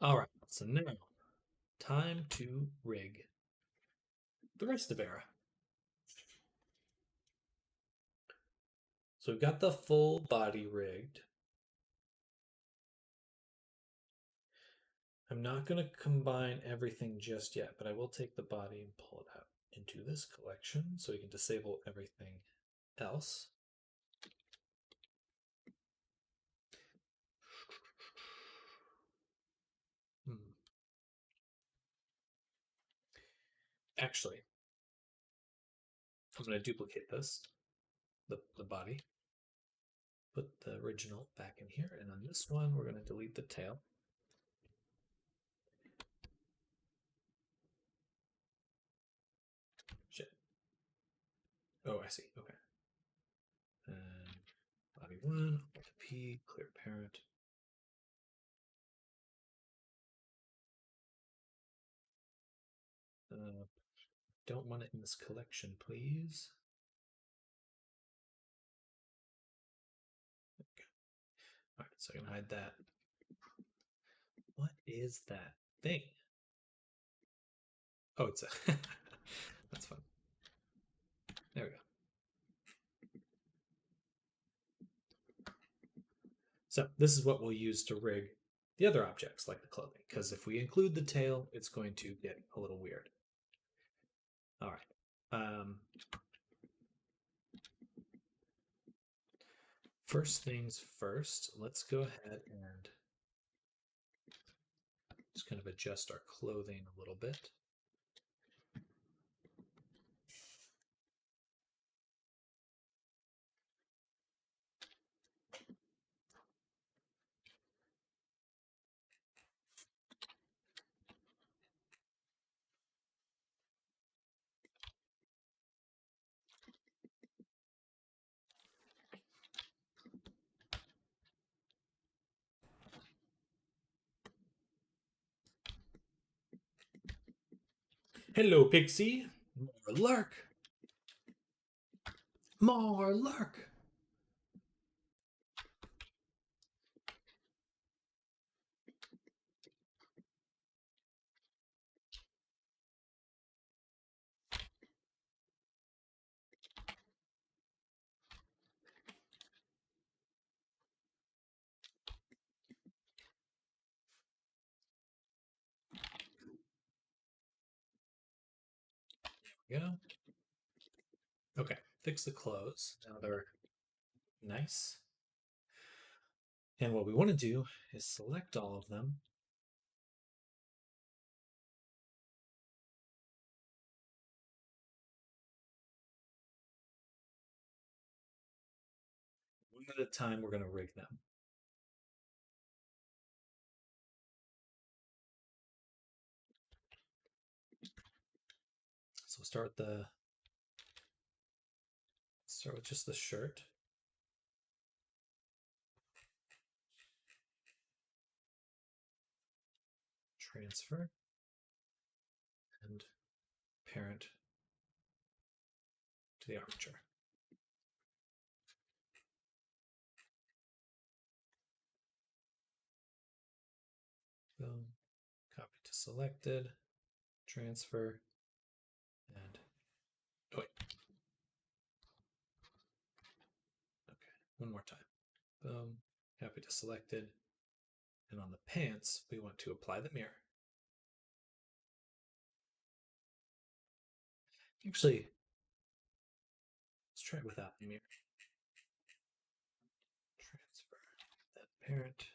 All right, so now time to rig the rest of Era. So we've got the full body rigged. I'm not going to combine everything just yet, but I will take the body and pull it out into this collection so we can disable everything else. Actually, I'm going to duplicate this, the body, put the original back in here, and on this one, we're going to delete the tail. Shit. Oh, I see. Okay. And body 1, Alt P, clear parent. Don't want it in this collection, please. Okay. All right, so I can hide that. What is that thing? Oh, it's a. That's fun. There we go. So this is what we'll use to rig the other objects like the clothing, because if we include the tail, it's going to get a little weird. All right. First things first, let's go ahead and just kind of adjust our clothing a little bit. Hello, Pixie. More Lark. More Lark. There we go. Okay, fix the clothes. Now they're nice. And what we want to do is select all of them. One at a time, we're going to rig them. So we'll start with just the shirt. Transfer and parent to the armature. Boom. Copy to selected. Transfer. And oh wait. Okay, one more time. Boom. Copy to selected. And on the pants, we want to apply the mirror. Actually, let's try it without the mirror. Transfer that parent.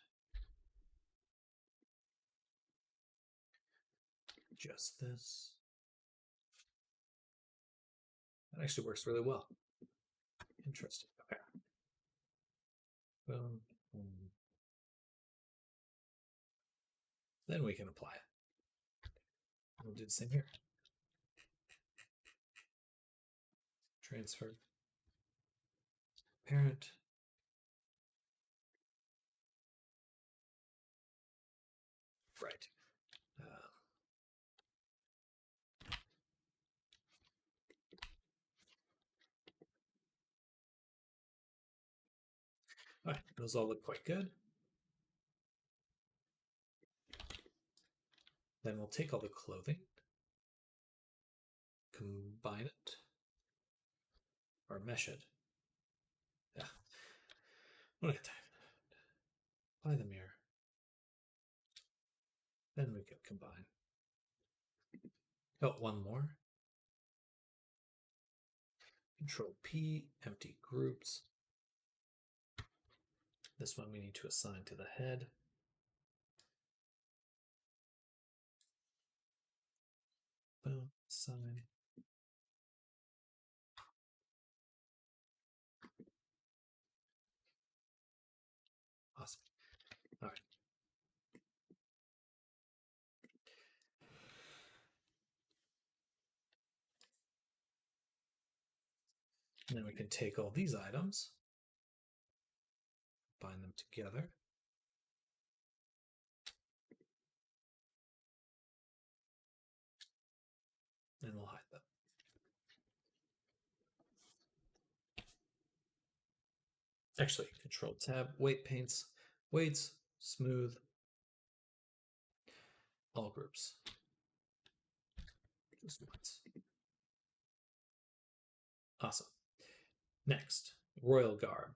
Just this. That actually works really well. Interesting. Okay. Boom. Boom. Then we can apply it. We'll do the same here. Transfer. Parent. Right. All right, those all look quite good. Then we'll take all the clothing, combine it, or mesh it. Yeah. One at a time. Apply the mirror. Then we can combine. Oh, one more. Control P, empty groups. This one we need to assign to the head. Boom, assign. Awesome. All right. And then we can take all these items, bind them together. And we'll hide them. Actually, Control Tab, weight paints, weights, smooth, all groups. Just once. Awesome. Next, Royal Garb.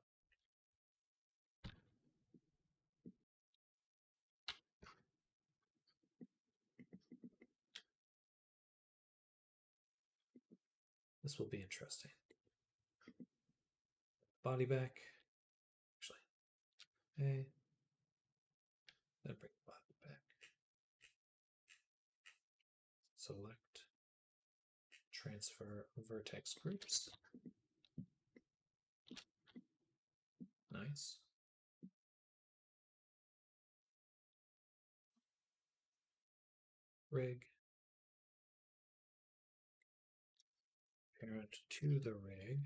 This will be interesting. Body back. Actually, okay. Then bring the body back. Select. Transfer vertex groups. Nice. Rig. Parent to the rig.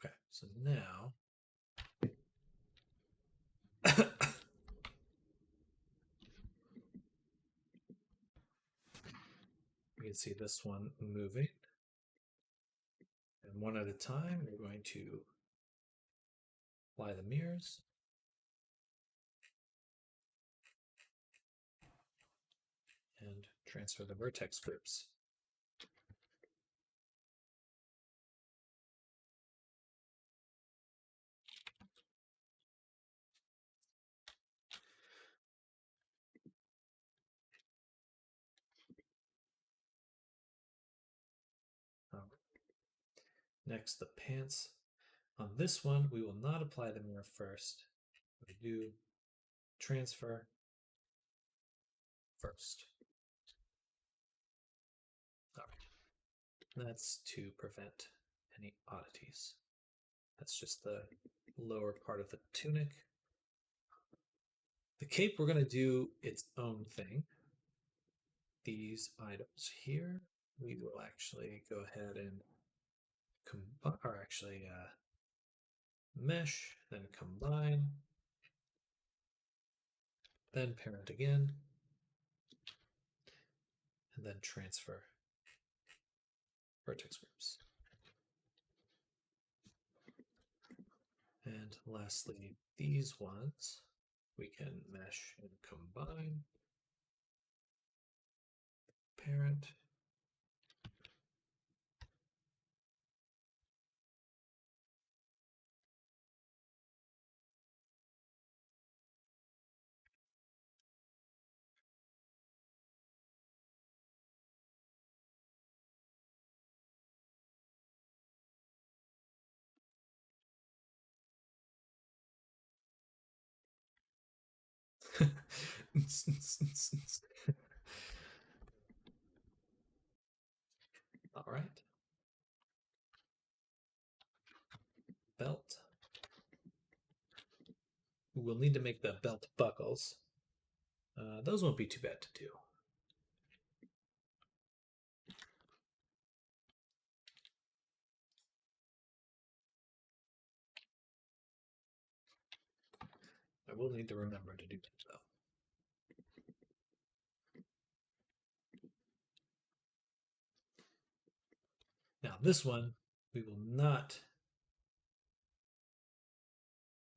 Okay, so now we can see this one moving. And one at a time, we're going to apply the mirrors. And transfer the vertex groups. Next, the pants. On this one, we will not apply the mirror first. We do transfer first. All right. That's to prevent any oddities. That's just the lower part of the tunic. The cape, we're going to do its own thing. These items here, we will actually go ahead and combine, or actually mesh, then combine, then parent again, and then transfer vertex groups. And lastly, these ones we can mesh and combine, parent, all right. Belt. we'll need to make the belt buckles. Those won't be too bad to do. I will need to remember to do that though. Now this one, we will not.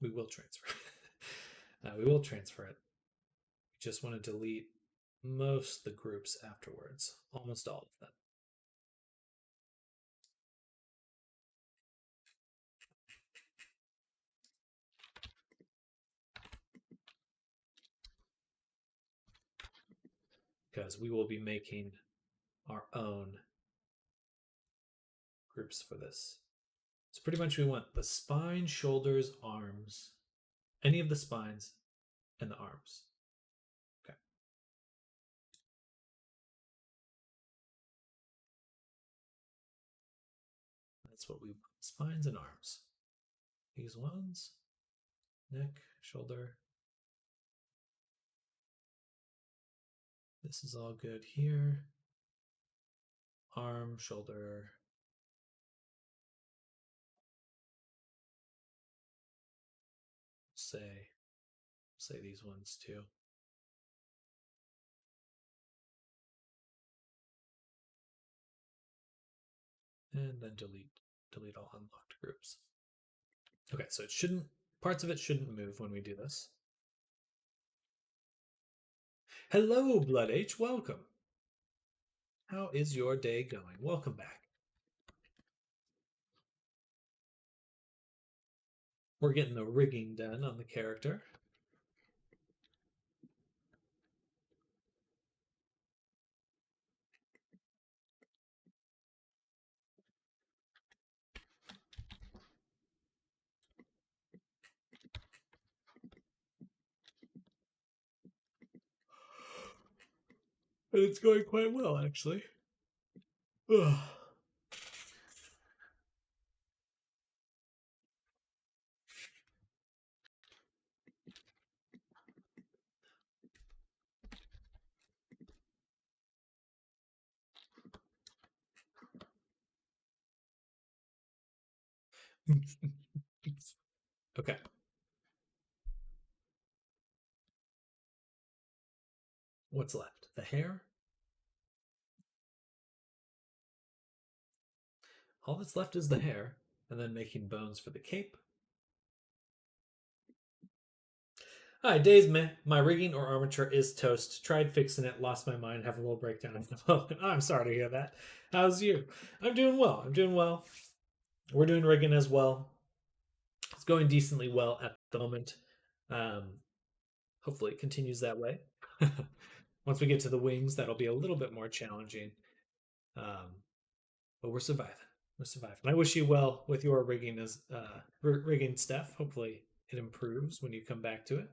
We will transfer. We will transfer it. We just want to delete most the groups afterwards, almost all of them. Because we will be making our own groups for this. So pretty much we want the spine, shoulders, arms, any of the spines, and the arms. Okay. That's what we want. Spines and arms. These ones, neck, shoulder. This is all good here. Arm, shoulder. Say these ones too. And then delete all unlocked groups. Okay, so it shouldn't, parts of it shouldn't move when we do this. Hello, Blood H, welcome. How is your day going? Welcome back. We're getting the rigging done on the character. And it's going quite well, actually. Ugh. Okay. What's left? The hair? All that's left is the hair, and then making bones for the cape. Hi, days meh. My rigging or armature is toast. Tried fixing it, lost my mind, have a little breakdown at the moment. I'm sorry to hear that. How's you? I'm doing well. I'm doing well. We're doing rigging as well. It's going decently well at the moment. Hopefully, it continues that way. Once we get to the wings, that'll be a little bit more challenging. But we're surviving. We're surviving. I wish you well with your rigging as rigging stuff. Hopefully, it improves when you come back to it.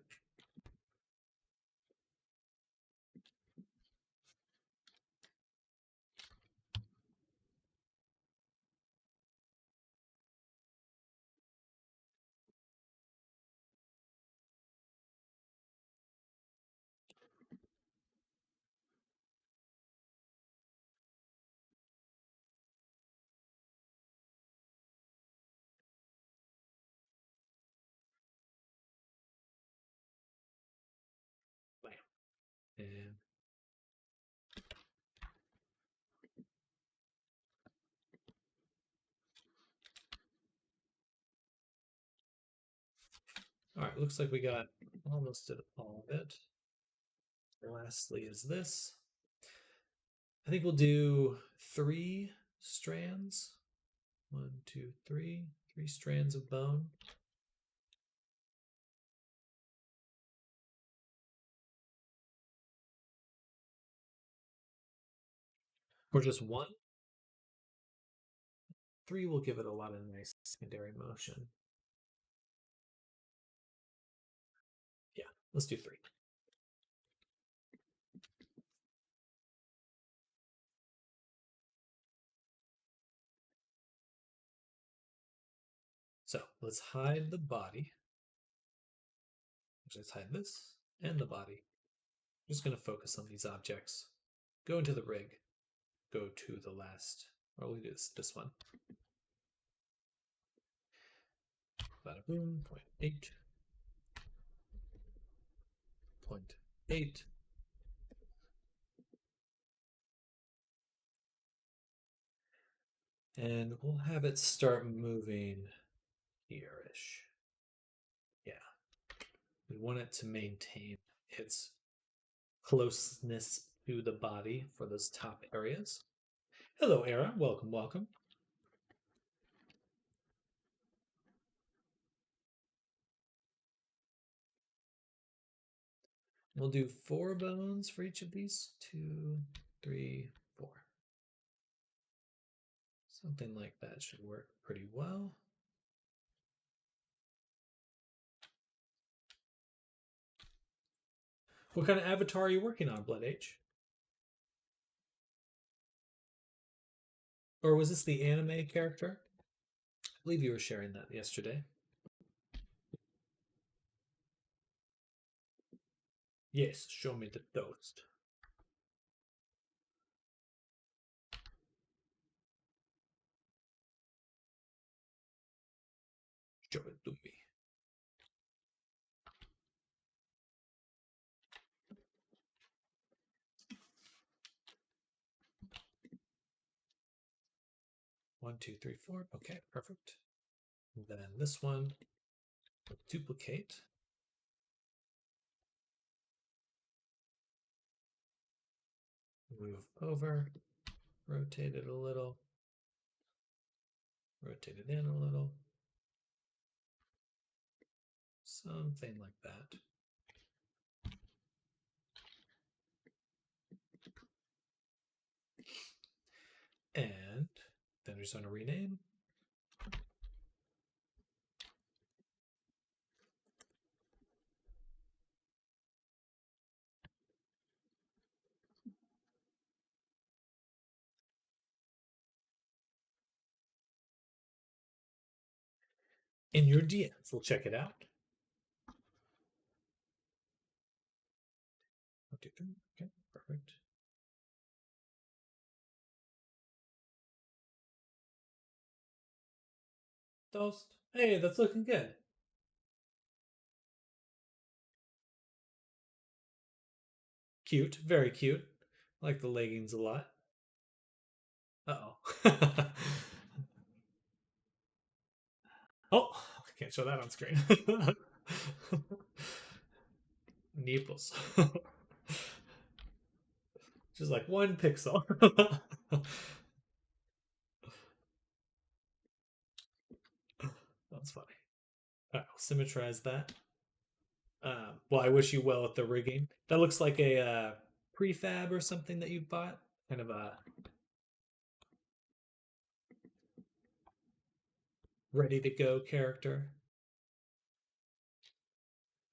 Bam. And all right, looks like we got almost did all of it. Lastly, is this. I think we'll do 3 strands. 1, 2, 3. 3 strands of bone. Or just 1. 3 will give it a lot of nice secondary motion. Yeah, let's do 3. So let's hide the body. Just hide this and the body. I'm just going to focus on these objects. Go into the rig. Go to the last, or we do this one. Bada boom, 0.8. 0.8. And we'll have it start moving here-ish. Yeah. We want it to maintain its closeness to the body for those top areas. Hello, Era. Welcome, welcome. We'll do 4 bones for each of these. 2, 3, 4. Something like that should work pretty well. What kind of avatar are you working on, Blood H? Or was this the anime character? I believe you were sharing that yesterday. Yes, show me the toast. Show it to me. One, two, three, four. Okay, perfect. And then this one, duplicate. Move over, rotate it a little, rotate it in a little. Something like that. And then we're just going to rename. In your DMs, we'll check it out. Okay, perfect. Toast. Hey, that's looking good. Cute, very cute. I like the leggings a lot. Uh-oh. Oh, I can't show that on screen. Nipples. Just like 1 pixel. That's funny. All right, I'll symmetrize that. Well, I wish you well with the rigging. That looks like a prefab or something that you bought. Kind of a ready to go character.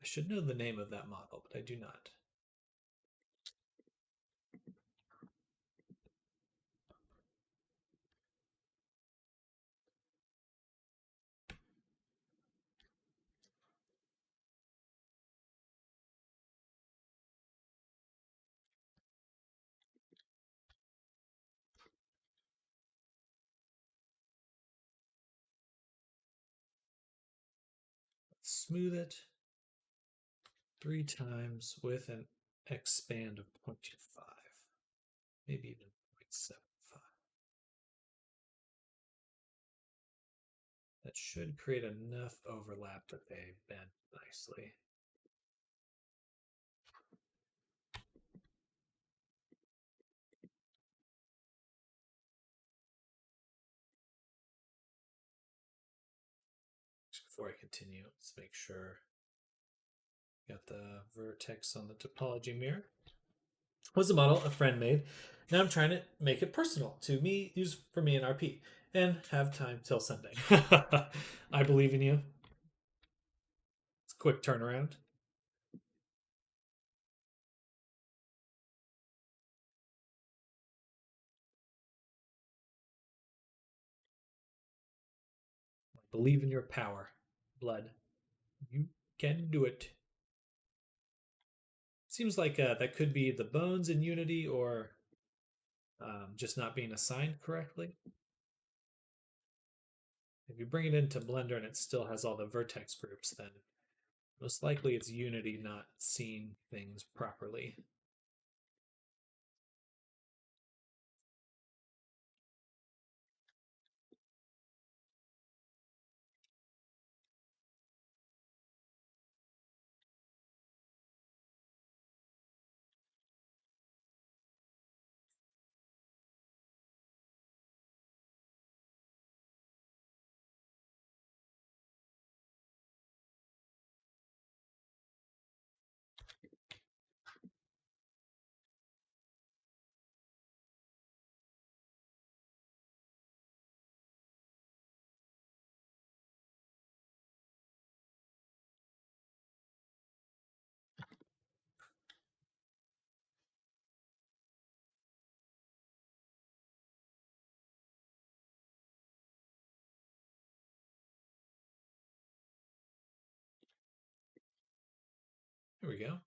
I should know the name of that model, but I do not. Smooth it 3 times with an expand of 0.25, maybe even 0.75. That should create enough overlap that they bend nicely. Before I continue, let's make sure got the vertex on the topology mirror. Was a model a friend made. Now I'm trying to make it personal to me, use for me in RP, and have time till Sunday. I believe in you. It's a quick turnaround. I believe in your power, Blood. You can do it. Seems like that could be the bones in Unity or just not being assigned correctly. If you bring it into Blender and it still has all the vertex groups, then most likely it's Unity not seeing things properly. Here we go.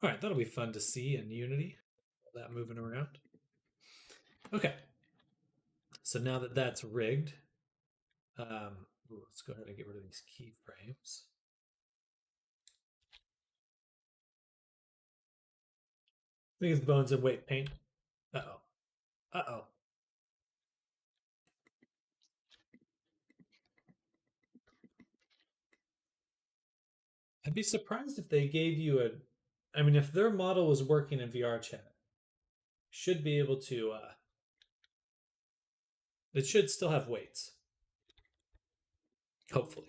All right, that'll be fun to see in Unity, all that moving around. Okay, so now that that's rigged, let's go ahead and get rid of these keyframes. I think it's bones and weight paint. Uh-oh. Uh-oh. I'd be surprised if they gave you a... I mean, if their model was working in VR chat, should be able to... it should still have weights. Hopefully.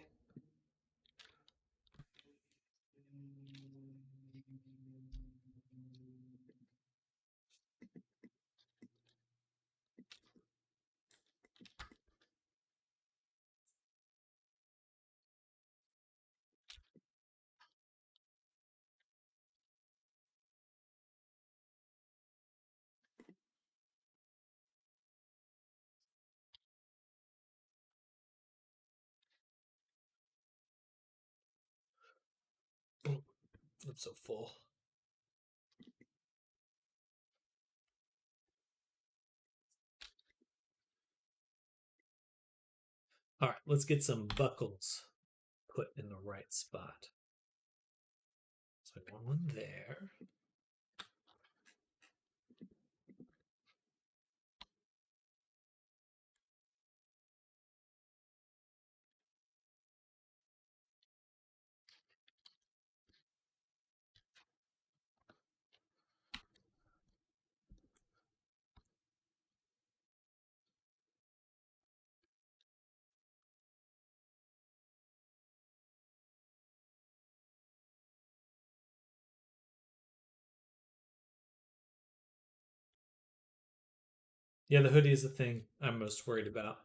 I'm so full. All right, let's get some buckles put in the right spot. So I want one there. Yeah, the hoodie is the thing I'm most worried about.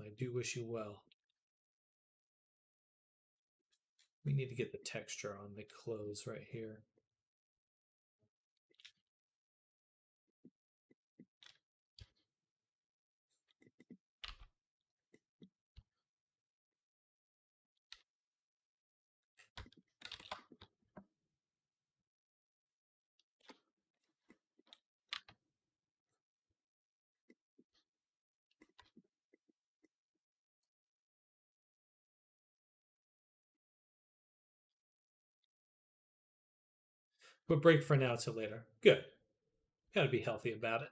I do wish you well. We need to get the texture on the clothes right here. But break for now till later. Good. Got to be healthy about it.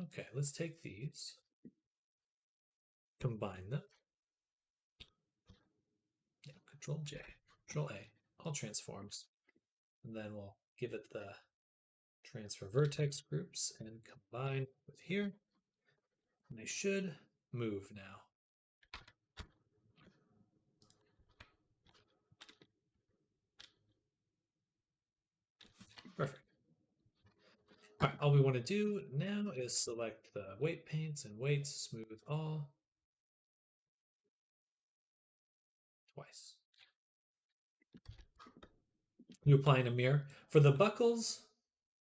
Okay, let's take these, combine them. Yeah, Control J, Control A, all transforms. And then we'll give it the transfer vertex groups and combine with here. And they should move now. Perfect. All right, all we want to do now is select the weight paints and weights, smooth all, twice. You applying a mirror. For the buckles,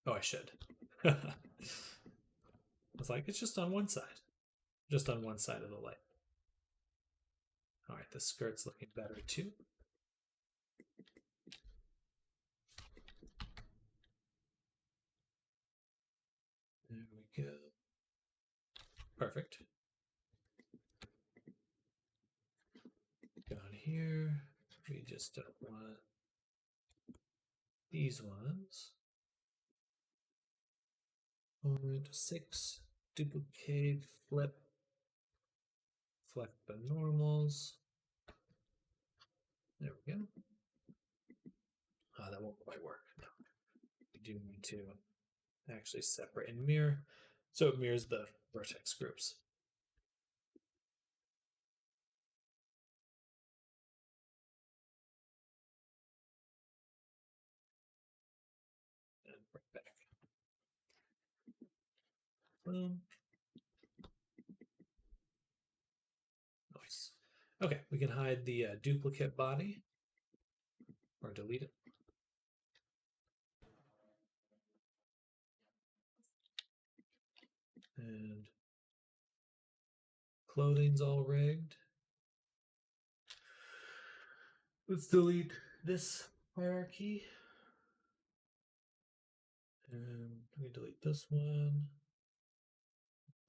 oh, I should. I was like, it's just on one side. Just on one side of the light. All right, the skirt's looking better too. There we go. Perfect. Down here, we just don't want these ones. 0.6, duplicate, flip, select the normals. There we go. That won't quite work. No. We do need to actually separate and mirror, so it mirrors the vertex groups. And bring back. Nice. Okay, we can hide the duplicate body or delete it. And clothing's all rigged. Let's delete this hierarchy. And we delete this one,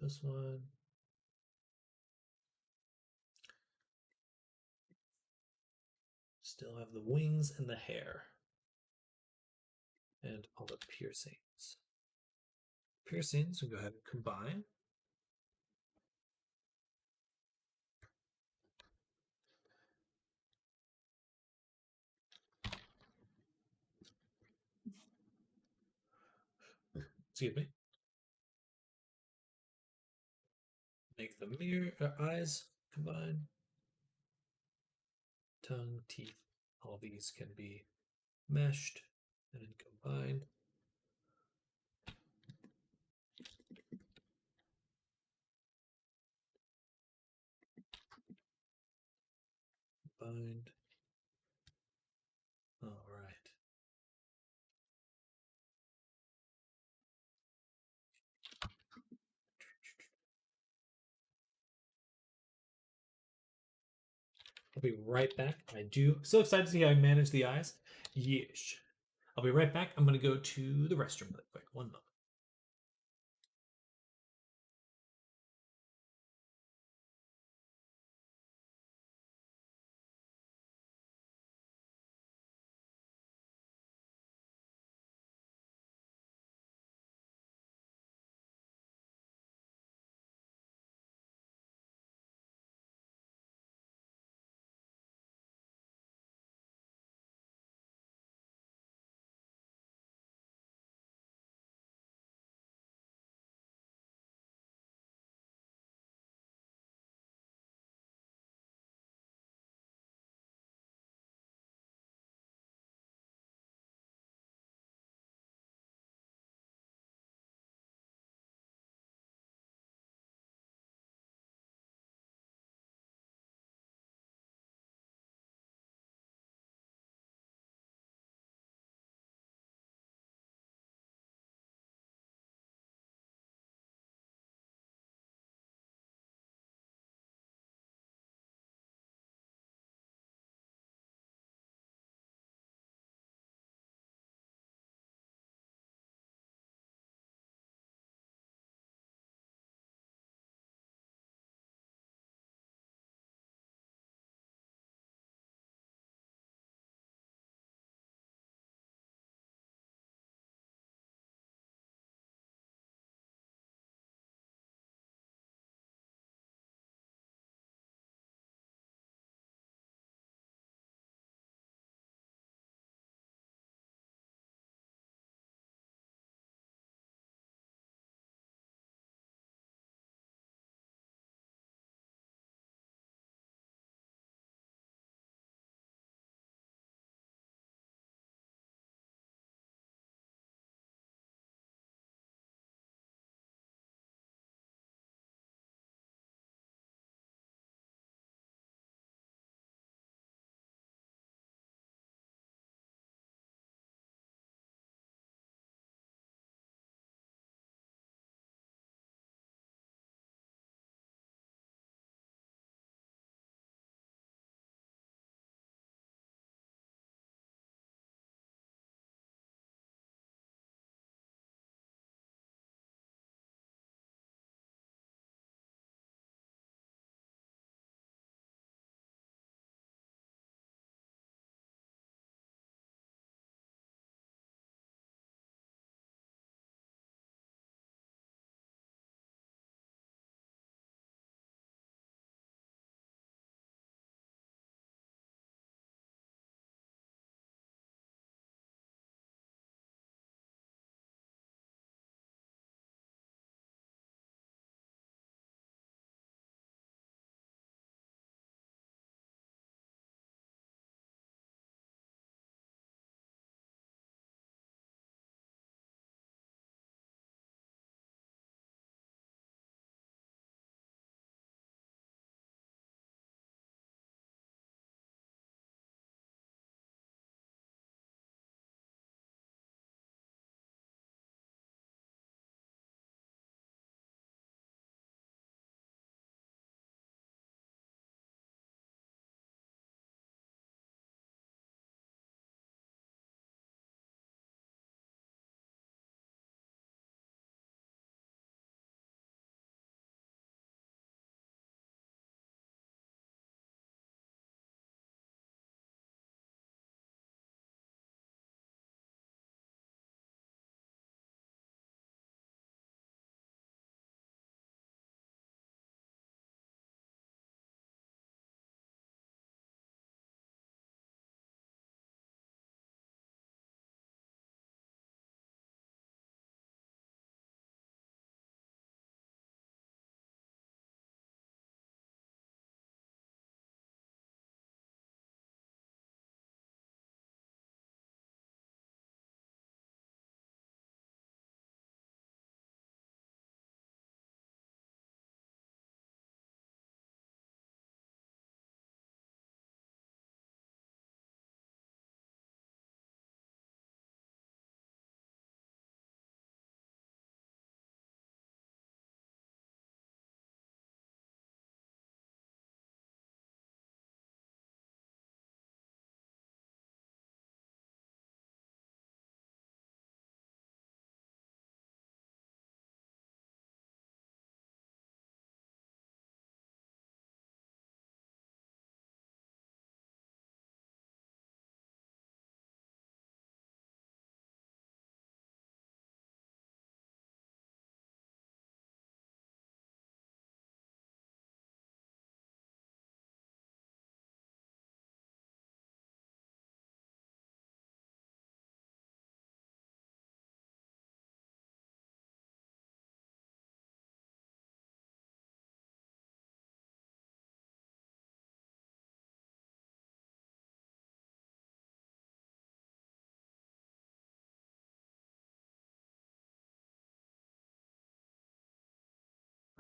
this one. Still have the wings and the hair. And all the piercings. Piercings, we go ahead and combine. Excuse me. Make the mirror eyes combine. Tongue, teeth, all these can be meshed and combined. Combined. All right. I'll be right back. So excited to see how I manage the eyes. Yeesh. I'll be right back. I'm going to go to the restroom really quick. 1 moment.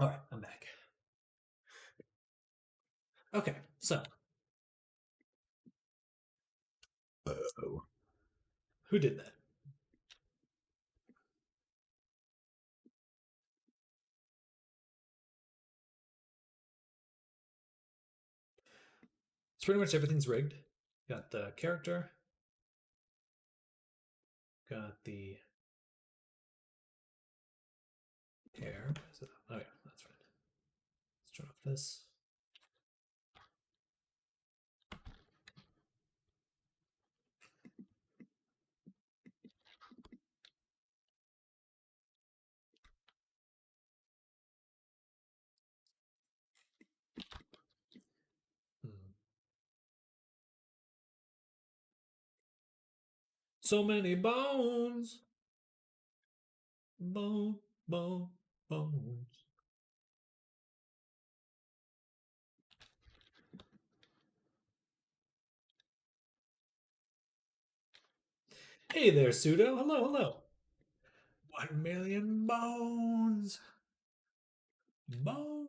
All right, I'm back. Okay, so who did that? So pretty much everything's rigged. Got the character, got the hair. Oh yeah, that's right. Let's turn off this. Hmm. So many bones. Bone, bone, bones. Hey there, Pseudo. Hello, hello. 1,000,000 bones. Bone.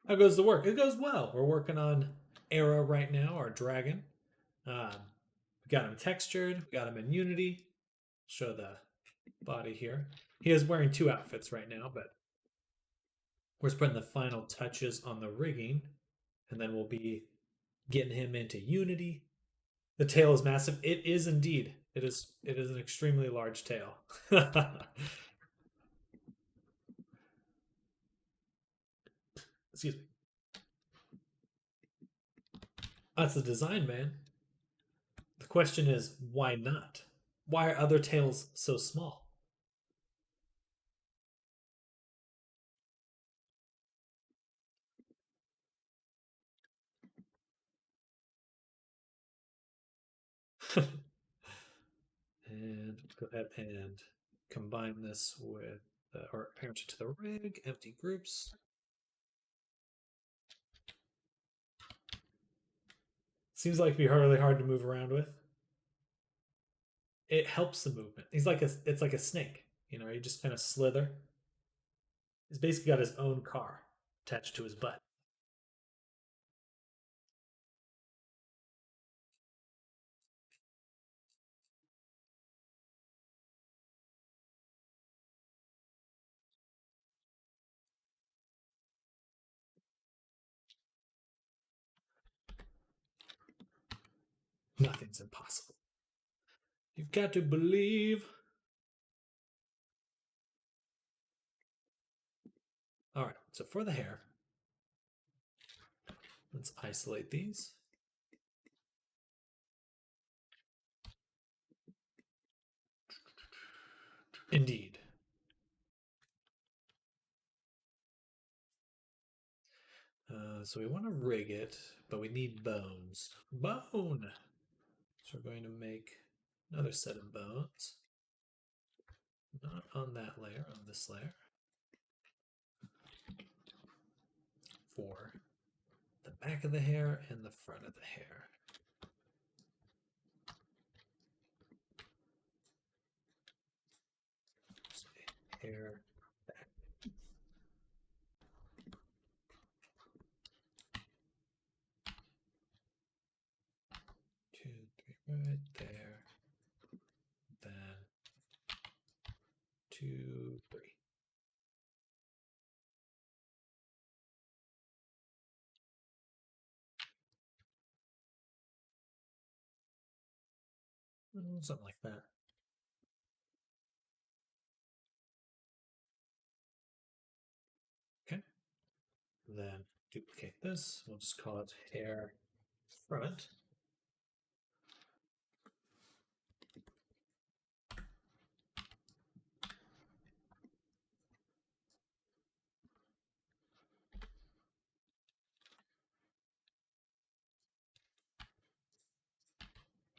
How goes the work? It goes well. We're working on Era right now, our dragon. We got him textured. We got him in Unity. Show the body here. He is wearing two outfits right now, but we're just putting the final touches on the rigging, and then we'll be getting him into Unity. The tail is massive. It is indeed. It is. It is an extremely large tail. Excuse me. That's the design, man. The question is, why not? Why are other tails so small? And let's go ahead and combine this with, or parent it to the rig, empty groups. Seems like it'd be really hard to move around with. It helps the movement. It's like a snake. You know, you just kind of slither. He's basically got his own car attached to his butt. Nothing's impossible. You've got to believe. All right, so for the hair, let's isolate these. Indeed. So we want to rig it, but we need bones. Bone! So we're going to make another set of bones. Not on that layer, on this layer. For the back of the hair and the front of the hair. So hair back. 2, 3 right there. Then 2, 3. Something like that. Okay. Then duplicate this. We'll just call it hair front.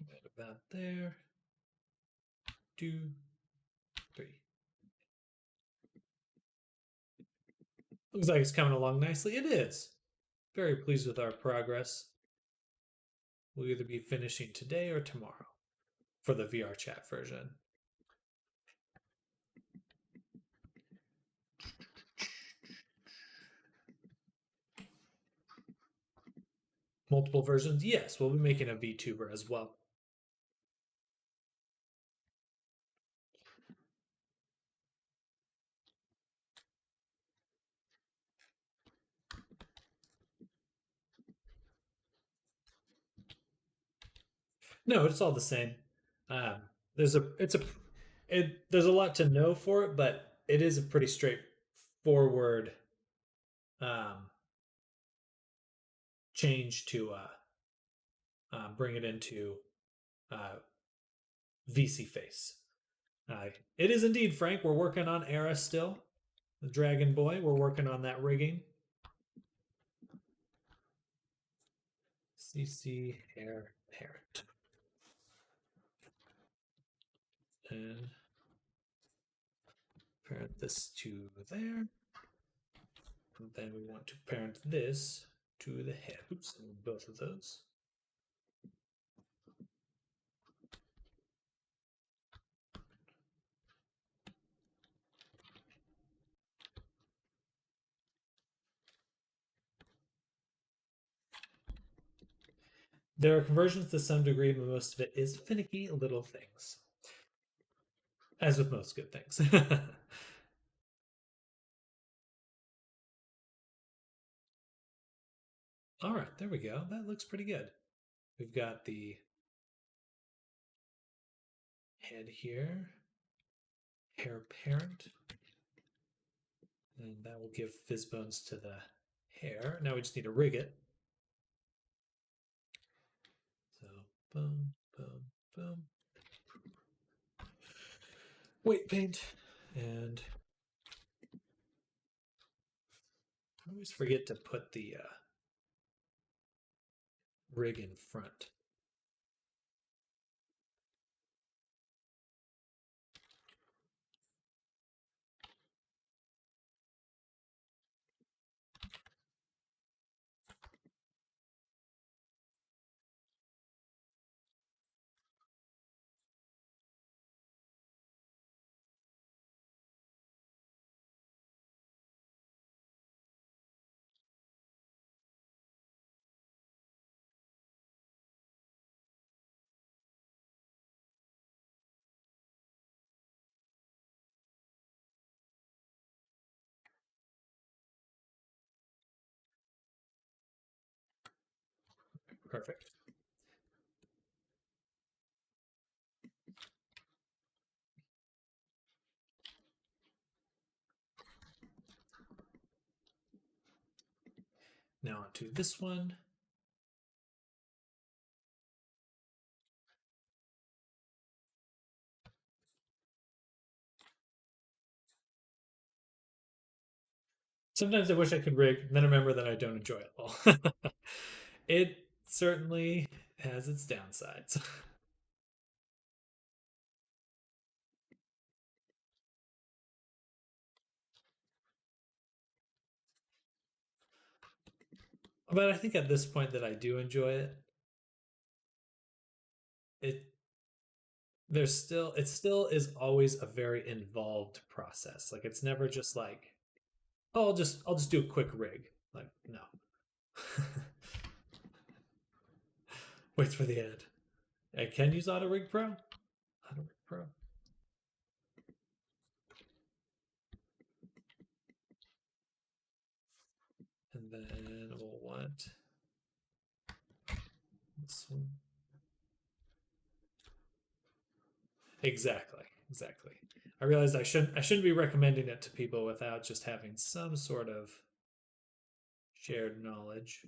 Right about there. 2, 3. Looks like it's coming along nicely. It is. Very pleased with our progress. We'll either be finishing today or tomorrow for the VR chat version. Multiple versions? Yes, we'll be making a VTuber as well. No, it's all the same. There's a lot to know for it, but it is a pretty straightforward change to bring it into VC face. It is indeed, Frank. We're working on Era still. The Dragon Boy. We're working on that rigging. CC Hair Parent. And parent this to there. And then we want to parent this to the head. Oops, and both of those. There are conversions to some degree, but most of it is finicky little things. As with most good things. All right, there we go. That looks pretty good. We've got the head here, hair parent, and that will give fizz bones to the hair. Now we just need to rig it. So boom, boom, boom. Weight paint, and I always forget to put the rig in front. Perfect. Now onto this one. Sometimes I wish I could rig, then I remember that I don't enjoy it all. It certainly has its downsides. But I think at this point that I do enjoy it. It still is always a very involved process. Like it's never just like, oh, I'll just do a quick rig. Like no. Wait for the end. I can use Auto Rig Pro. Auto Rig Pro. And then we'll want this one. Exactly. I realized I shouldn't be recommending it to people without just having some sort of shared knowledge.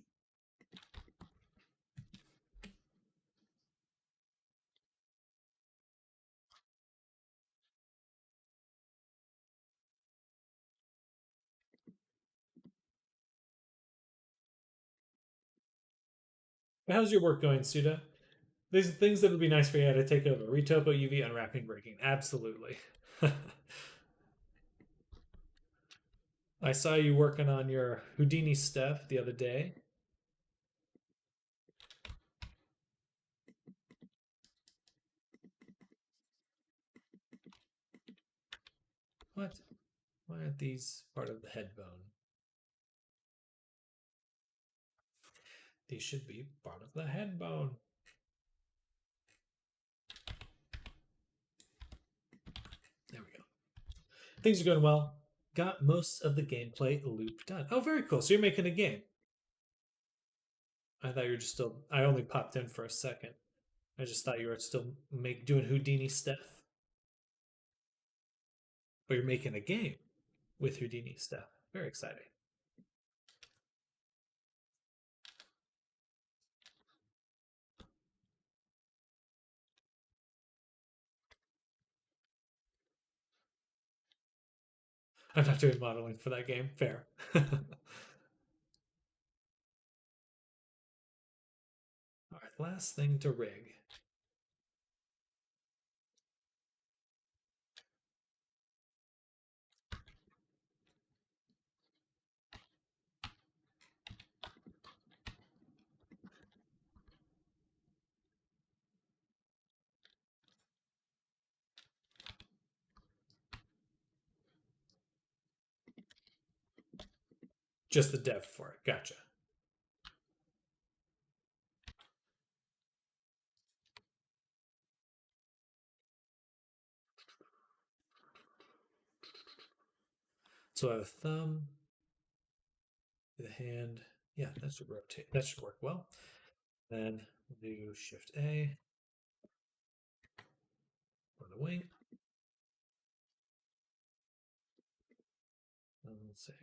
How's your work going, Suda? These things that would be nice for you to take over. Retopo, UV, unwrapping, breaking. Absolutely. I saw you working on your Houdini stuff the other day. What? Why aren't these part of the head bone? These should be part of the head bone. There we go. Things are going well. Got most of the gameplay loop done. Oh, very cool. So you're making a game. I thought you were just still. I only popped in for a second. I just thought you were still doing Houdini stuff. But you're making a game with Houdini stuff. Very exciting. I'm not doing modeling for that game. Fair. All right, last thing to rig. Just the dev for it. Gotcha. So I have a thumb, the hand. Yeah, that should rotate. That should work well. Then we'll do Shift A for the wing. And let's say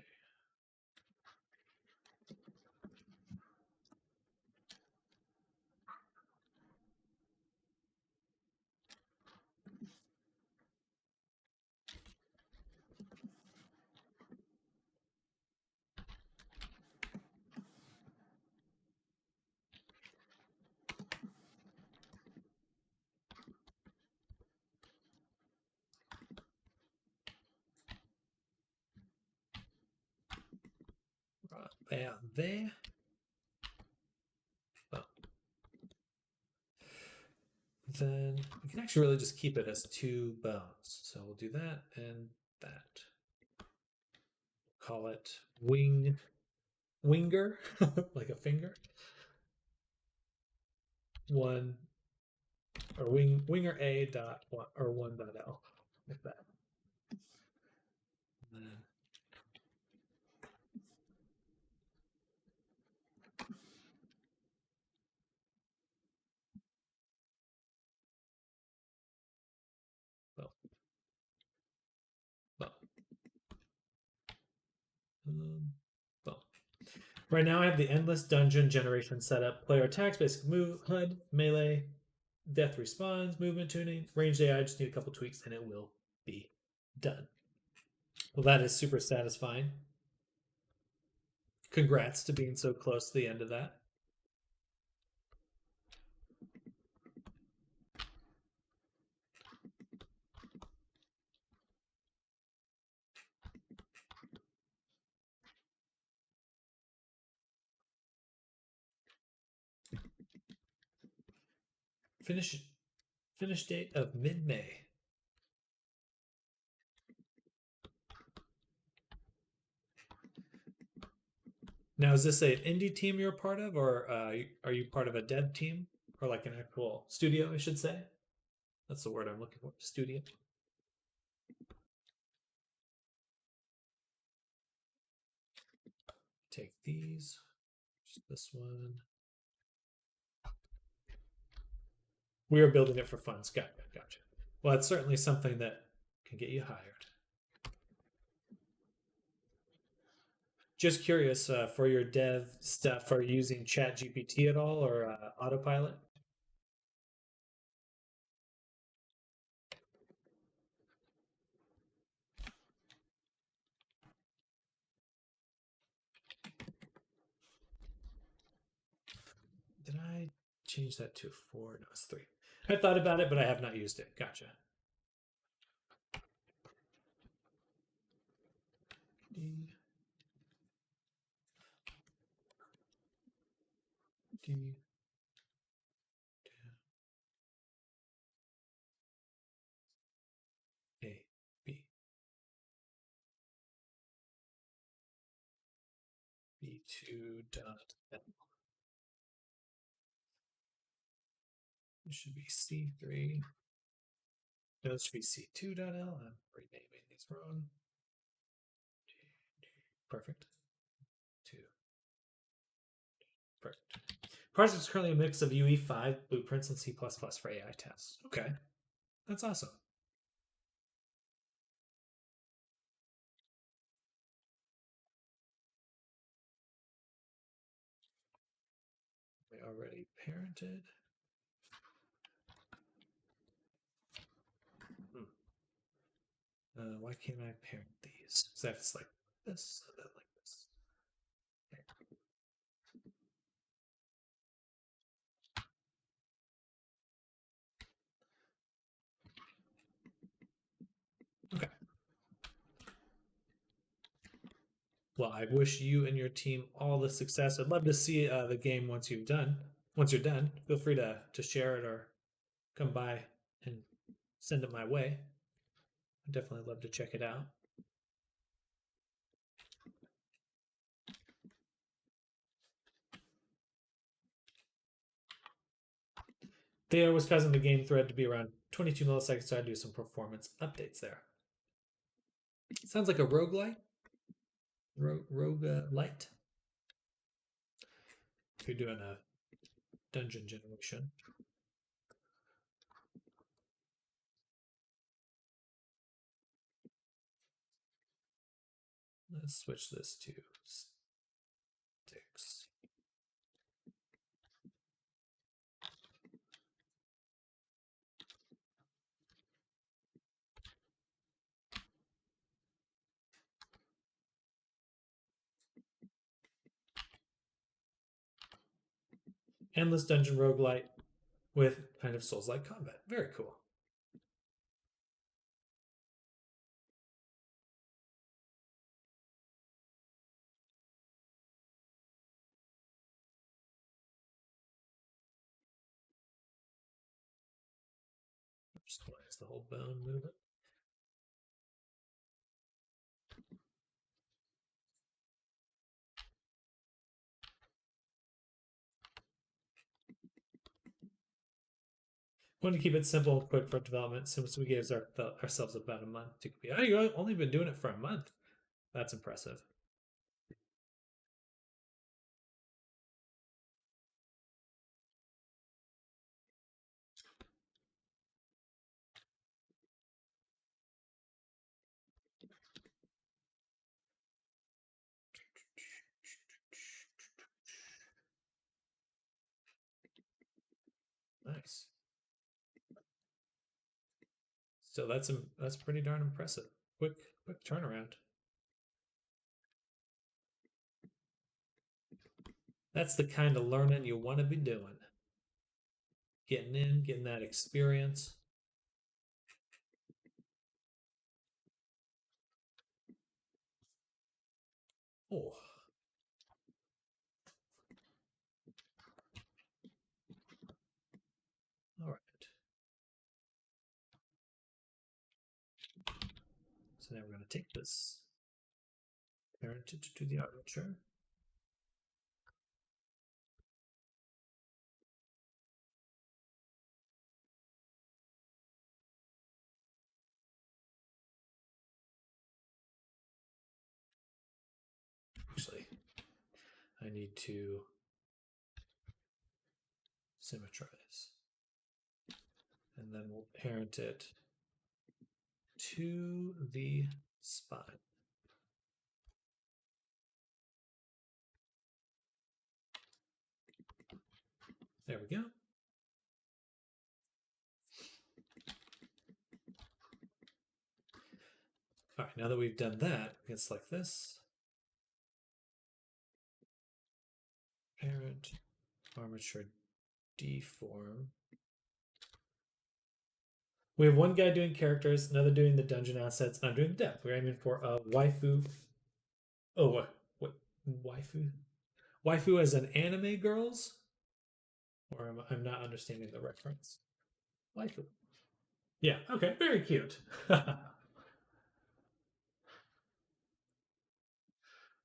right there. Well, then we can actually really just keep it as 2 bones. So we'll do that and that. Call it winger, like a finger. One or winger A dot one or 1.L, like that. And then well, well, well. Right now I have the endless dungeon generation setup. Player attacks, basic move, HUD, melee, death responds, movement tuning, range AI. Just need a couple tweaks and it will be done. Well, that is super satisfying. Congrats to being so close to the end of that. Finish date of mid-May. Now, is this an indie team you're a part of, or are you part of a dev team, or like an actual studio? I should say. That's the word I'm looking for. Studio. Take these. Just this one. We are building it for fun. Gotcha. Well, it's certainly something that can get you hired. Just curious, for your dev stuff, are you using ChatGPT at all or Autopilot? Did I change that to 4? No, it's 3. I thought about it, but I have not used it. Gotcha. D, D, A, B. B2.L. It should be C3. No, it should be C2.L. I'm renaming these wrong. Perfect. 2. Perfect. Project is currently a mix of UE5 blueprints and C++ for AI tests. Okay, that's awesome. We already parented. Why can't I parent these? Because that's like this, and then like this. Okay. Well, I wish you and your team all the success. I'd love to see the game once you're done. Feel free to share it or come by and send it my way. I'd definitely love to check it out. Theo was causing the game thread to be around 22 milliseconds, so I do some performance updates there. Sounds like a roguelite. Roguelite. If you're doing a dungeon generation. Let's switch this to sticks. Endless dungeon roguelite with kind of Souls-like combat. Very cool. Oops, why is the whole bone moving? Want to keep it simple and quick for development since we gave ourselves about a month to complete. Oh, you've only been doing it for a month. That's impressive. Nice. So that's pretty darn impressive. Quick turnaround. That's the kind of learning you want to be doing. Getting in, getting that experience. Oh. All right. So now we're going to take this parentage to the armature. Actually, I need to symmetrize. And then we'll parent it to the spine. There we go. All right, now that we've done that, we can select this. Parent, armature deform. We have one guy doing characters, another doing the dungeon assets, and I'm doing the depth. We're aiming for a waifu. Oh, what? Waifu? Waifu as an anime girls? Or I'm not understanding the reference. Waifu. Yeah, okay, very cute.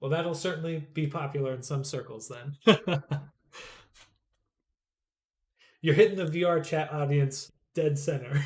Well, that'll certainly be popular in some circles then. You're hitting the VR chat audience dead center.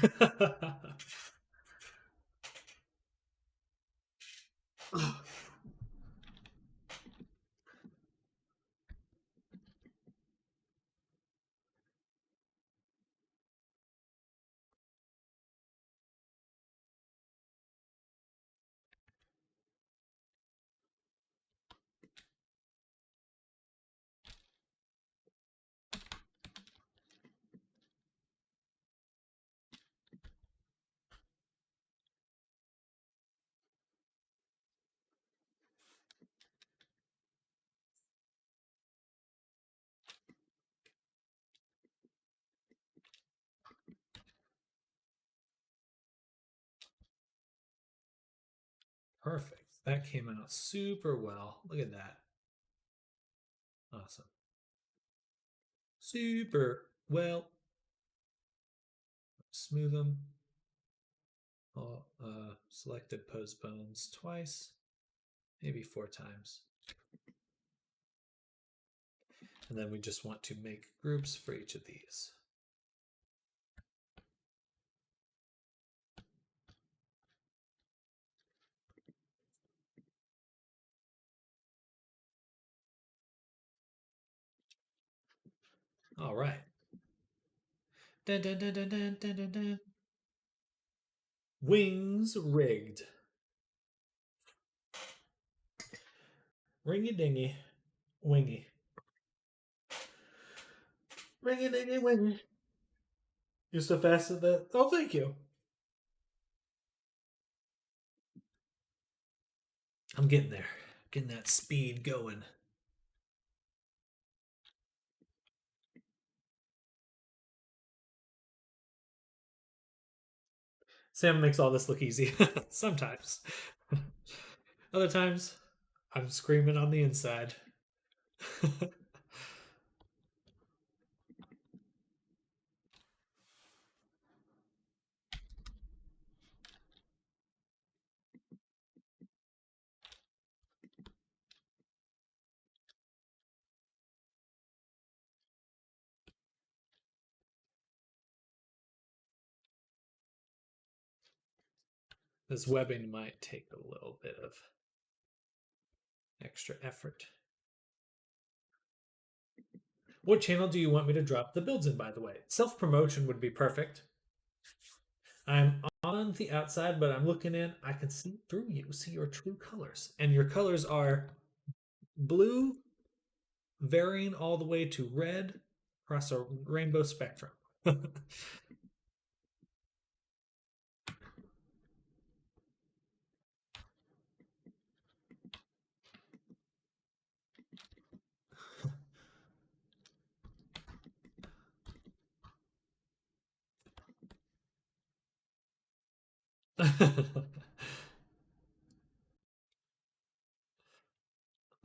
Perfect. That came out super well. Look at that. Awesome. Super well. Smooth them. All selected postpones twice, maybe 4 times. And then we just want to make groups for each of these. All right. Dun, dun, dun, dun, dun, dun, dun, dun. Wings rigged. Ringy dingy, wingy. Ringy dingy, wingy. You're so fast at that. Oh, thank you. I'm getting there. Getting that speed going. Sam makes all this look easy. Sometimes. Other times, I'm screaming on the inside. This webbing might take a little bit of extra effort. What channel do you want me to drop the builds in, by the way? Self-promotion would be perfect. I'm on the outside, but I'm looking in. I can see through you, see your true colors. And your colors are blue, varying all the way to red across a rainbow spectrum.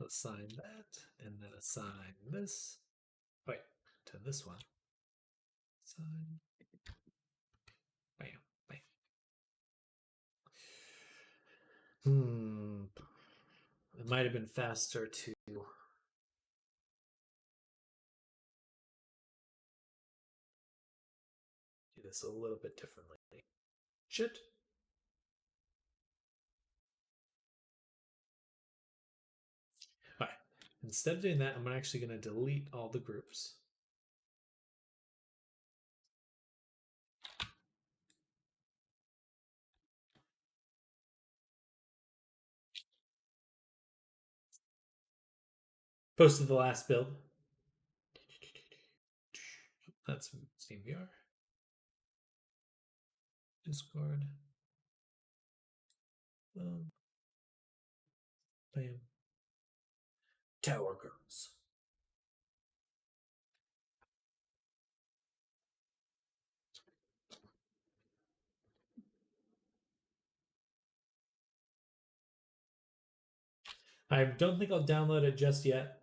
Assign that, and then assign this. Wait, to this one. Assign. Bam, bam. It might have been faster to do this a little bit differently. Shit. All right. Instead of doing that, I'm actually going to delete all the groups. Posted the last build. That's Steam VR. Discord. Boom. Bam. Tower Girls. I don't think I'll download it just yet,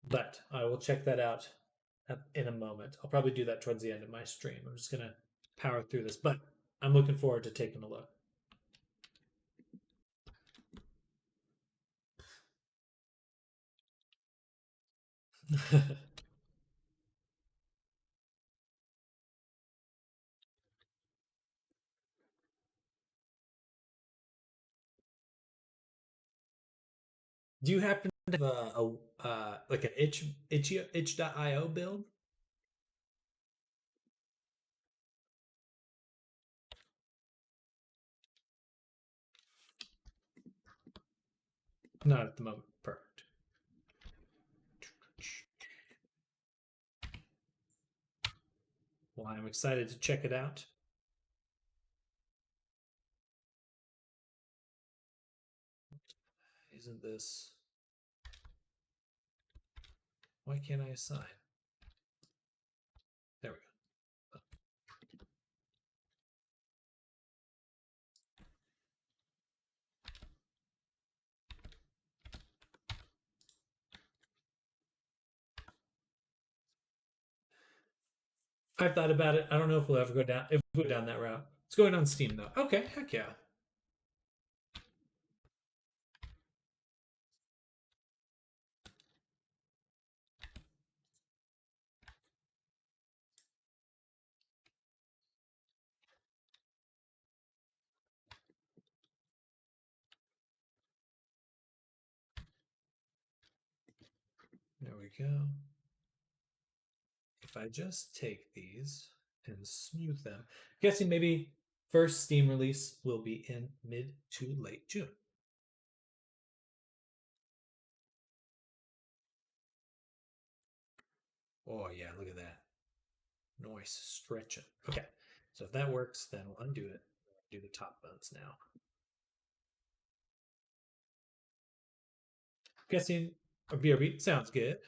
but I will check that out in a moment. I'll probably do that towards the end of my stream. I'm just going to power through this, but I'm looking forward to taking a look. Do you happen to have like an itch.io build? Not at the moment. Perfect. Well, I'm excited to check it out. Isn't this... Why can't I assign? There we go. I've thought about it. I don't know if we'll ever go down that route. It's going on Steam though. Okay, heck yeah. There we go. If I just take these and smooth them, I'm guessing maybe first Steam release will be in mid to late June. Oh yeah, look at that. Nice stretching. Okay, so if that works, then we'll undo it. Do the top buttons now. Guessing a BRB sounds good.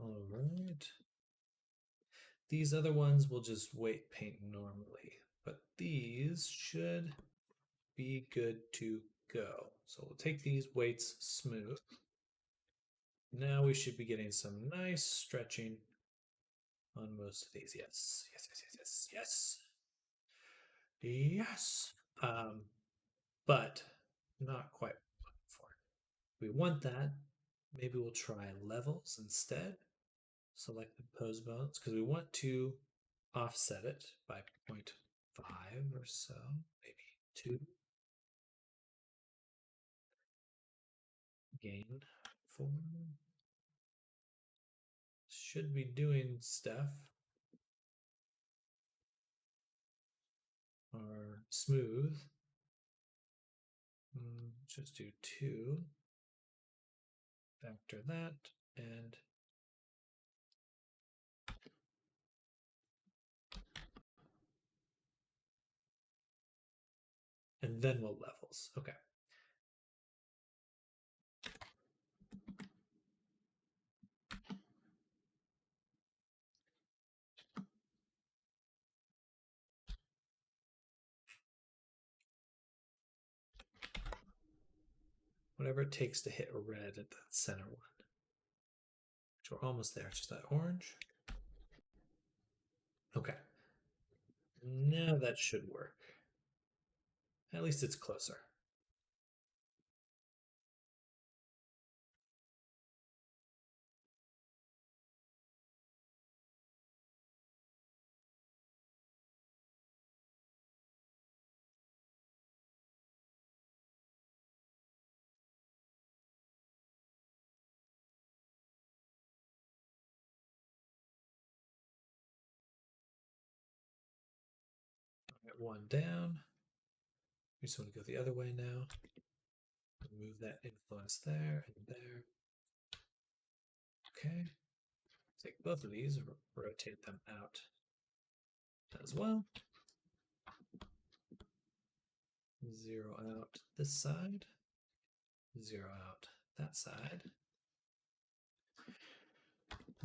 All right. These other ones will just weight paint normally, but these should be good to go. So we'll take these weights smooth. Now we should be getting some nice stretching on most of these. Yes, yes, yes, yes, yes, yes, yes. But not quite for. We want that. Maybe we'll try levels instead. Select the pose bones because we want to offset it by 0.5 or so, maybe 2. Gain 4. Should be doing stuff. Or smooth. Just do 2. Factor that and then we'll levels. Okay. Whatever it takes to hit a red at that center one. Which we're almost there. Just that orange. Okay. Now that should work. At least it's closer. Get one down. We just want to go the other way now. Remove that influence there and there. Okay. take both of these, rotate them out as well. 0 out this side, 0 out that side,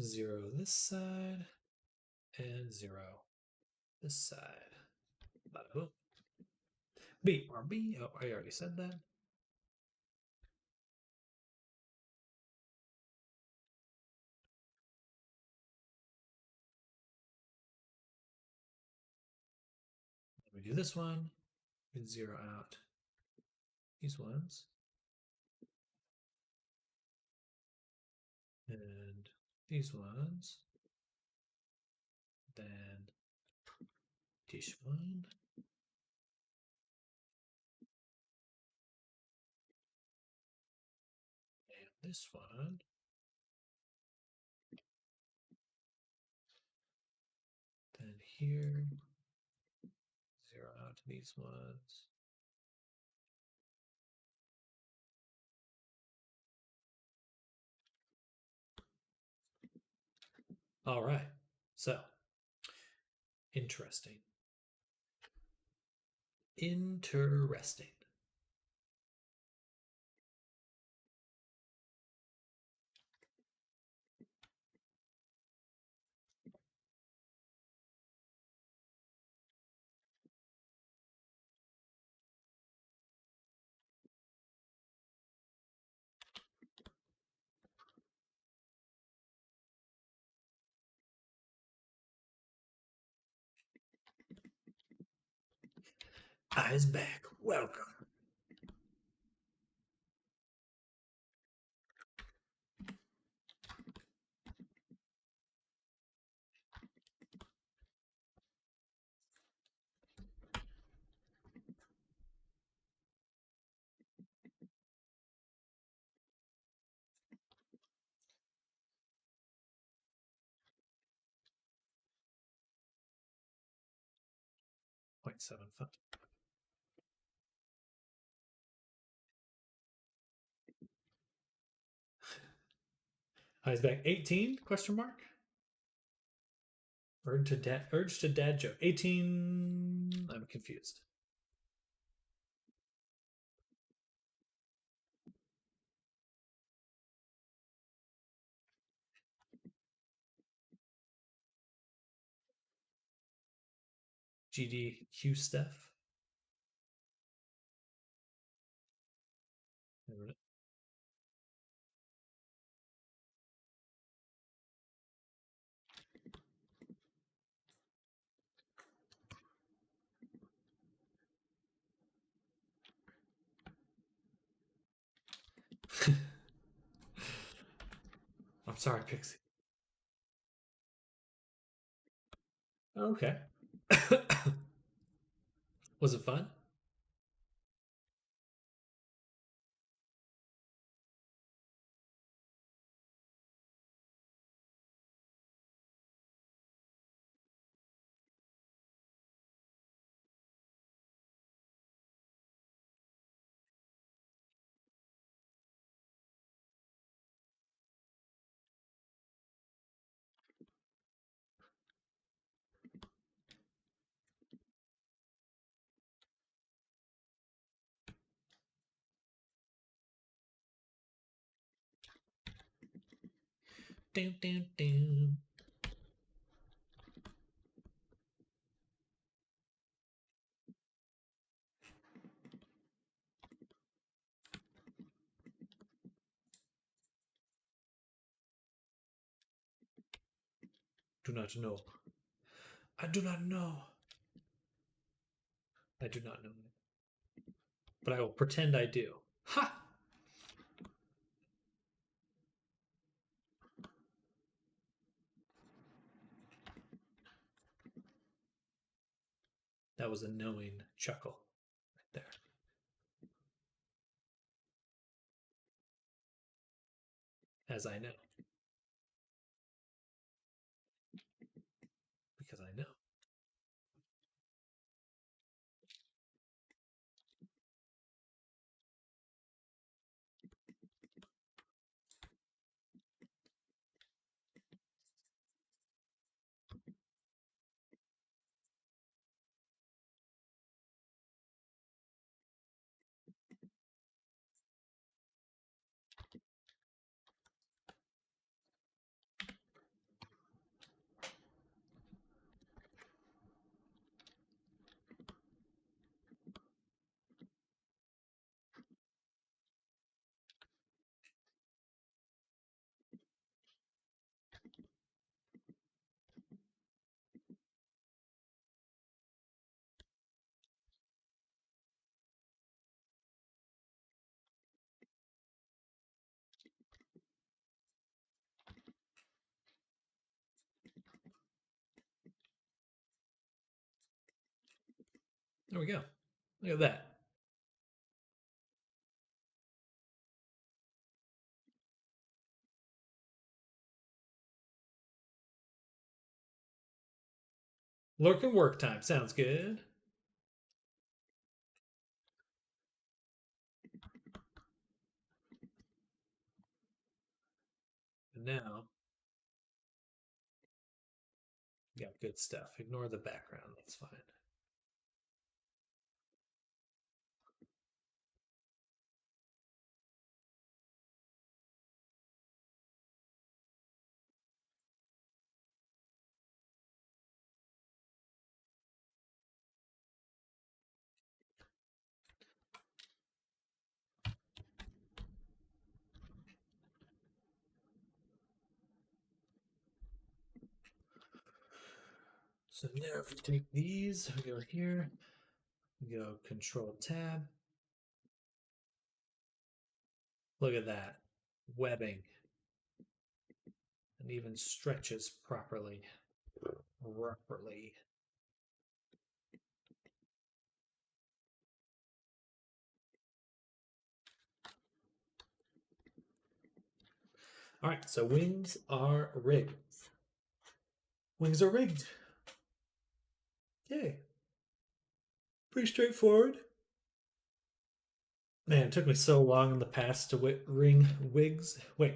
0 this side, and 0 this side. Bada boom. BRB. Oh, I already said that. We do this one, and 0 out these ones. And these ones. Then this one. And this one. Then here, 0 out these ones. All right, so interesting. Interesting. Eyes back. Welcome. .75. Eyes back. 18? Question mark. Urge to dad joke. 18. I'm confused. GDQ Steph. I'm sorry, Pixie. Okay. Was it fun? Down, down, down. Do not know. I do not know. I do not know. But I will pretend I do. Ha! That was a knowing chuckle right there. As I know. Because I know. There we go. Look at that. Lurking work time. Sounds good. And now we got good stuff. Ignore the background. That's fine. So now if we take these, we go here, we go Control Tab. Look at that. Webbing. And even stretches properly. Properly. All right, so wings are rigged. Wings are rigged. Yay. Pretty straightforward. Man, it took me so long in the past to ring wigs. Wait.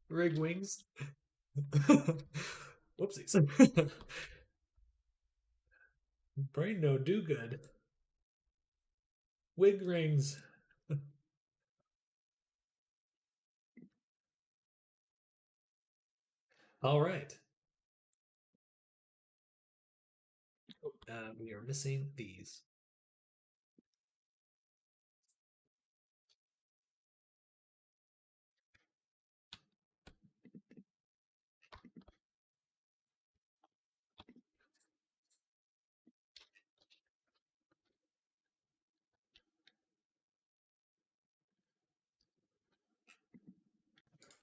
Rig wings. Whoopsies. Brain no do good. Wig rings. All right. We are missing these.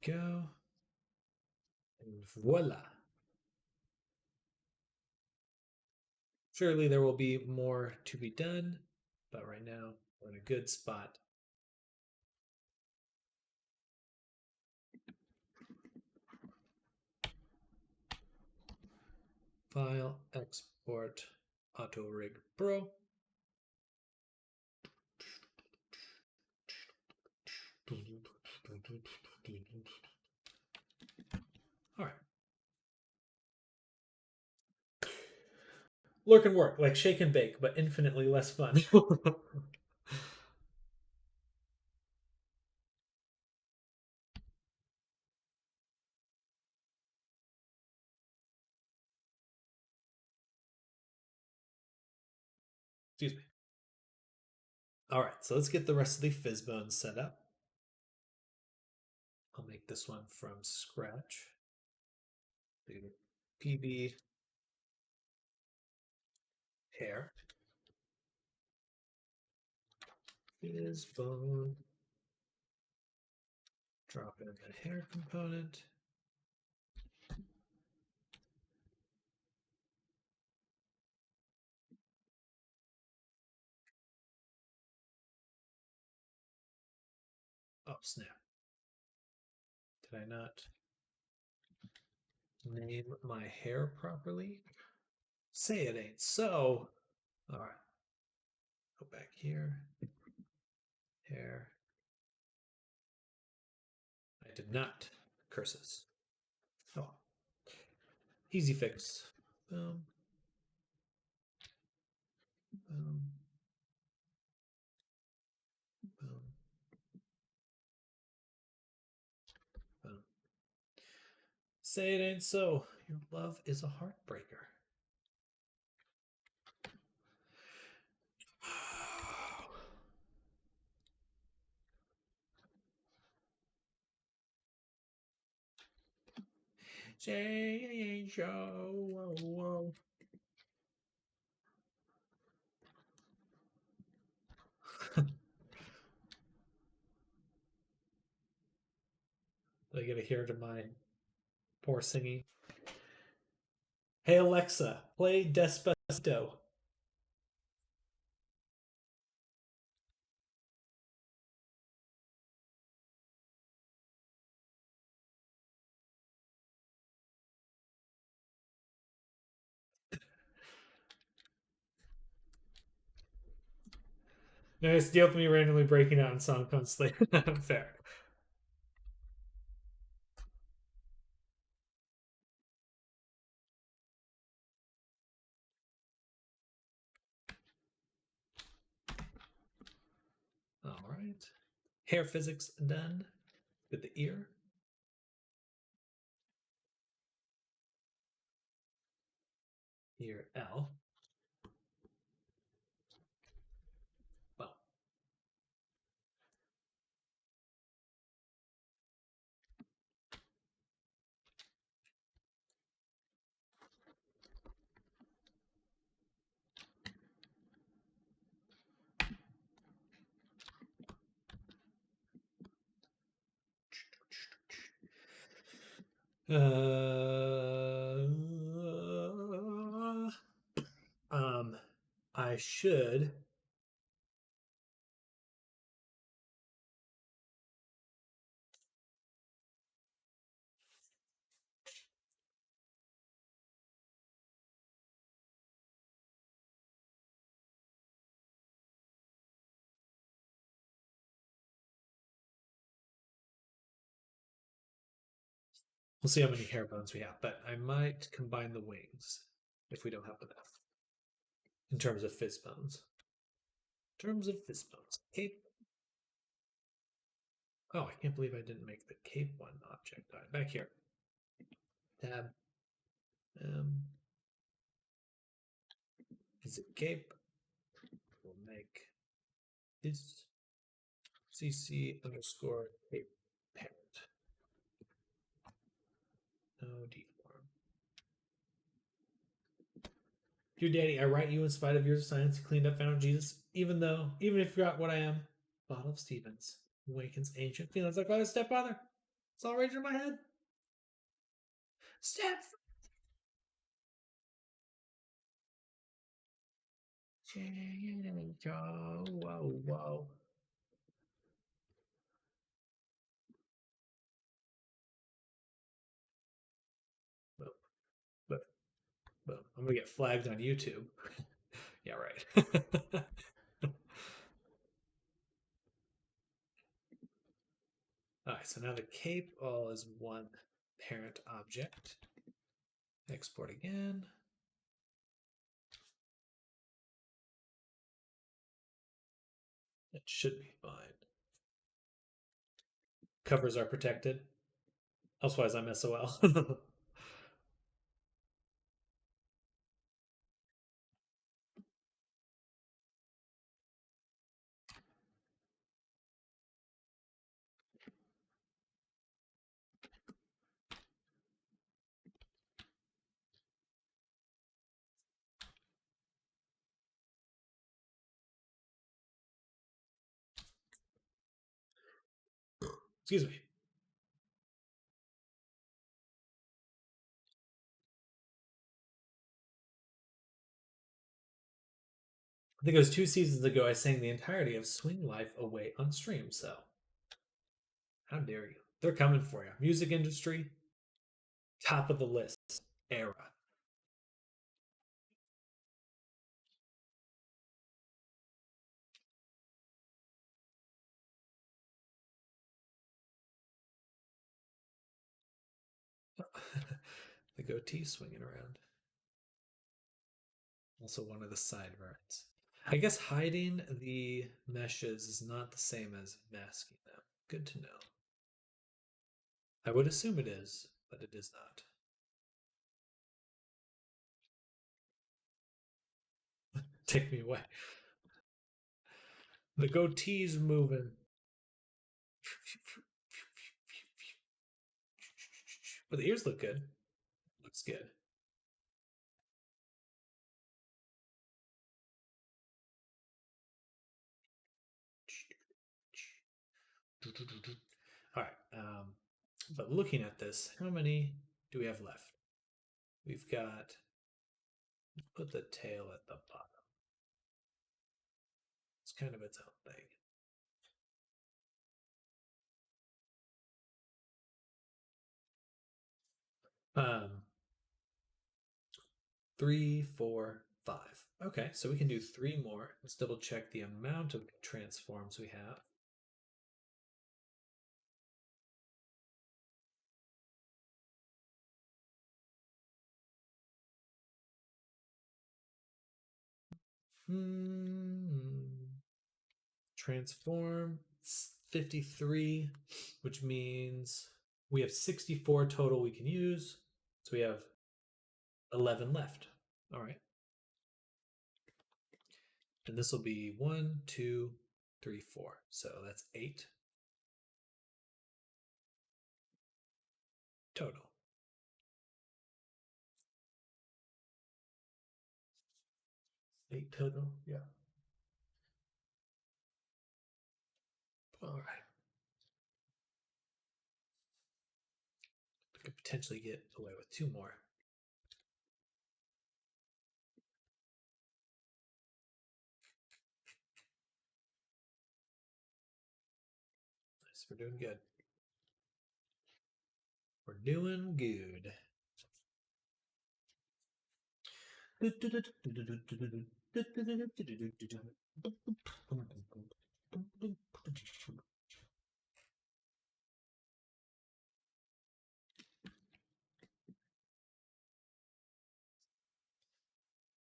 Go. And voila. Surely there will be more to be done, but right now we're in a good spot. File, export, auto rig pro. All right. Lurk and work, like shake and bake, but infinitely less fun. Excuse me. All right, so let's get the rest of the fizz bones set up. I'll make this one from scratch. Do PB hair. Fizz bone. Drop in the hair component. Oh, snap. Did I not name my hair properly? Say it ain't so. All right. Go back here. Hair. I did not. Curses. Oh. Easy fix. Boom. Boom. Boom. Boom. Say it ain't so. Your love is a heartbreaker. Say it ain't so. Whoa, whoa. I get to hear to my poor singing. Hey Alexa, play Despacito. Nice deal with me randomly breaking out in song constantly. Fair. All right. Hair physics done with the ear. Ear L. Well, uh, um, I should. We'll see how many hair bones we have, but I might combine the wings if we don't have enough in terms of fizz bones. In terms of fizz bones, cape. Oh, I can't believe I didn't make the cape one object. All right, back here. Tab. Is it cape? We'll make this cc underscore cape parent. No deform. Dear Daddy, I write you in spite of years of science. You cleaned up, found Jesus. Even if you forgot what I am, bottle of Stevens awakens ancient feelings like father, stepfather. It's all raging in my head. Step. Whoa, whoa. But, but I'm gonna get flagged on YouTube. Yeah, right. All right, so now the cape all is one parent object. Export again. It should be fine. Covers are protected. Otherwise, I'm SOL. Excuse me. I think it was 2 seasons ago I sang the entirety of Swing Life away on stream, so how dare you? They're coming for you. Music industry, top of the list era. The goatee swinging around. Also one of the side verts. I guess hiding the meshes is not the same as masking them. Good to know. I would assume it is, but it is not. Take me away. The goatee's moving. But the ears look good. Looks good. All right. But looking at this, how many do we have left? We've got Put the tail at the bottom. It's kind of its own thing. 3, 4, 5. Okay, so we can do 3 more. Let's double check the amount of transforms we have. Transform 53, which means we have 64 total we can use. So we have 11 left. All right. And this will be 1, 2, 3, 4. So that's 8 total. Eight total, yeah. All right. We could potentially get away with 2 more. Nice, we're doing good. We're doing good.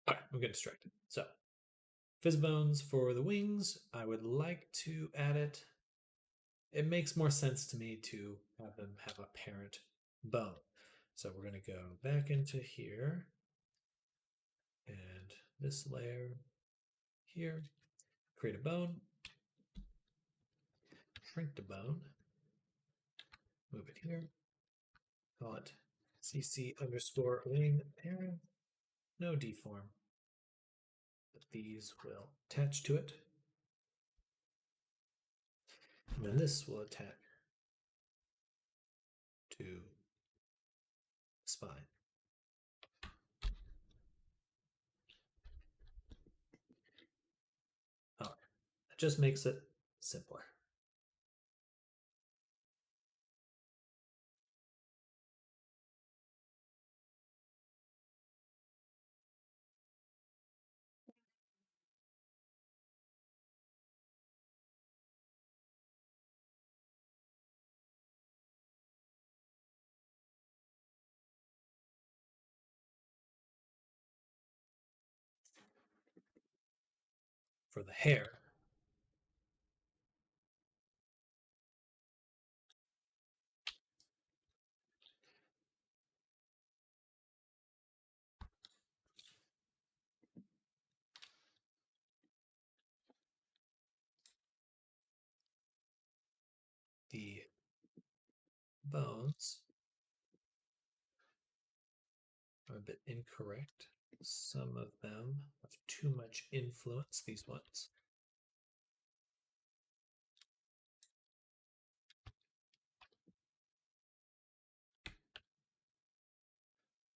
All right, I'm getting distracted. So, Fizzbones for the wings. I would like to add it. It makes more sense to me to have them have a parent bone. So we're going to go back into here and this layer here, create a bone, shrink the bone, move it here, call it CC underscore wing parent, no deform. But these will attach to it. And then this will attach to the spine. All right, that just makes it simpler. For the hair, the bones are a bit incorrect. Some of them have too much influence, these ones.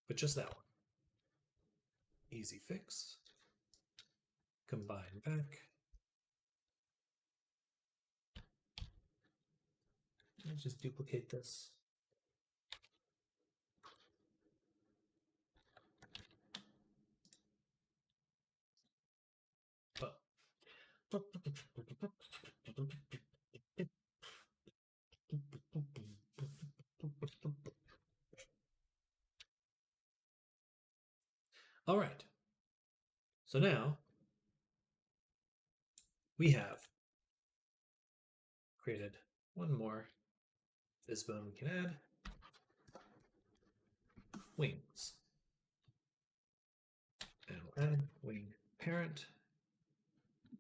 But just that one. Easy fix. Combine back. Let's just duplicate this. All right. So now we have created one more Fizzbone we can add. Wings. And we'll add wing parent.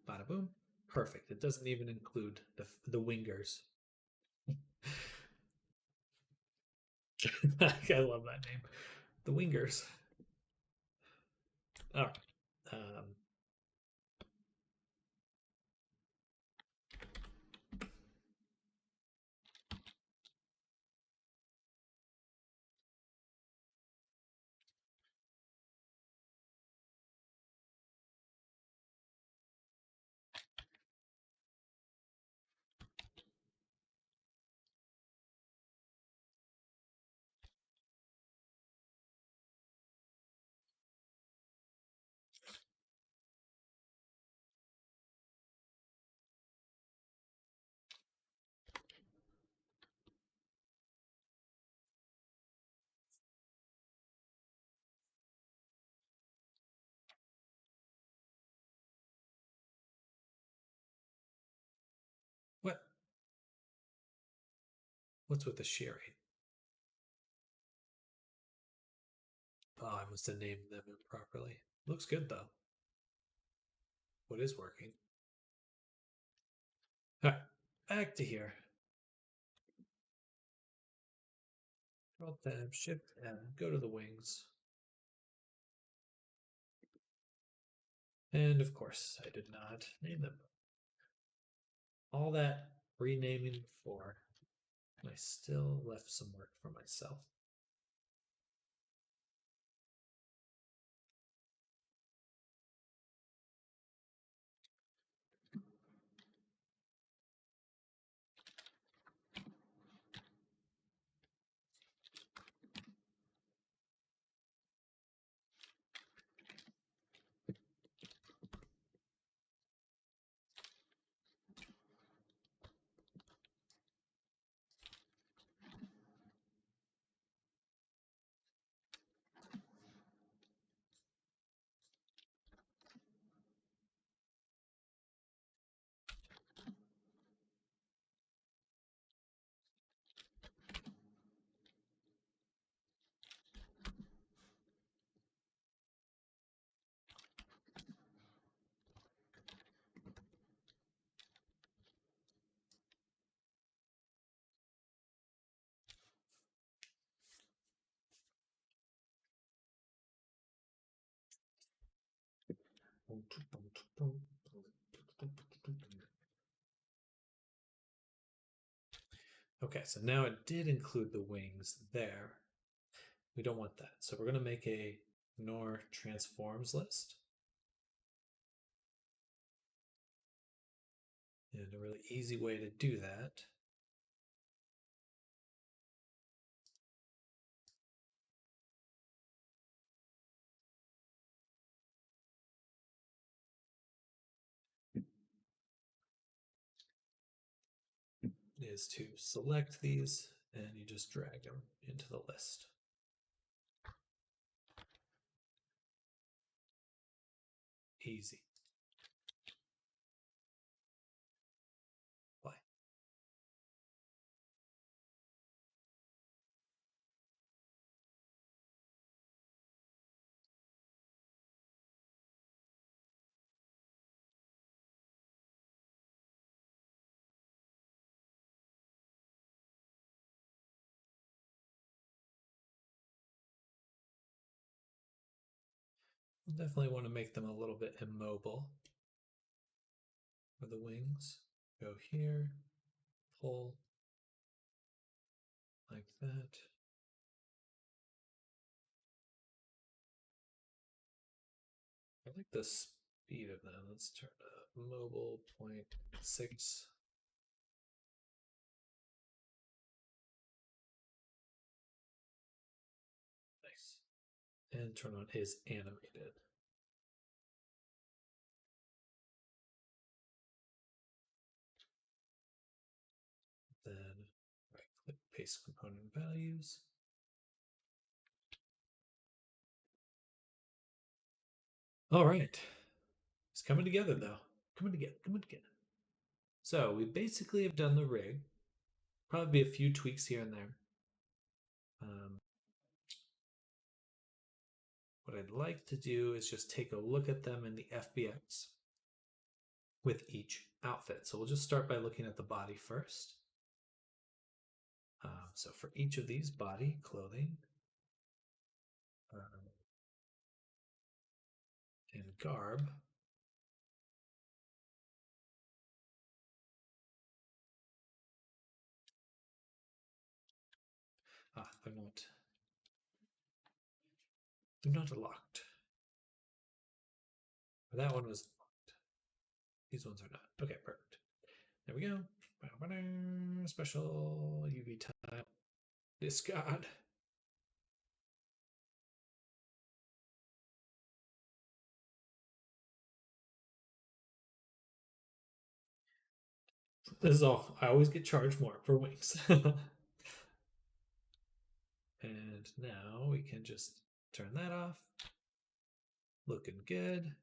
Bada boom. Perfect. It doesn't even include the wingers. I love that name. The wingers. All right. What's with the shearing? Oh, I must have named them improperly. Looks good though. What is working? All right, back to here. Alt Tab, Shift M, go to the wings. And of course, I did not name them. All that renaming before, I still left some work for myself. Okay, so now it did include the wings there. We don't want that. So we're going to make a nor transforms list. And a really easy way to do that is to select these and you just drag them into the list. Easy. Why? We'll definitely want to make them a little bit immobile for the wings. Go here, pull like that. I like the speed of them. Let's turn up mobile 0.6. Nice. And turn on is animated. Then right click paste component values. All right. It's coming together though. Coming together. So we basically have done the rig. Probably be a few tweaks here and there. What I'd like to do is just take a look at them in the FBX with each outfit. So we'll just start by looking at the body first. So for each of these, body, clothing, and garb, they're not locked. That one was locked. These ones are not. Okay, perfect. There we go. Special UV type. Discard. This is all. I always get charged more for wings. And now we can just turn that off. Looking good.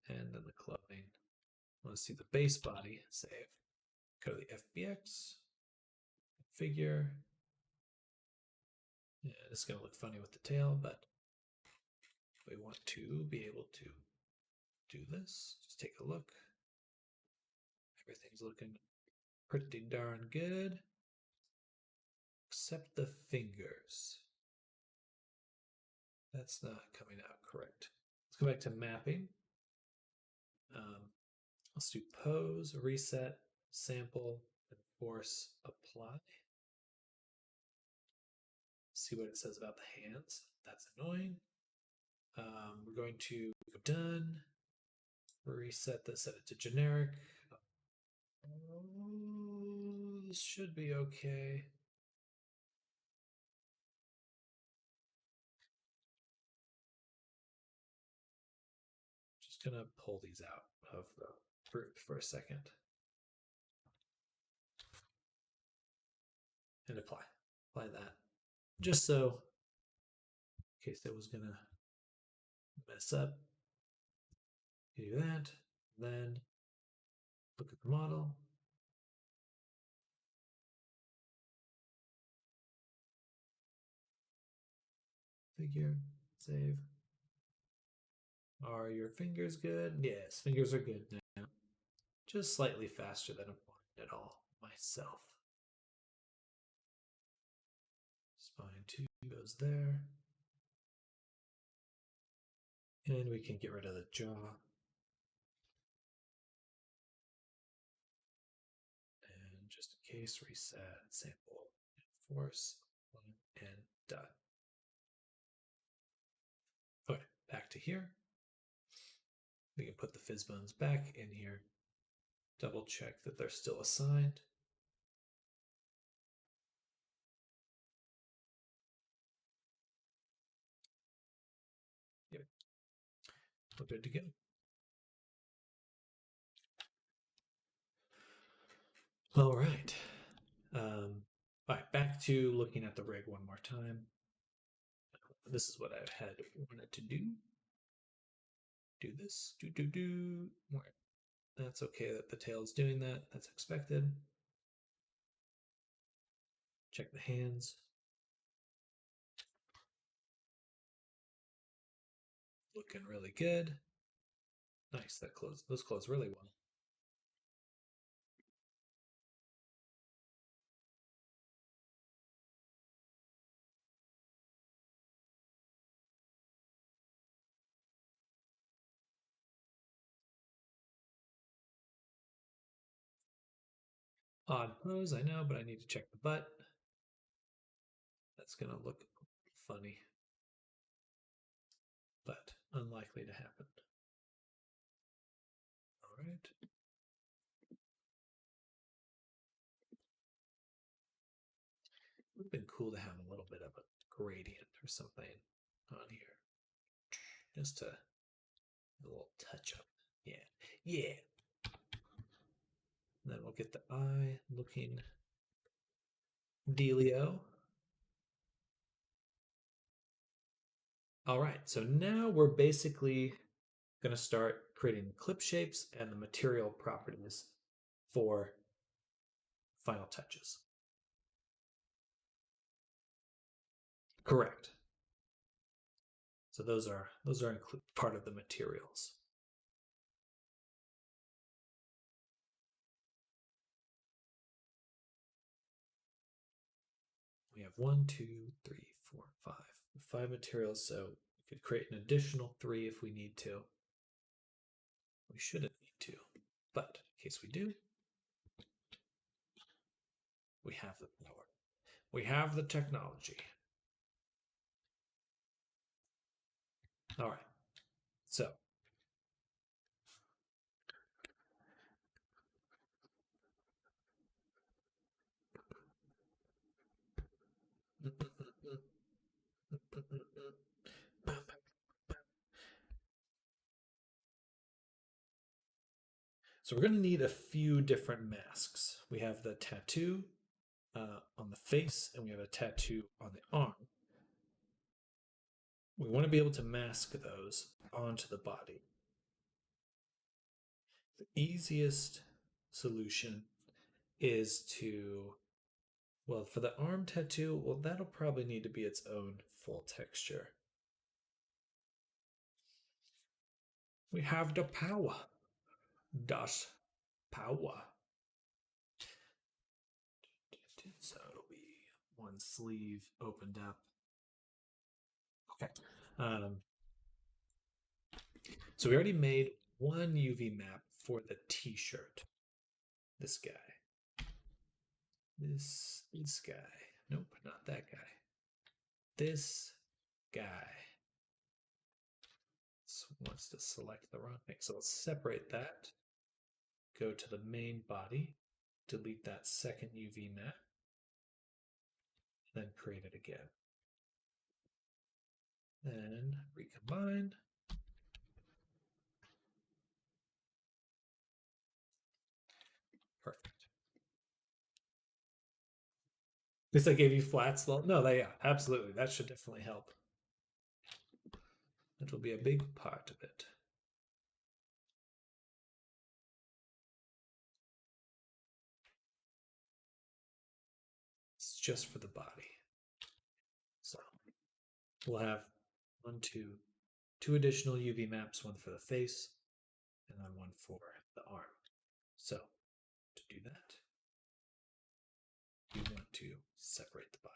And then the clothing. Let's see the base body. Save. Go to the FBX. figure. Yeah, it's going to look funny with the tail, but we want to be able to do this. Just take a look. Everything's looking pretty darn good, except the fingers. That's not coming out correct. Let's go back to mapping. Let's do pose, reset, sample, and force apply. See what it says about the hands. That's annoying. We're going to go done. Reset this, set it to generic. This should be okay. Just gonna pull these out of the group for a second. And apply that. Just so, in case it was gonna mess up, you do that. Then look at the model. Figure, save. Are your fingers good? Yes, fingers are good now. Just slightly faster than I'm wanting it all myself. Spine 2 goes there. And we can get rid of the jaw. And just in case, reset, sample, force, and done. Okay, back to here. We can put the fizz bones back in here. Double check that they're still assigned. Yep. We're good to go. All right. All right, back to looking at the rig one more time. This is what I had wanted to do. Do this. Do. That's okay that the tail is doing that. That's expected. Check the hands. Looking really good. Nice, those close really well. Odd pose, I know, but I need to check the butt. That's gonna look funny, but unlikely to happen. All right. It would have been cool to have a little bit of a gradient or something on here. Just to a little touch up. Yeah. And then we'll get the eye looking dealio. All right, so now we're basically going to start creating clip shapes and the material properties for final touches. Correct. So those are part of the materials. We have 1, 2, 3, 4, 5 materials, so we could create an additional 3 if we need to. We shouldn't need to, but in case we do, we have the power. We have the technology. All right, so so we're going to need a few different masks. We have the tattoo on the face, and we have a tattoo on the arm. We want to be able to mask those onto the body. The easiest solution is to Well, for the arm tattoo, well, that'll probably need to be its own full texture. We have the power. Das Power. So it'll be one sleeve opened up. Okay. So we already made one UV map for the t-shirt. This guy. This guy. Nope, not that guy. This guy. Wants to select the wrong thing. So let's separate that. Go to the main body. Delete that second UV map. Then create it again. Then recombine. Perfect. At least I gave you flats. No, yeah, absolutely. That should definitely help. That will be a big part of it. It's just for the body. So we'll have two additional UV maps, one for the face and then one for the arm. So to do that, you want to separate the body.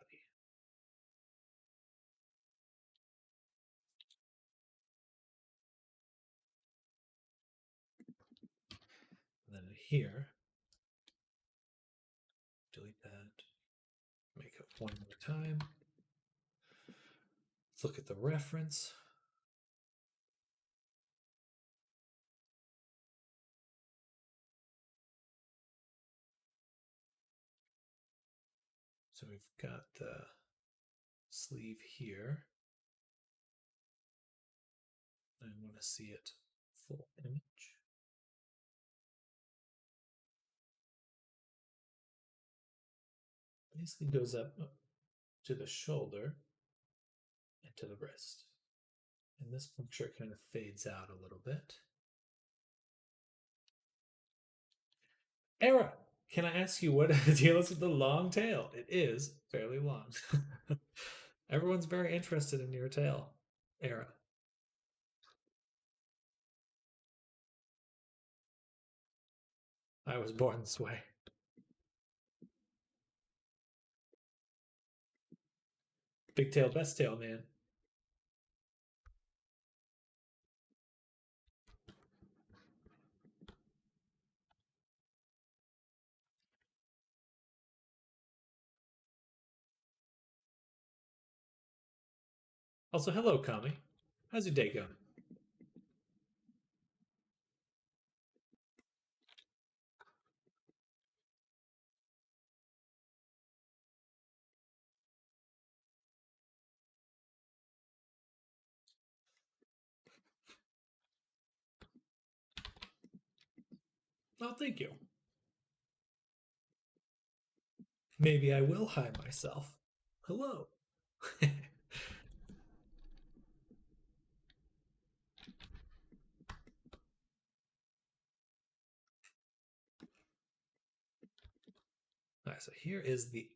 And then here, delete that, make it one more time. Let's look at the reference. So we've got the sleeve here. I want to see it full image. Basically goes up to the shoulder and to the wrist. And this puncture kind of fades out a little bit. Era, can I ask you what deals with the long tail? It is fairly long. Everyone's very interested in your tail, Era. I was born this way. Big tail, best tail, man. Also, hello, Kami. How's your day going? Oh, thank you. Maybe I will hide myself. Hello. Alright, so here is the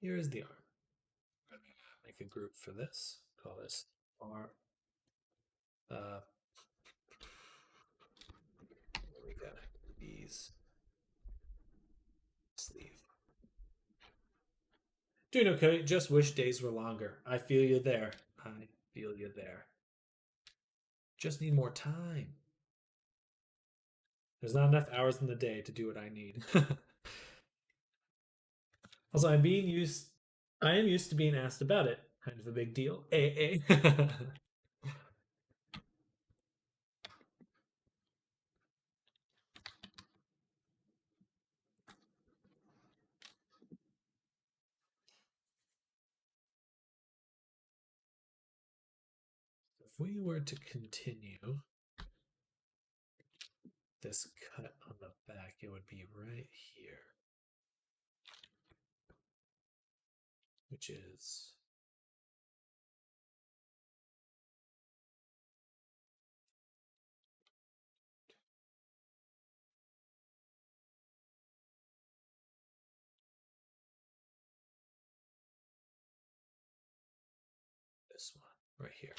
arm. I'm gonna make a group for this. Call this arm. We got these sleeve. Doing okay. Just wish days were longer. I feel you there. I feel you there. Just need more time. There's not enough hours in the day to do what I need. Also, I am used to being asked about it. Kind of a big deal. AA. If we were to continue this cut on the back, it would be right here, which is this one right here.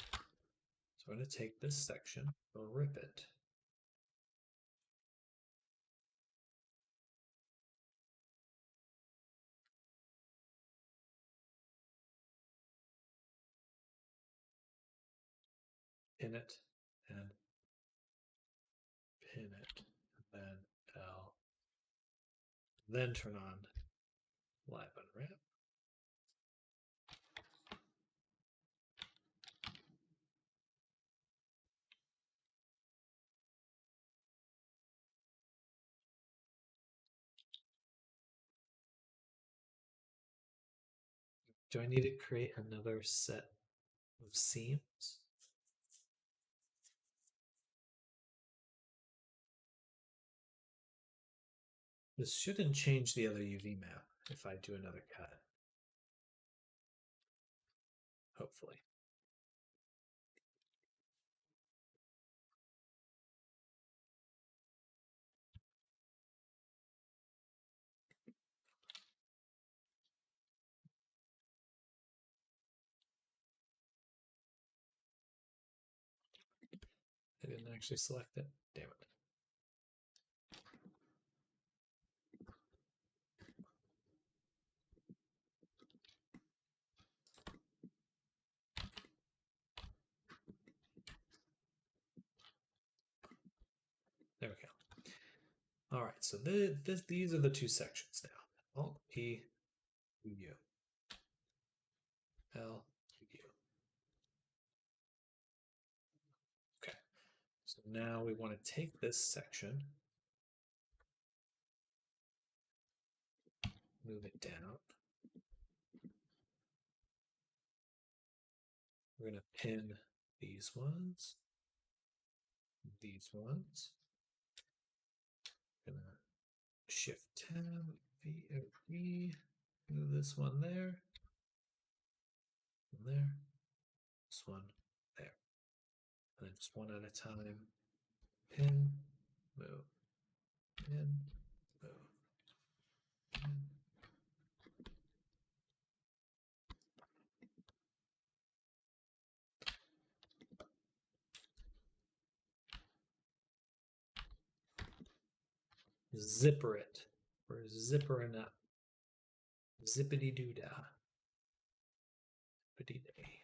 So I'm going to take this section, rip it. Pin it and pin it, and then L. Then turn on live unwrap. Do I need to create another set of seams? This shouldn't change the other UV map if I do another cut. Hopefully. I didn't actually select it. Damn it. There we go. All right, so these are the two sections now. Alt P U L U. Okay, so now we want to take this section, move it down. We're going to pin these ones, Gonna Shift Tab, V O E, move this one there, this one there, and then just one at a time. Pin, move, pin, move, pin. Zipper it. We're zippering up. Zippity doo dah. Zippity day.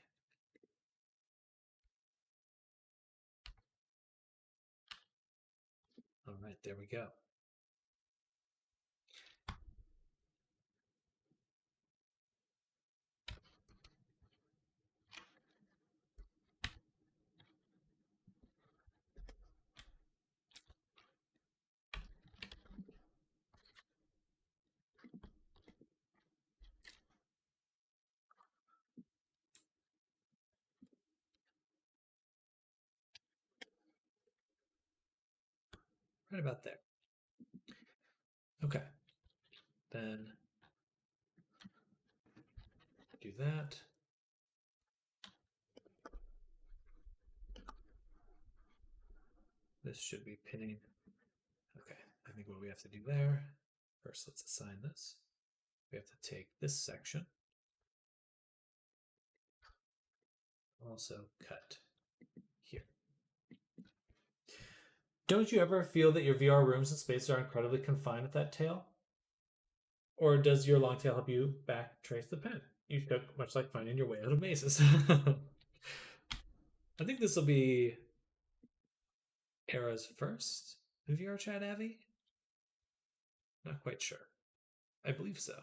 All right, there we go. Right about there. Okay. Then do that. This should be pinning. Okay, I think what we have to do there, first let's assign this. We have to take this section, also cut here. Don't you ever feel that your VR rooms and spaces are incredibly confined with that tail? Or does your long tail help you back trace the pen? You took much like finding your way out of mazes. I think this will be Era's first VR chat, Avi? Not quite sure. I believe so.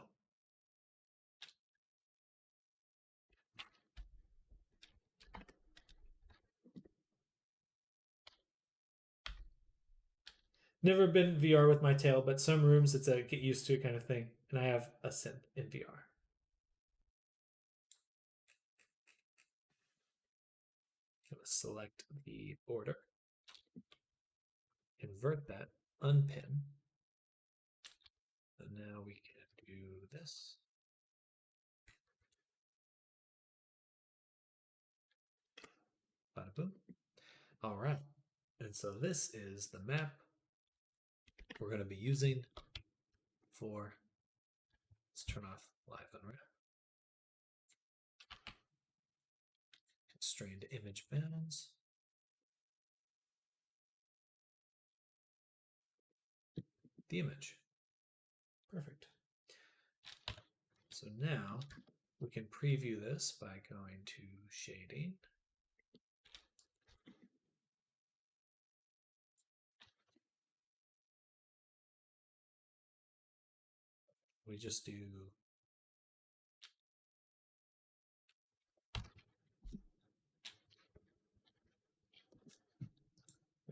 Never been VR with my tail, but some rooms it's a get used to kind of thing. And I have a synth in VR. I'm going to select the border, invert that, unpin. And now we can do this. Bada boom. All right. And so this is the map we're going to be using for, let's turn off live unwrap. strained image bounds. The image. Perfect. So now we can preview this by going to shading. We just do I'm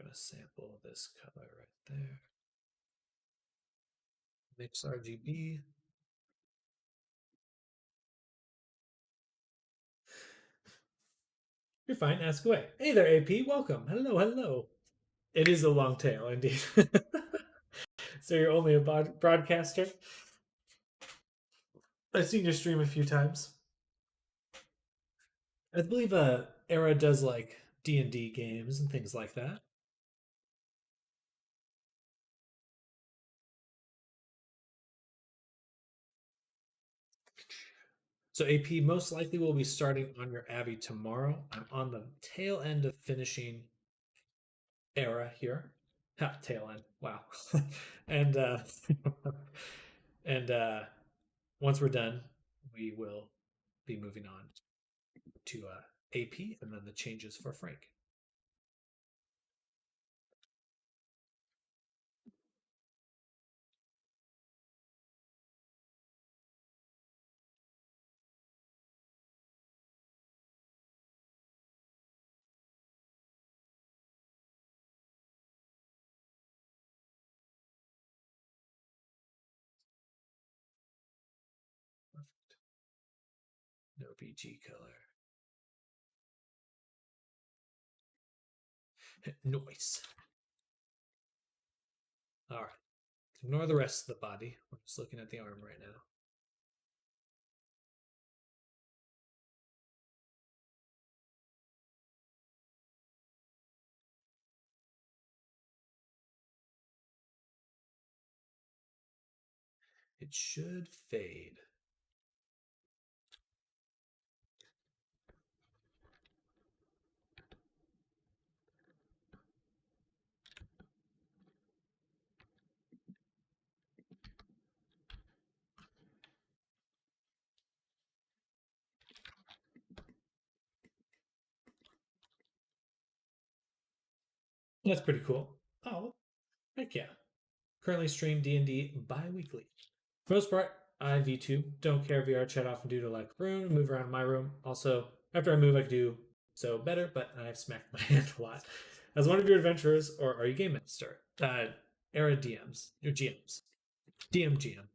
going to sample this color right there. Mix RGB. You're fine. Ask away. Hey there, AP. Welcome. Hello, hello. It is a long tail, indeed. So you're only a broadcaster? I've seen your stream a few times. I believe Era does like D&D games and things like that. So AP most likely will be starting on your Abby tomorrow. I'm on the tail end of finishing Era here. Ha, tail end. Wow. and and once we're done, we will be moving on to AP and then the changes for Frank. No BG color. Noise. All right. Ignore the rest of the body. We're just looking at the arm right now. It should fade. That's pretty cool. Oh, heck yeah. Currently stream D&D bi-weekly. For the most part, I V2. Don't care VR chat often due to like room, move around my room. Also, after I move, I can do so better, but I've smacked my hand a lot. As one of your adventurers, or are you game master? Era DMs, your GMs. DM GM.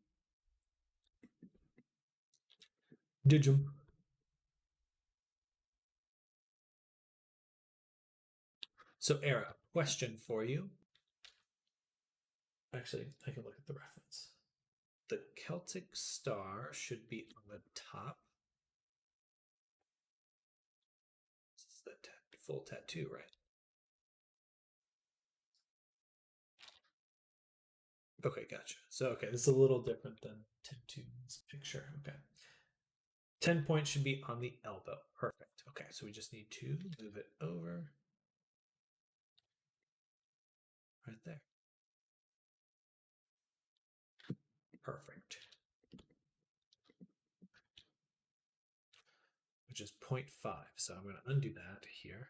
Digim. So, Era, question for you. Actually, I can look at the reference. The Celtic star should be on the top. This is the full tattoo, right? Okay, gotcha. So, okay, this is a little different than 10-2's picture. Okay. 10 points should be on the elbow. Perfect. Okay, so we just need to move it over right there. Perfect. Which is 0.5. So I'm going to undo that here.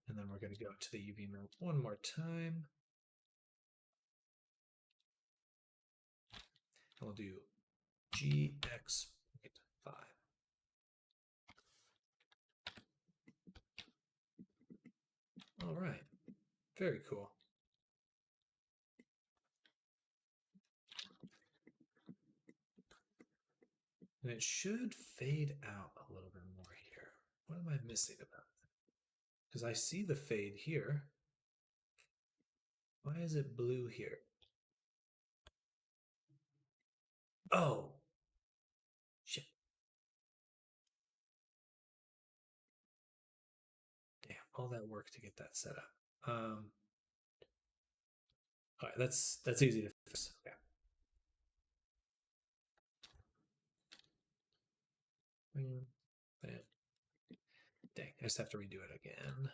And then we're going to go to the UV mode one more time. And we'll do GX.5. All right. Very cool. And it should fade out a little bit more here. What am I missing about that? Because I see the fade here. Why is it blue here? Oh, shit. Damn, all that work to get that set up. All right, that's easy to fix. Okay. Bam, bam. Dang, I just have to redo it again.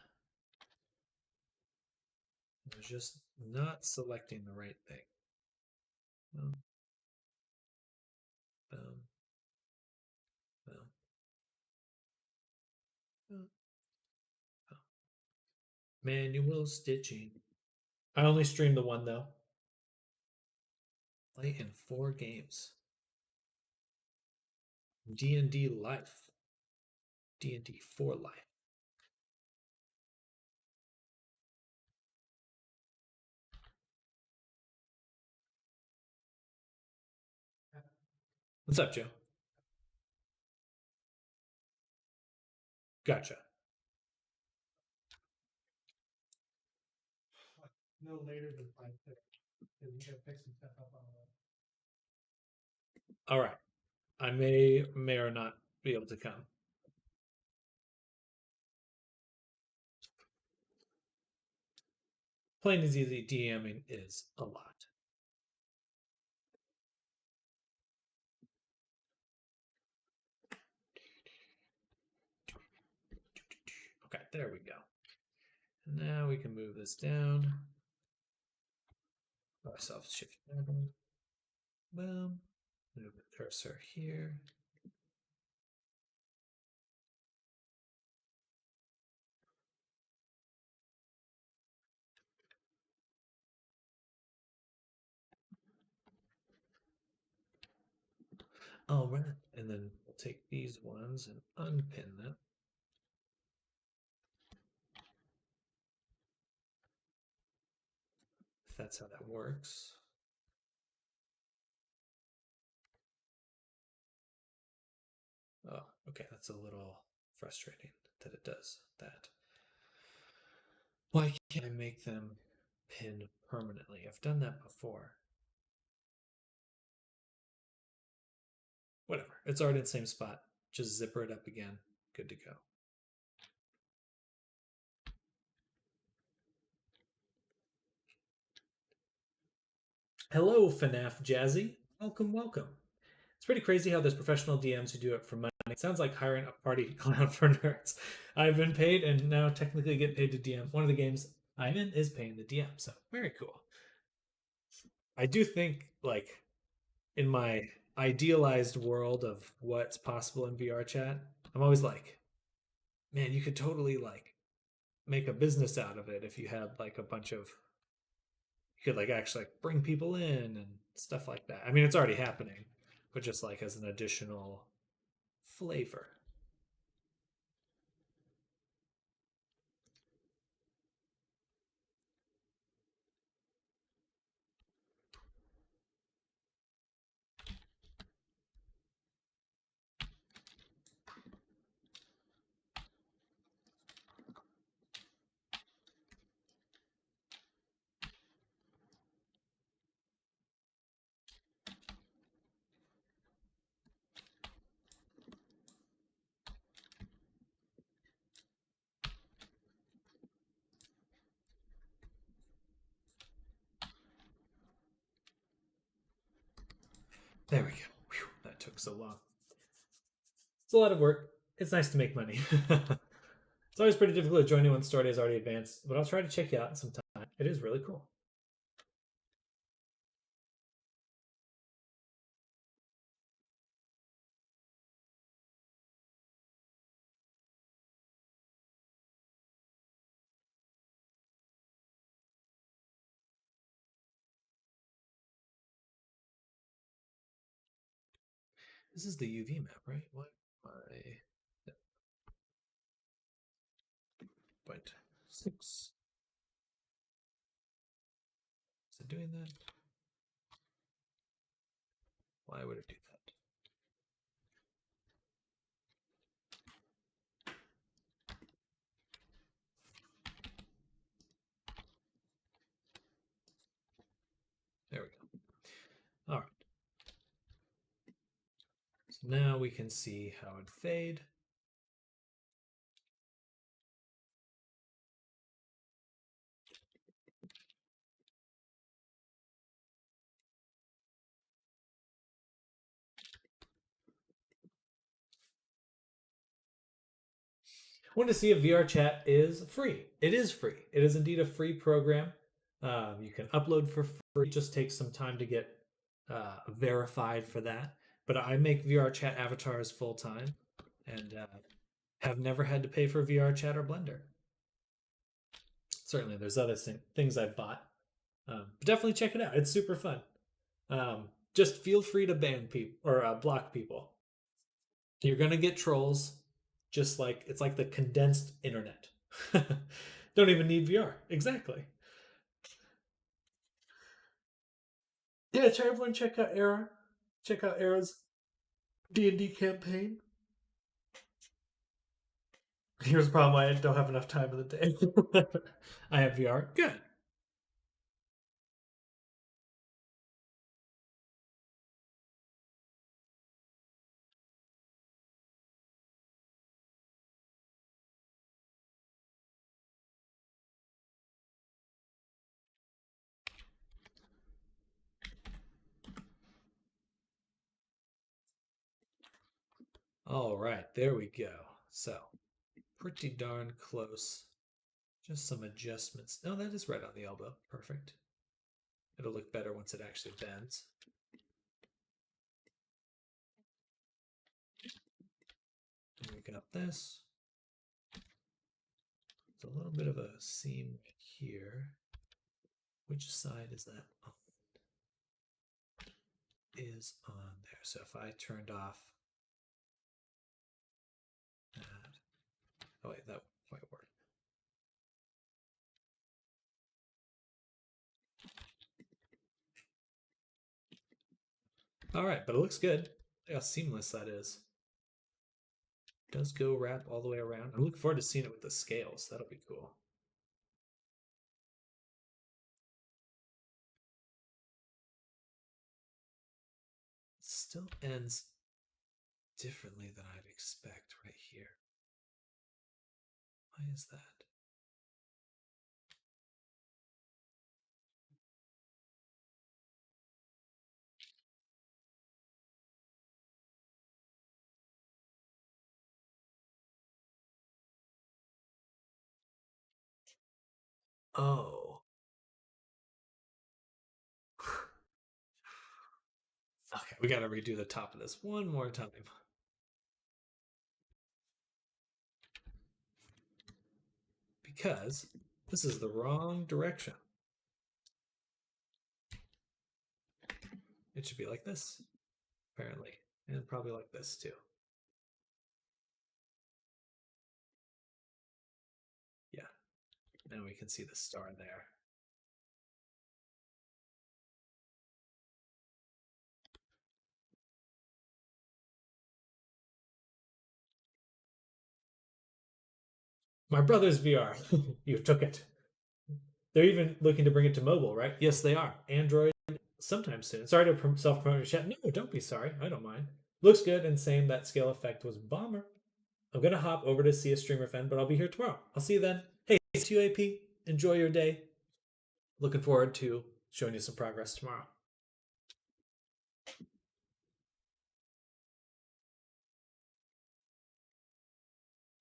I was just not selecting the right thing. Boom. Boom. Boom. Boom. Boom. Manual stitching. I only streamed the one though. Play in 4 games. D&D Life. D&D for Life. What's up, Joe? Gotcha. No later than 5:30. We gotta pick some stuff up on the. All right. I may or not be able to come. Plain as easy, DMing is a lot. Okay, there we go. Now we can move this down. Ourselves shift down. Boom. Move the cursor here. All right, and then we'll take these ones and unpin them. If that's how that works. Oh, okay, that's a little frustrating that it does that. Why can't I make them pin permanently? I've done that before. Whatever, it's already in the same spot. Just zipper it up again. Good to go. Hello, FNAF Jazzy. Welcome, welcome. It's pretty crazy how there's professional DMs who do it for money. It sounds like hiring a party clown for nerds. I've been paid and now technically get paid to DM. One of the games I'm in is paying the DM, so very cool. I do think, like, in my idealized world of what's possible in VR chat, I'm always like, man, you could totally like make a business out of it if you had like a bunch of you could like actually like bring people in and stuff like that. I mean, it's already happening, but just like as an additional flavor. There we go. Whew, that took so long. It's a lot of work. It's nice to make money. It's always pretty difficult to join you when the story is already advanced, but I'll try to check you out sometime. It is really cool. This is the UV map, right? What? Yeah. 0.6. Is it doing that? Why would it do that? There we go. All right. So now we can see how it fade. want to see if VR chat is free. It is free. It is indeed a free program. You can upload for free. It just takes some time to get verified for that. But I make VR chat avatars full time and have never had to pay for VR chat or Blender. Certainly, there's other things I've bought. But definitely check it out. It's super fun. Just feel free to ban people or block people. You're gonna get trolls. Just like it's like the condensed internet. Don't even need VR. Exactly. Yeah, try everyone check out Era. Check out Era's D&D campaign. Here's the problem: I don't have enough time in the day. I have VR. Good. All right, there we go. So, pretty darn close. Just some adjustments. No, that is right on the elbow. Perfect. It'll look better once it actually bends. And we got this. There's a little bit of a seam here. Which side is that on? Is on there. So if I turned off that. Oh wait, that won't quite work. All right, but it looks good. Look how seamless that is. It does go wrap all the way around. I'm looking forward to seeing it with the scales. That'll be cool. It still ends differently than I'd expect right here. Why is that? Oh. Okay, we gotta redo the top of this one more time. Because this is the wrong direction. It should be like this, apparently. And probably like this too. Yeah. Now we can see the star there. My brother's VR. You took it. They're even looking to bring it to mobile, right? Yes, they are. Android sometime soon. Sorry to self promote your chat. No, don't be sorry. I don't mind. Looks good, and saying that scale effect was bomber. I'm gonna hop over to see a streamer friend, but I'll be here tomorrow. I'll see you then. Hey, it's UAP. Enjoy your day. Looking forward to showing you some progress tomorrow.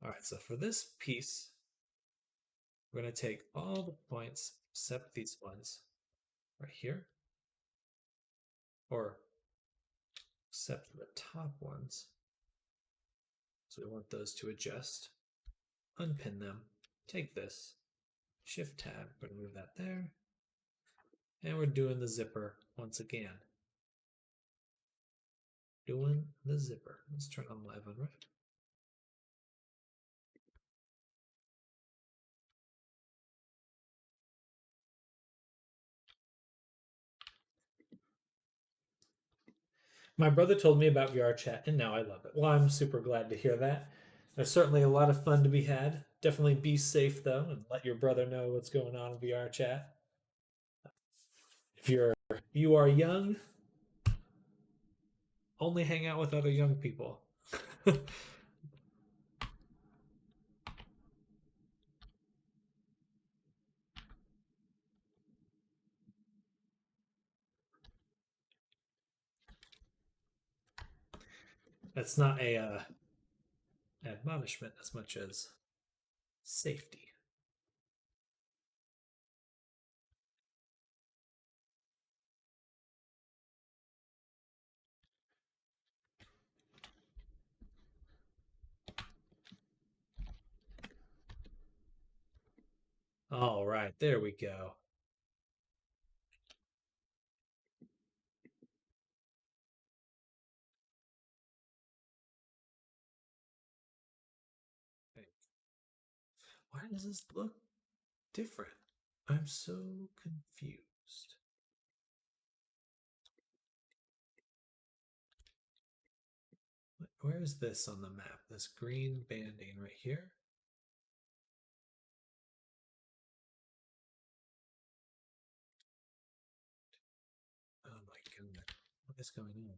All right, so for this piece, we're going to take all the points except these ones right here, or except the top ones. So we want those to adjust. Unpin them. Take this. Shift tab. We're going to move that there. And we're doing the zipper once again. Doing the zipper. Let's turn on live on right. My brother told me about VR chat, and now I love it. Well, I'm super glad to hear that. There's certainly a lot of fun to be had. Definitely be safe, though, and let your brother know what's going on in VR chat. If you are young, only hang out with other young people. That's not a admonishment as much as safety. All right, there we go. Why does this look different? I'm so confused. Where is this on the map? This green banding right here? Oh my goodness. What is going on?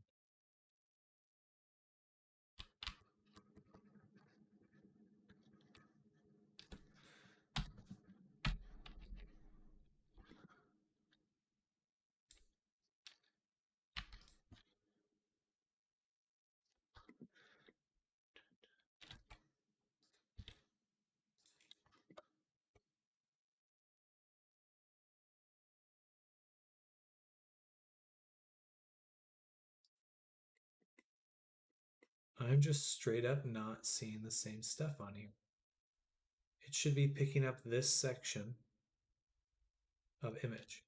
I'm just straight up not seeing the same stuff on here. It should be picking up this section of image.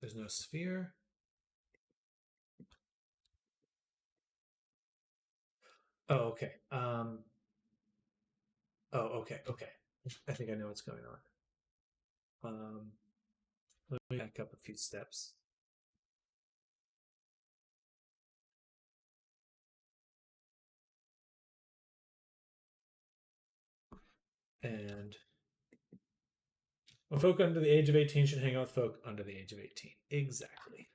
There's no sphere. Oh, okay. Okay. I think I know what's going on. Let me back up a few steps. And folk under the age of 18 should hang out with folk under the age of 18. Exactly.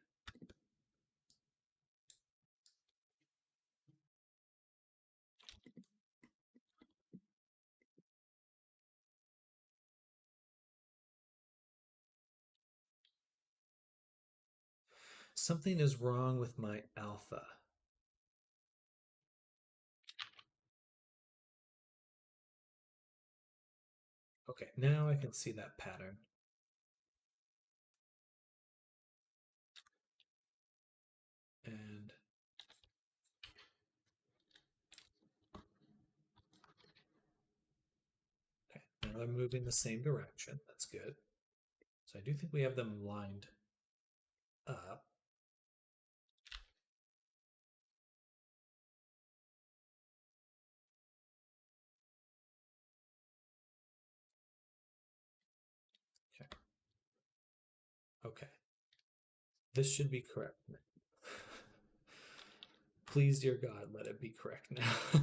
Something is wrong with my alpha. Okay, now I can see that pattern. And okay, now they're moving the same direction. That's good. So I do think we have them lined up. Okay. This should be correct. Please, dear God, let it be correct now.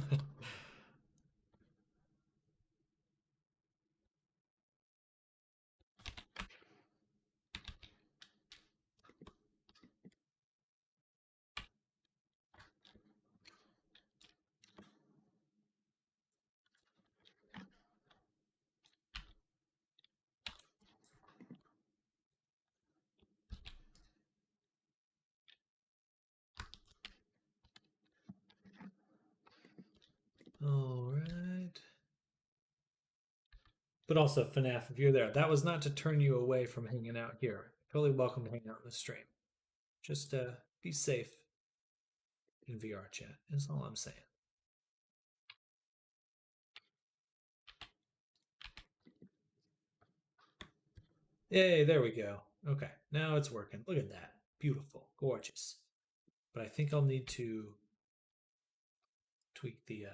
All right. But also, FNAF, if you're there, that was not to turn you away from hanging out here. Totally welcome to hang out in the stream. Just be safe in VR chat, is all I'm saying. Yay, there we go. Okay, now it's working. Look at that. Beautiful, gorgeous. But I think I'll need to tweak the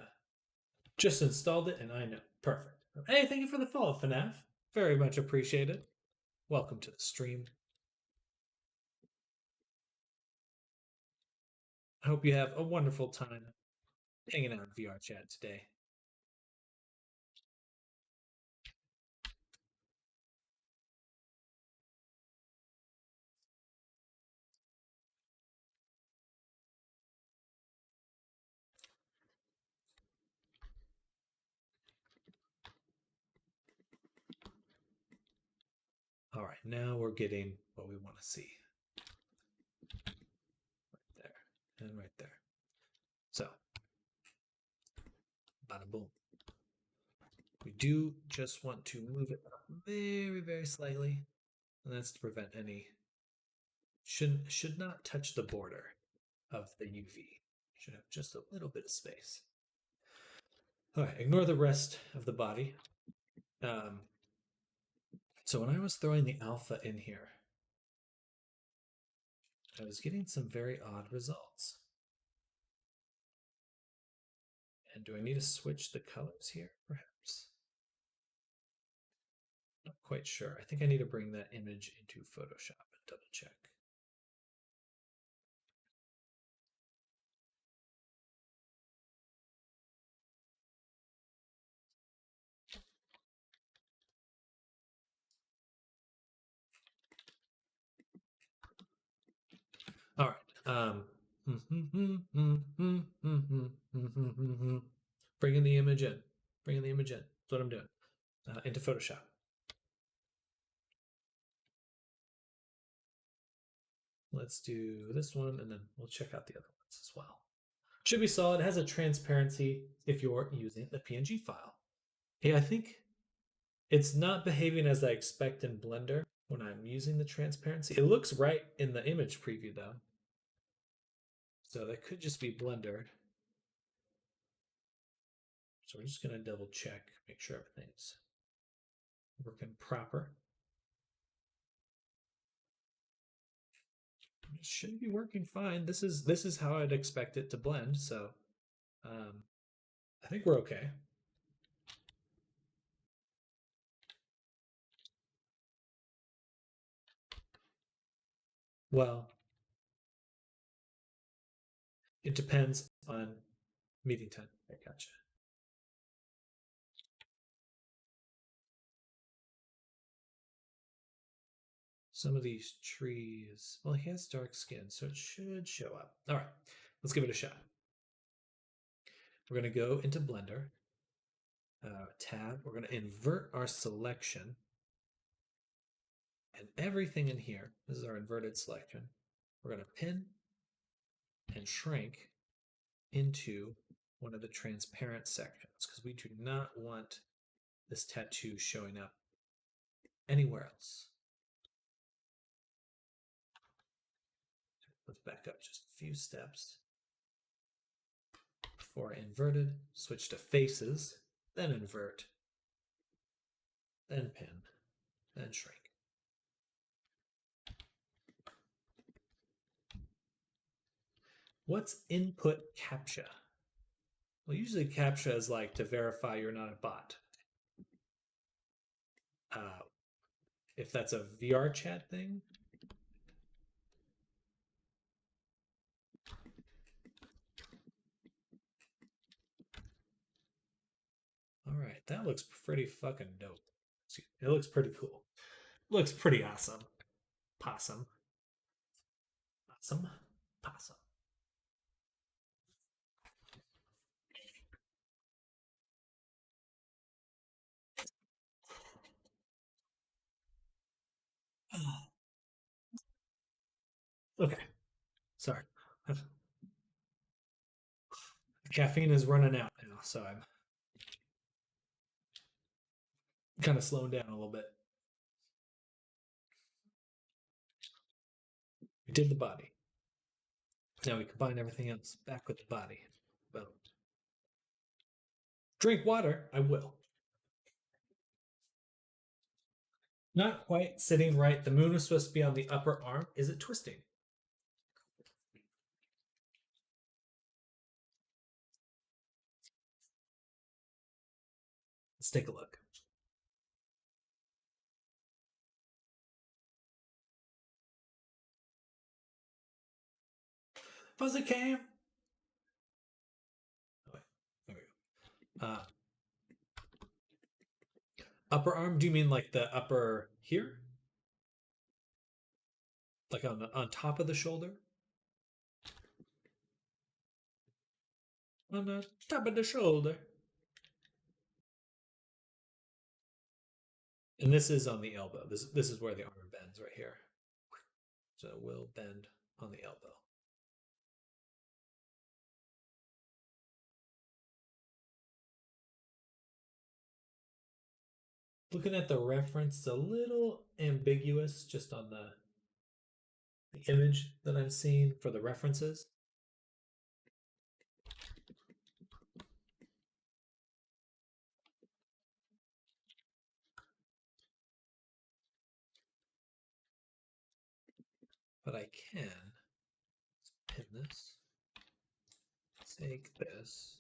just installed it and I know. Perfect. Hey, thank you for the follow, FNAF. Very much appreciated. Welcome to the stream. I hope you have a wonderful time hanging out in VR chat today. All right, now we're getting what we want to see. Right there and right there. So, bada boom. We do just want to move it up very, very slightly, and that's to prevent any, should not touch the border of the UV. Should have just a little bit of space. All right, ignore the rest of the body. So when I was throwing the alpha in here, I was getting some very odd results. And do I need to switch the colors here, perhaps? Not quite sure. I think I need to bring that image into Photoshop and double check. All right. Bringing the image in. Bringing the image in. That's what I'm doing. Into Photoshop. Let's do this one, and then we'll check out the other ones as well. Should be solid. It has a transparency if you're using the PNG file. Hey, I think it's not behaving as I expect in Blender when I'm using the transparency. It looks right in the image preview though. So that could just be Blender. So we're just going to double check, make sure everything's working proper. It should be working fine. This is how I'd expect it to blend. So I think we're okay. Well, it depends on meeting time. I gotcha. Some of these trees, well, he has dark skin, so it should show up. All right, let's give it a shot. We're going to go into Blender, tab. We're going to invert our selection. And everything in here, this is our inverted selection. We're going to pin and shrink into one of the transparent sections because we do not want this tattoo showing up anywhere else. Let's back up just a few steps. Before I inverted, switch to faces, then invert, then pin, then shrink. What's input CAPTCHA? Well, usually CAPTCHA is like to verify you're not a bot. If that's a VR chat thing, all right, that looks pretty fucking dope. It looks pretty cool. Looks pretty awesome. Possum. Awesome. Possum. Okay. Sorry. Caffeine is running out now, so I'm kind of slowing down a little bit. We did the body. Now we combine everything else back with the body. Boom. Drink water? I will. Not quite sitting right. The moon was supposed to be on the upper arm. Is it twisting? Let's take a look. Fuzzy cam. Oh, wait. There we go. Upper arm? Do you mean like the upper here? Like on top of the shoulder? On the top of the shoulder. And this is on the elbow. This is where the arm bends right here. So it will bend on the elbow. Looking at the reference, it's a little ambiguous just on the image that I'm seeing for the references. But I can pin this, take this,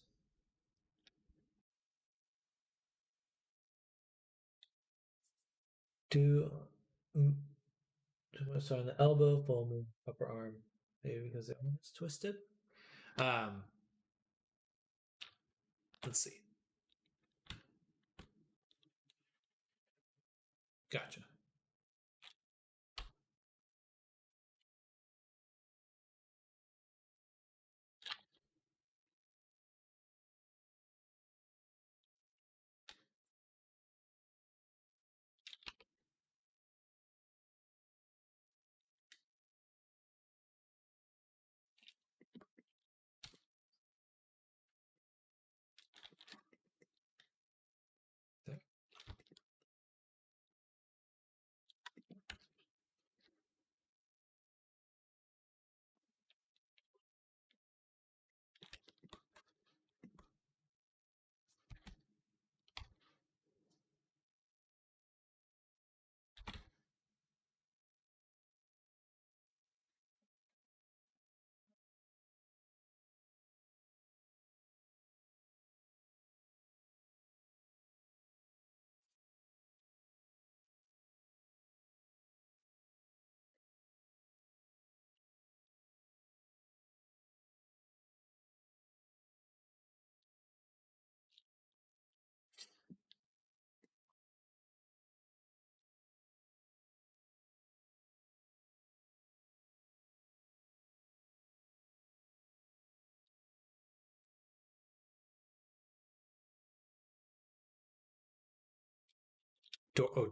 do so on the elbow, full move, upper arm, maybe because the arm is twisted. Let's see. Gotcha. There.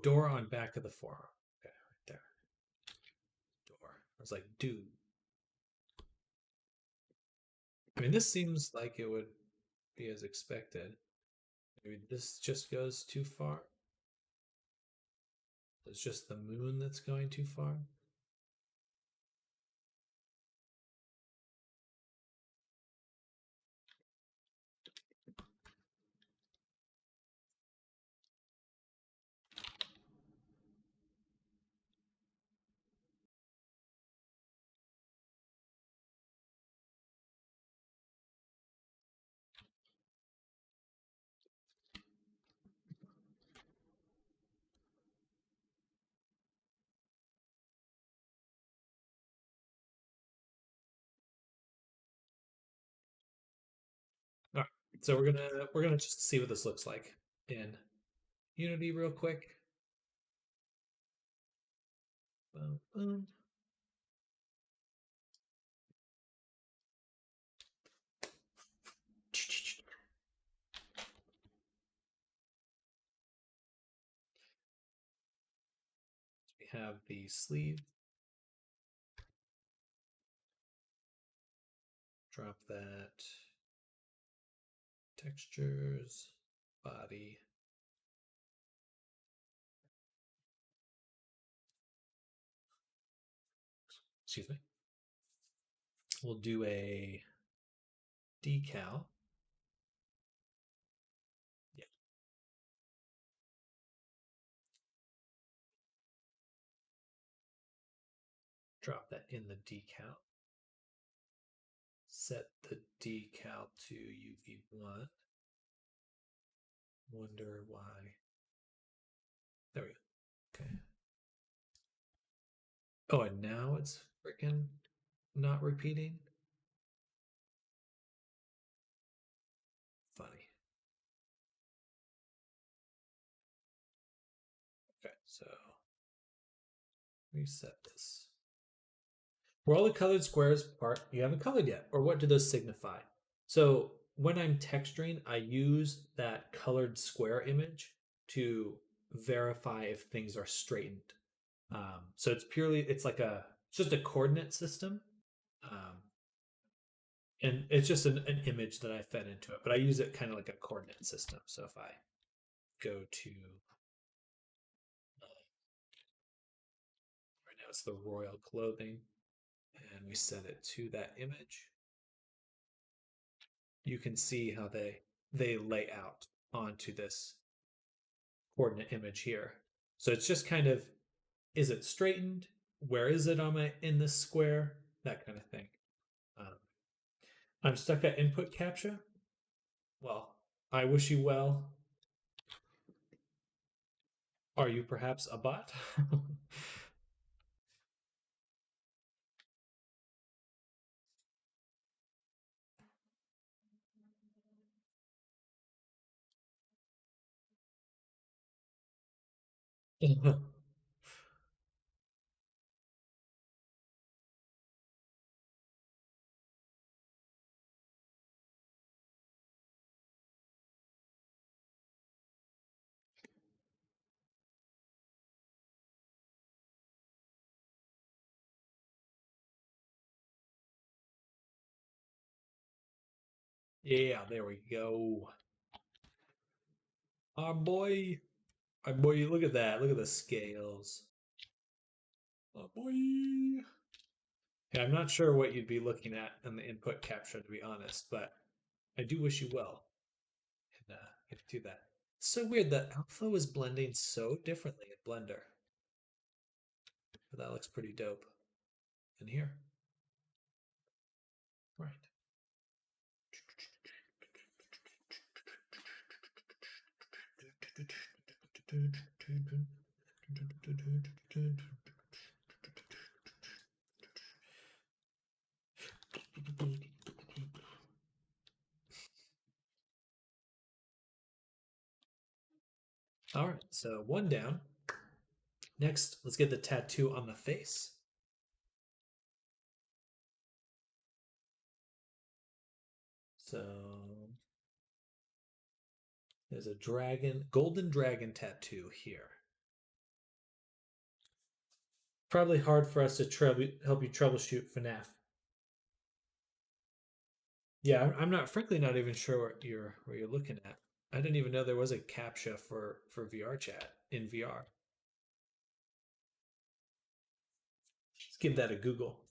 Door on back of the forearm. Okay, right there. Door. I was like, dude. I mean, this seems like it would be as expected. Maybe this just goes too far. It's just the moon that's going too far. All right, so we're gonna just see what this looks like in Unity real quick. Boom, boom. We have the sleeve. Drop that. Textures, body. Excuse me. We'll do a decal. Yeah. Drop that in the decal. Set the decal to UV1. Wonder why. There we go. Okay. Oh, and now it's freaking not repeating. Funny. Okay, so reset this. Were all the colored squares part you haven't colored yet? Or what do those signify? So when I'm texturing, I use that colored square image to verify if things are straightened. So it's like it's just a coordinate system. And it's just an image that I fed into it, but I use it kind of like a coordinate system. So if I go to it's the royal clothing, and we set it to that image. You can see how they lay out onto this coordinate image here. So it's just kind of, is it straightened? Where is it on my in this square? That kind of thing. I'm stuck at input captcha. Well, I wish you well. Are you perhaps a bot? Yeah, there we go. Our boy. Our boy, look at that. Look at the scales. Our boy. Yeah, I'm not sure what you'd be looking at in the input capture, to be honest, but I do wish you well. And get to do that. So weird that alpha was blending so differently in Blender. But that looks pretty dope. In here. Right. All right, so one down. Next, let's get the tattoo on the face. So there's a dragon, golden dragon tattoo here. Probably hard for us to help you troubleshoot FNAF. Yeah, I'm not, frankly, not even sure what you're looking at. I didn't even know there was a CAPTCHA for VR chat in VR. Let's give that a Google.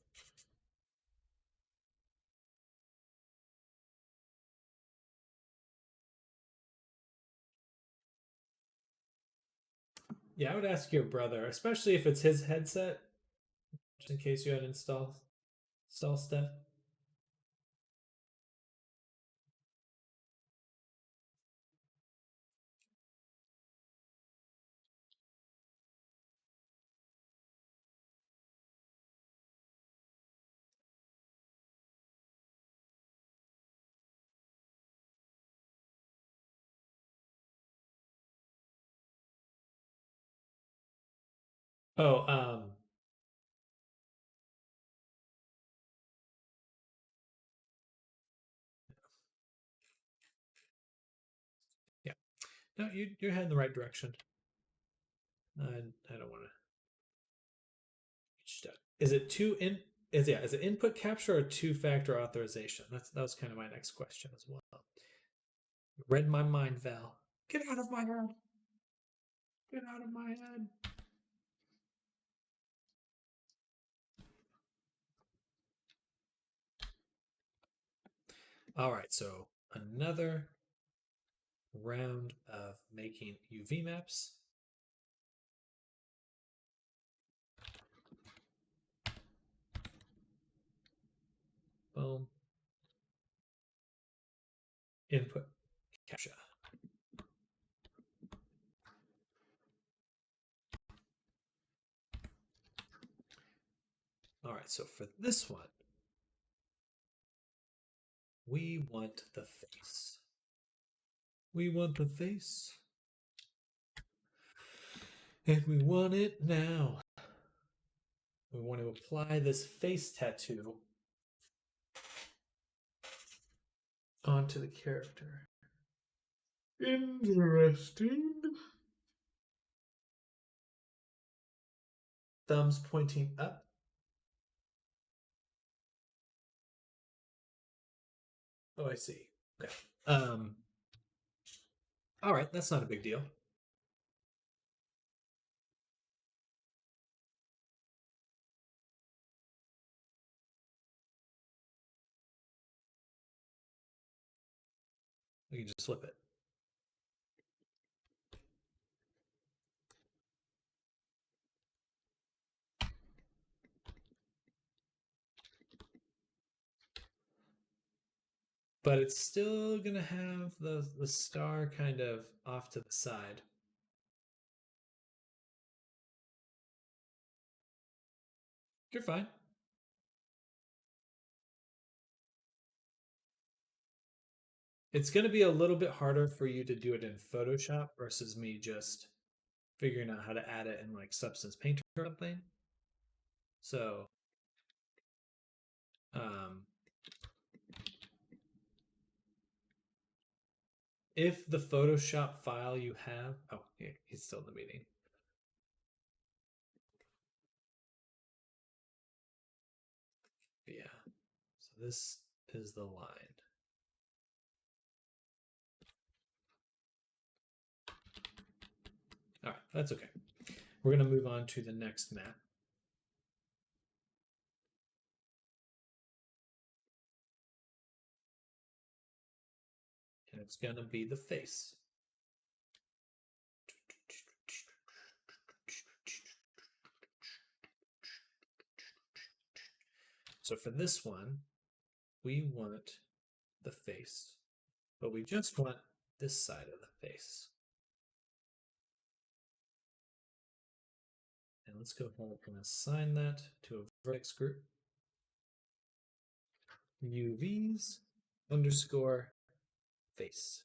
Yeah, I would ask your brother, especially if it's his headset, just in case you had install stuff. Oh, yeah. No, you're heading the right direction. I don't want to. Is it is it input capture or two-factor authorization? That was kind of my next question as well. Read my mind, Val. Get out of my head. Get out of my head. All right, so another round of making UV maps. Boom. Input captcha. All right, so for this one, we want the face. We want the face. And we want it now. We want to apply this face tattoo onto the character. Interesting. Thumbs pointing up. Oh, I see. Okay. All right, that's not a big deal. We can just flip it. But it's still going to have the star kind of off to the side. You're fine. It's going to be a little bit harder for you to do it in Photoshop versus me just figuring out how to add it in like Substance Painter or something. So, if the Photoshop file you have, oh, yeah, he's still in the meeting. Yeah, so this is the line. All right, that's okay. We're going to move on to the next map. And it's going to be the face. So for this one, we want the face, but we just want this side of the face. And let's go ahead and assign that to a vertex group. UVs underscore face.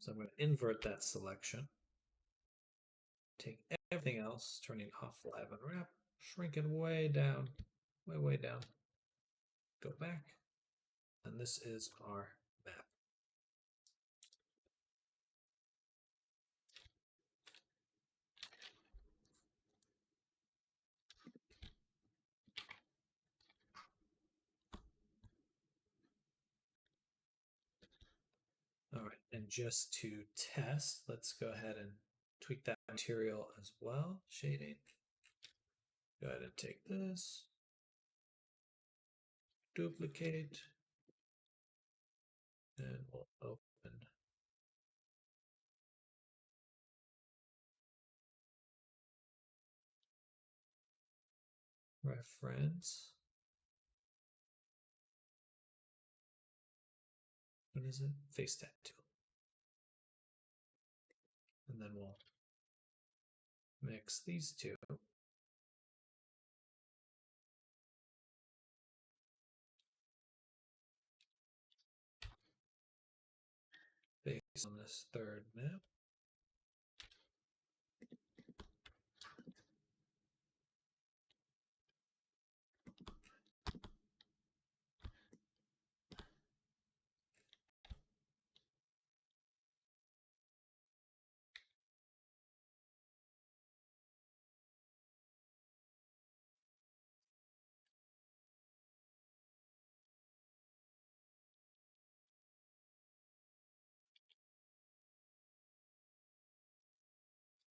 So I'm going to invert that selection. Take everything else, turning off live unwrap, shrink it way down, way down. Go back, and this is our map. All right, and just to test, let's go ahead and tweak that material as well, shading. Go ahead and take this, duplicate, and we'll open reference. What is it? Face tattoo. And then we'll mix these two. Based on this third map.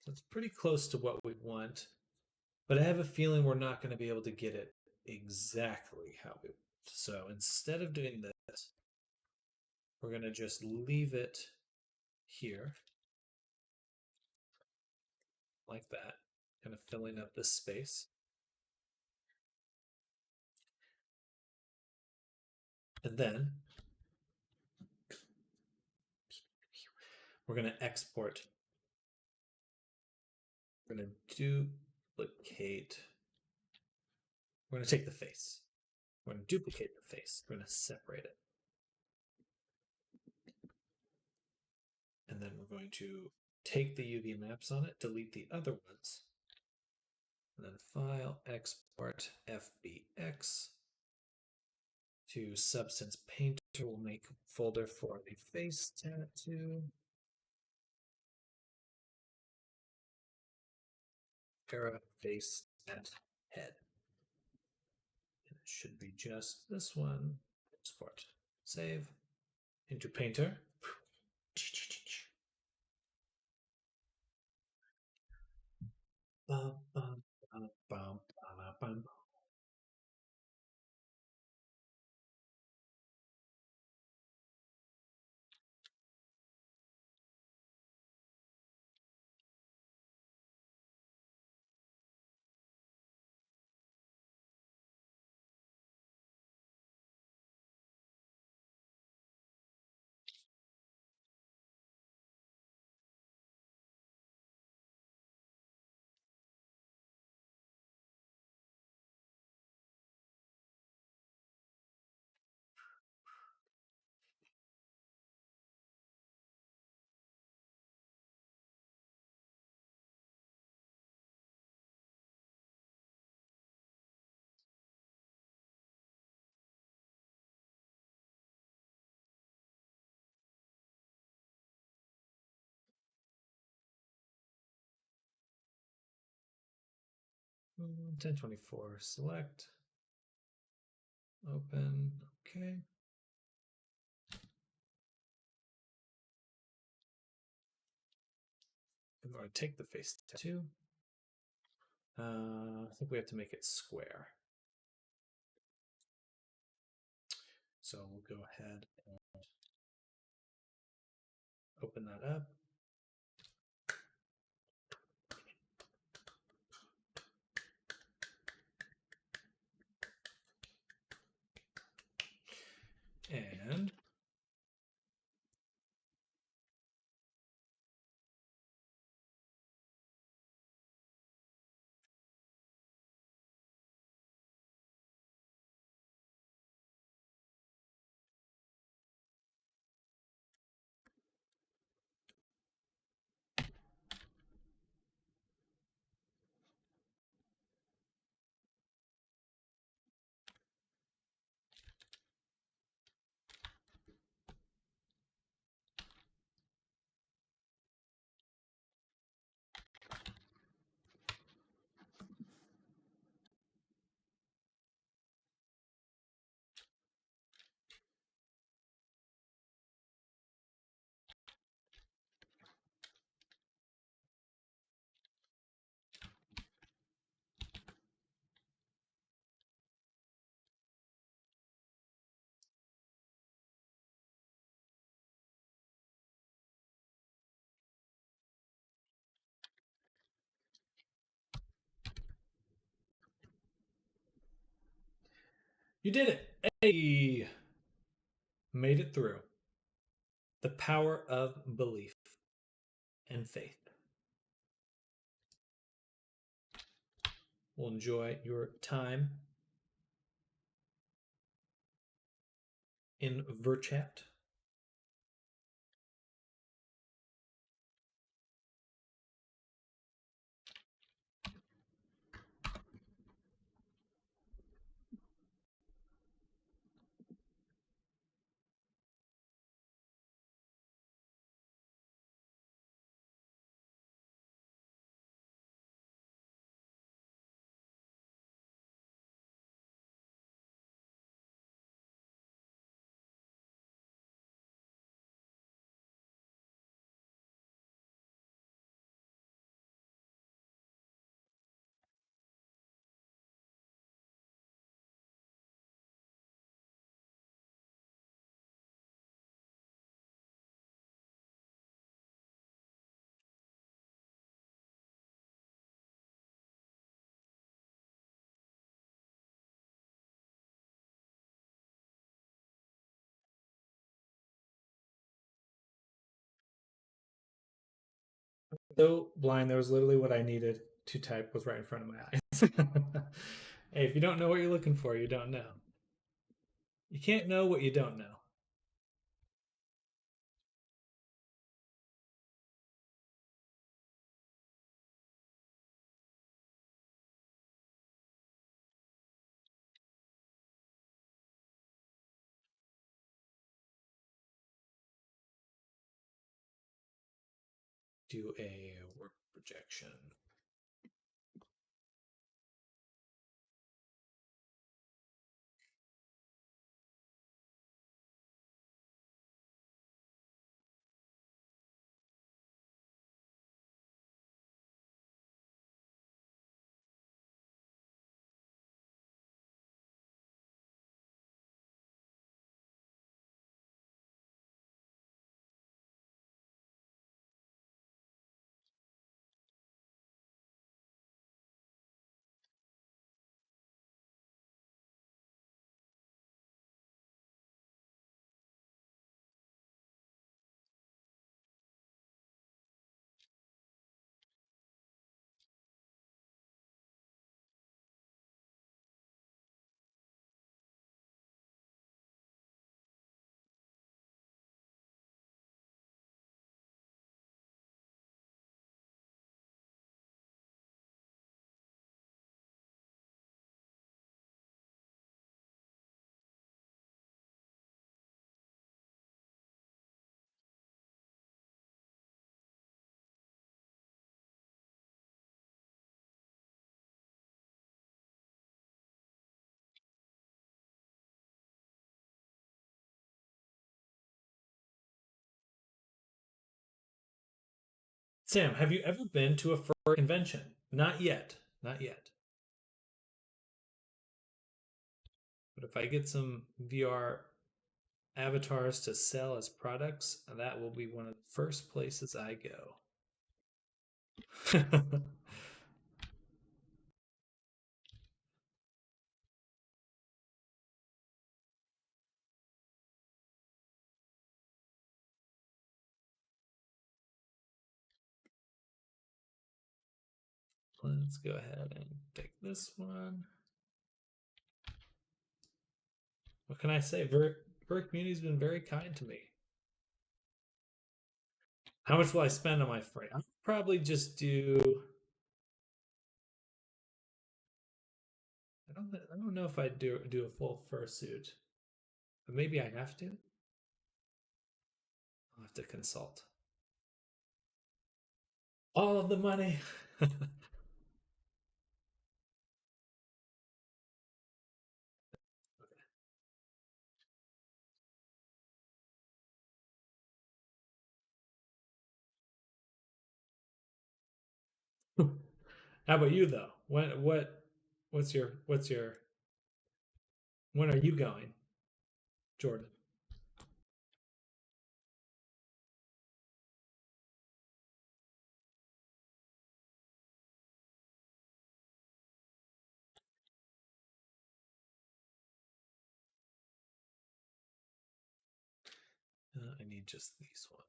So it's pretty close to what we want, but I have a feeling we're not going to be able to get it exactly how we want. So instead of doing this, we're going to just leave it here, like that, kind of filling up this space. And then we're going to export. We're going to duplicate. We're going to take the face. We're going to duplicate the face. We're going to separate it. And then we're going to take the UV maps on it, delete the other ones, and then File, Export, FBX to Substance Painter. We'll make a folder for the face tattoo. Para face at head. And it should be just this one. Export. Save. Into Painter. fine. Mm, 1024. Select. Open. Okay. I'm going to take the face tattoo. I think we have to make it square. So we'll go ahead and open that up. And you did it. Hey, made it through. The power of belief and faith. We'll enjoy your time in Verchat. So blind, that was literally what I needed to type was right in front of my eyes. Hey, if you don't know what you're looking for, you don't know. You can't know what you don't know. Do a work projection. Sam, have you ever been to a fur convention? Not yet. Not yet. But if I get some VR avatars to sell as products, that will be one of the first places I go. Let's go ahead and take this one. What can I say? Ver community's been very kind to me. How much will I spend on my freight? I'll probably just do. I don't know if I'd do a full fursuit, but maybe I have to. I'll have to consult. All of the money. How about you though? What's your when are you going, Jordan? I need just these ones.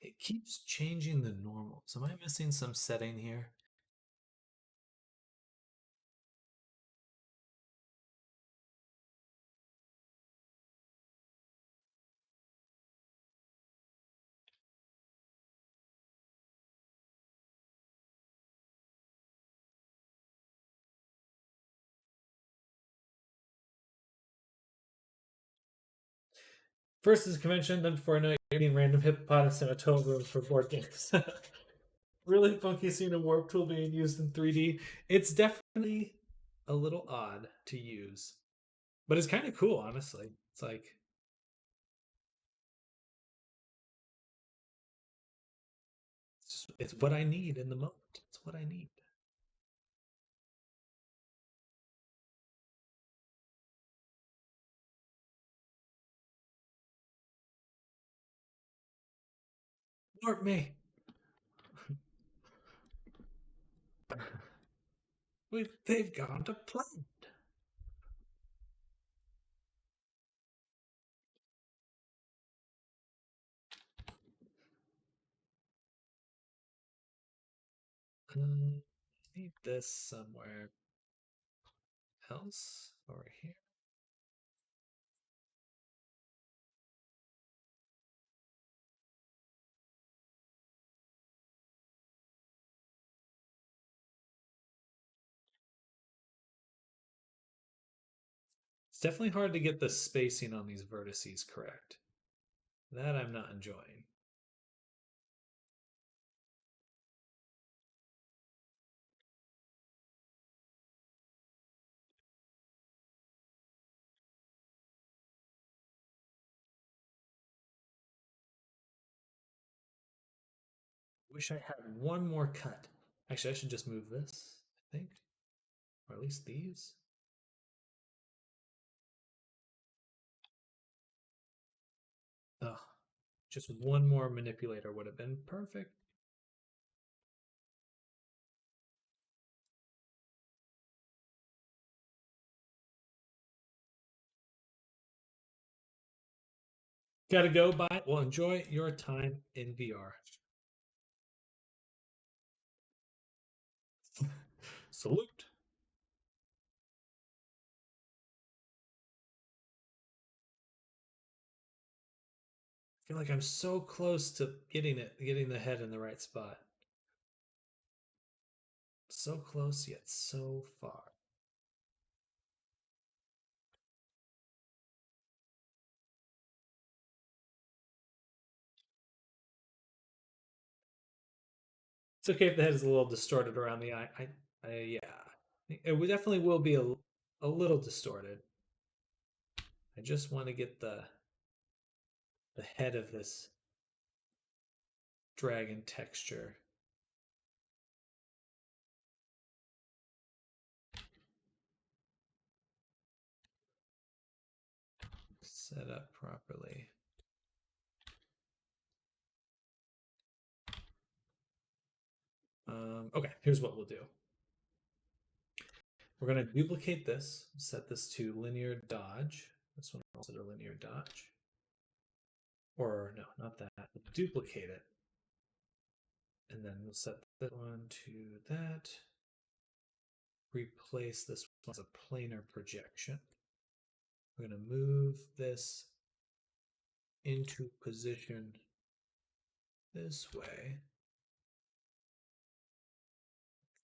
It keeps changing the normals. Am I missing some setting here? First is convention, then before I know it, you're eating random hippopotamus in a total room for board games. Really funky scene of warp tool being used in 3D. It's definitely a little odd to use, but it's kind of cool, honestly. It's like it's what I need in the moment. It's what I need. Warp me. They've gone to plan. I need this somewhere else over here. It's definitely hard to get the spacing on these vertices correct. That I'm not enjoying. Wish I had one more cut. Actually, I should just move this, I think. Or at least these. Oh, just one more manipulator would have been perfect. Gotta go. Bye. Well, enjoy your time in VR. Salute. I feel like I'm so close to getting the head in the right spot. So close yet so far. It's okay if the head is a little distorted around the eye. Yeah, it definitely will be a little distorted. I just want to get the head of this dragon texture. Set up properly. Okay, here's what we'll do. We're going to duplicate this, set this to linear dodge. This one also to linear dodge. Or no, not that. We'll duplicate it. And then we'll set that one to that. Replace this one as a planar projection. We're going to move this into position this way.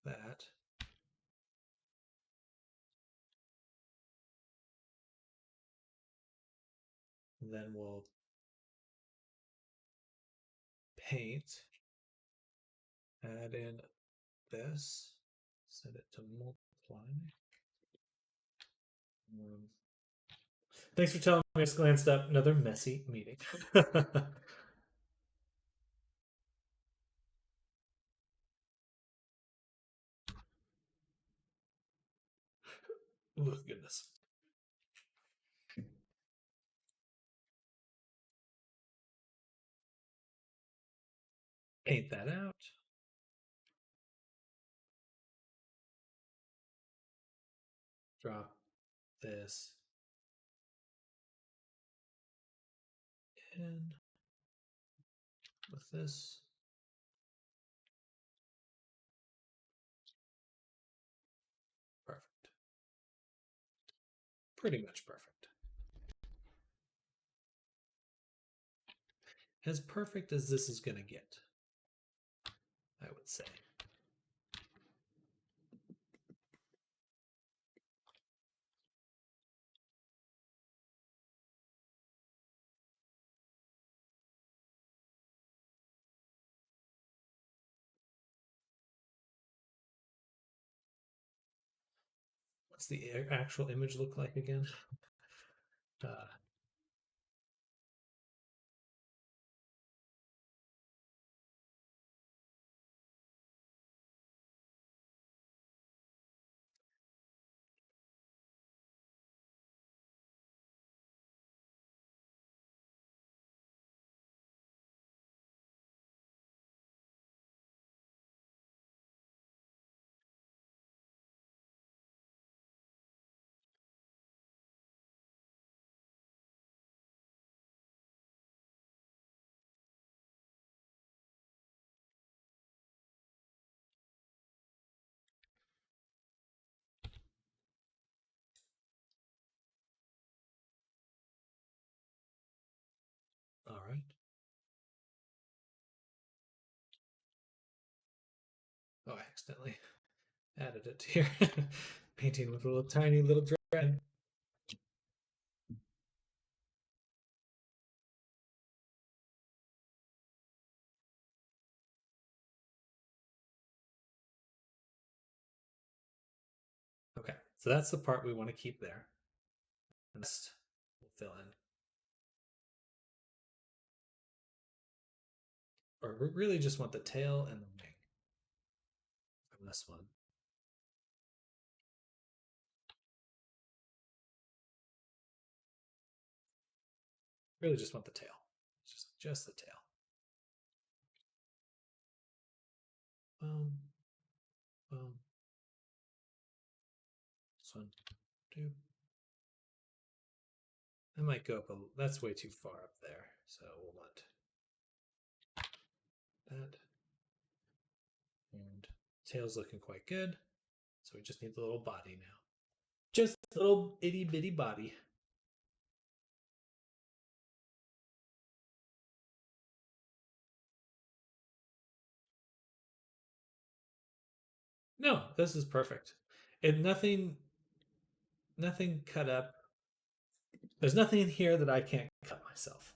That. And then we'll paint, add in this, set it to multiply. Thanks for telling me. I just glanced up. Another messy meeting. Oh, goodness. Paint that out. Drop this in with this. Perfect. Pretty much perfect. As perfect as this is going to get, I would say. What's the actual image look like again? All right. Oh, I accidentally added it here. Painting with a little tiny little dragon. Okay, so that's the part we want to keep there. Next, we'll fill in. Or we really just want the tail and the wing from this one. Really just want the tail. Just the tail. Boom. Boom. This one. 2. I might go up a. That's way too far up there. So we'll want that. And tail's looking quite good. So we just need the little body now. Just a little itty bitty body. No, this is perfect. And nothing cut up. There's nothing in here that I can't cut myself.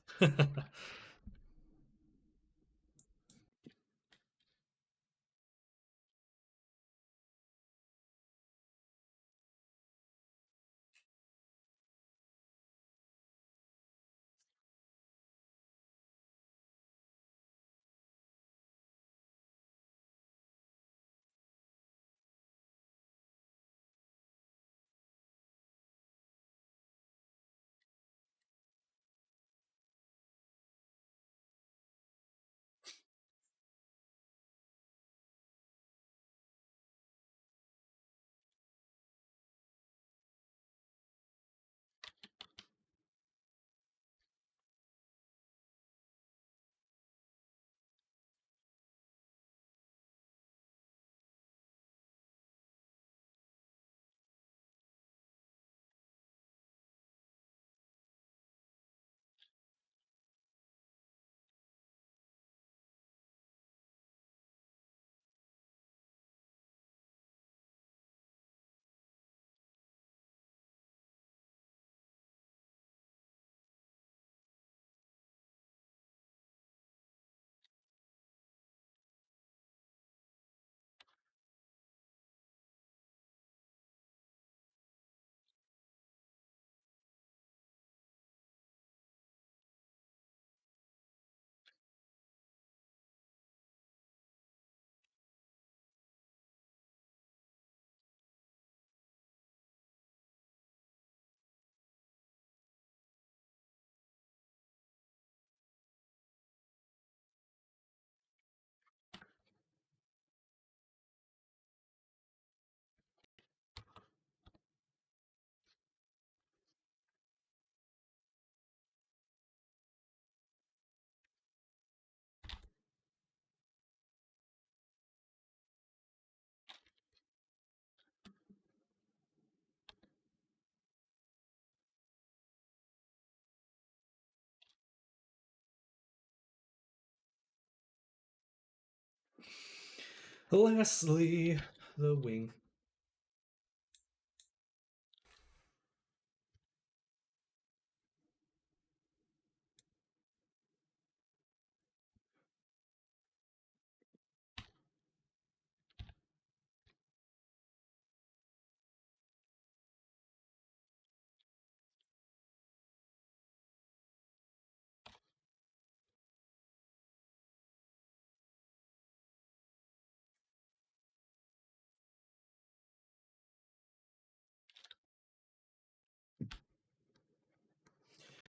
Lastly, the wing.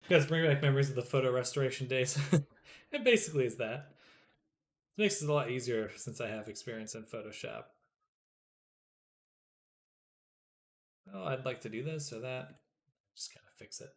You guys bring back memories of the photo restoration days. It basically is that. It makes it a lot easier since I have experience in Photoshop. Oh, I'd like to do this or that. Just kind of fix it.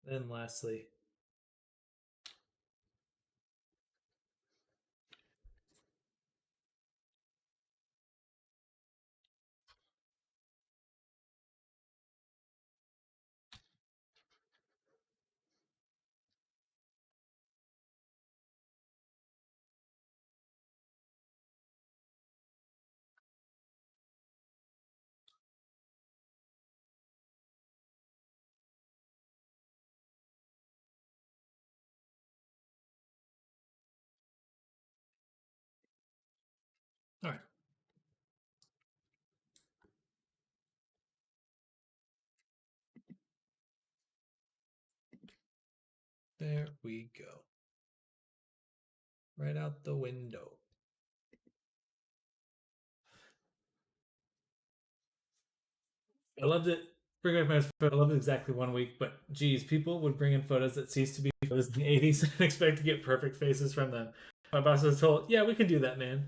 Then lastly, There we go. Right out the window. I loved it. Bring back my photo. I loved it exactly 1 week, but geez, people would bring in photos that ceased to be photos in the 80s and expect to get perfect faces from them. My boss was told, yeah, we can do that, man.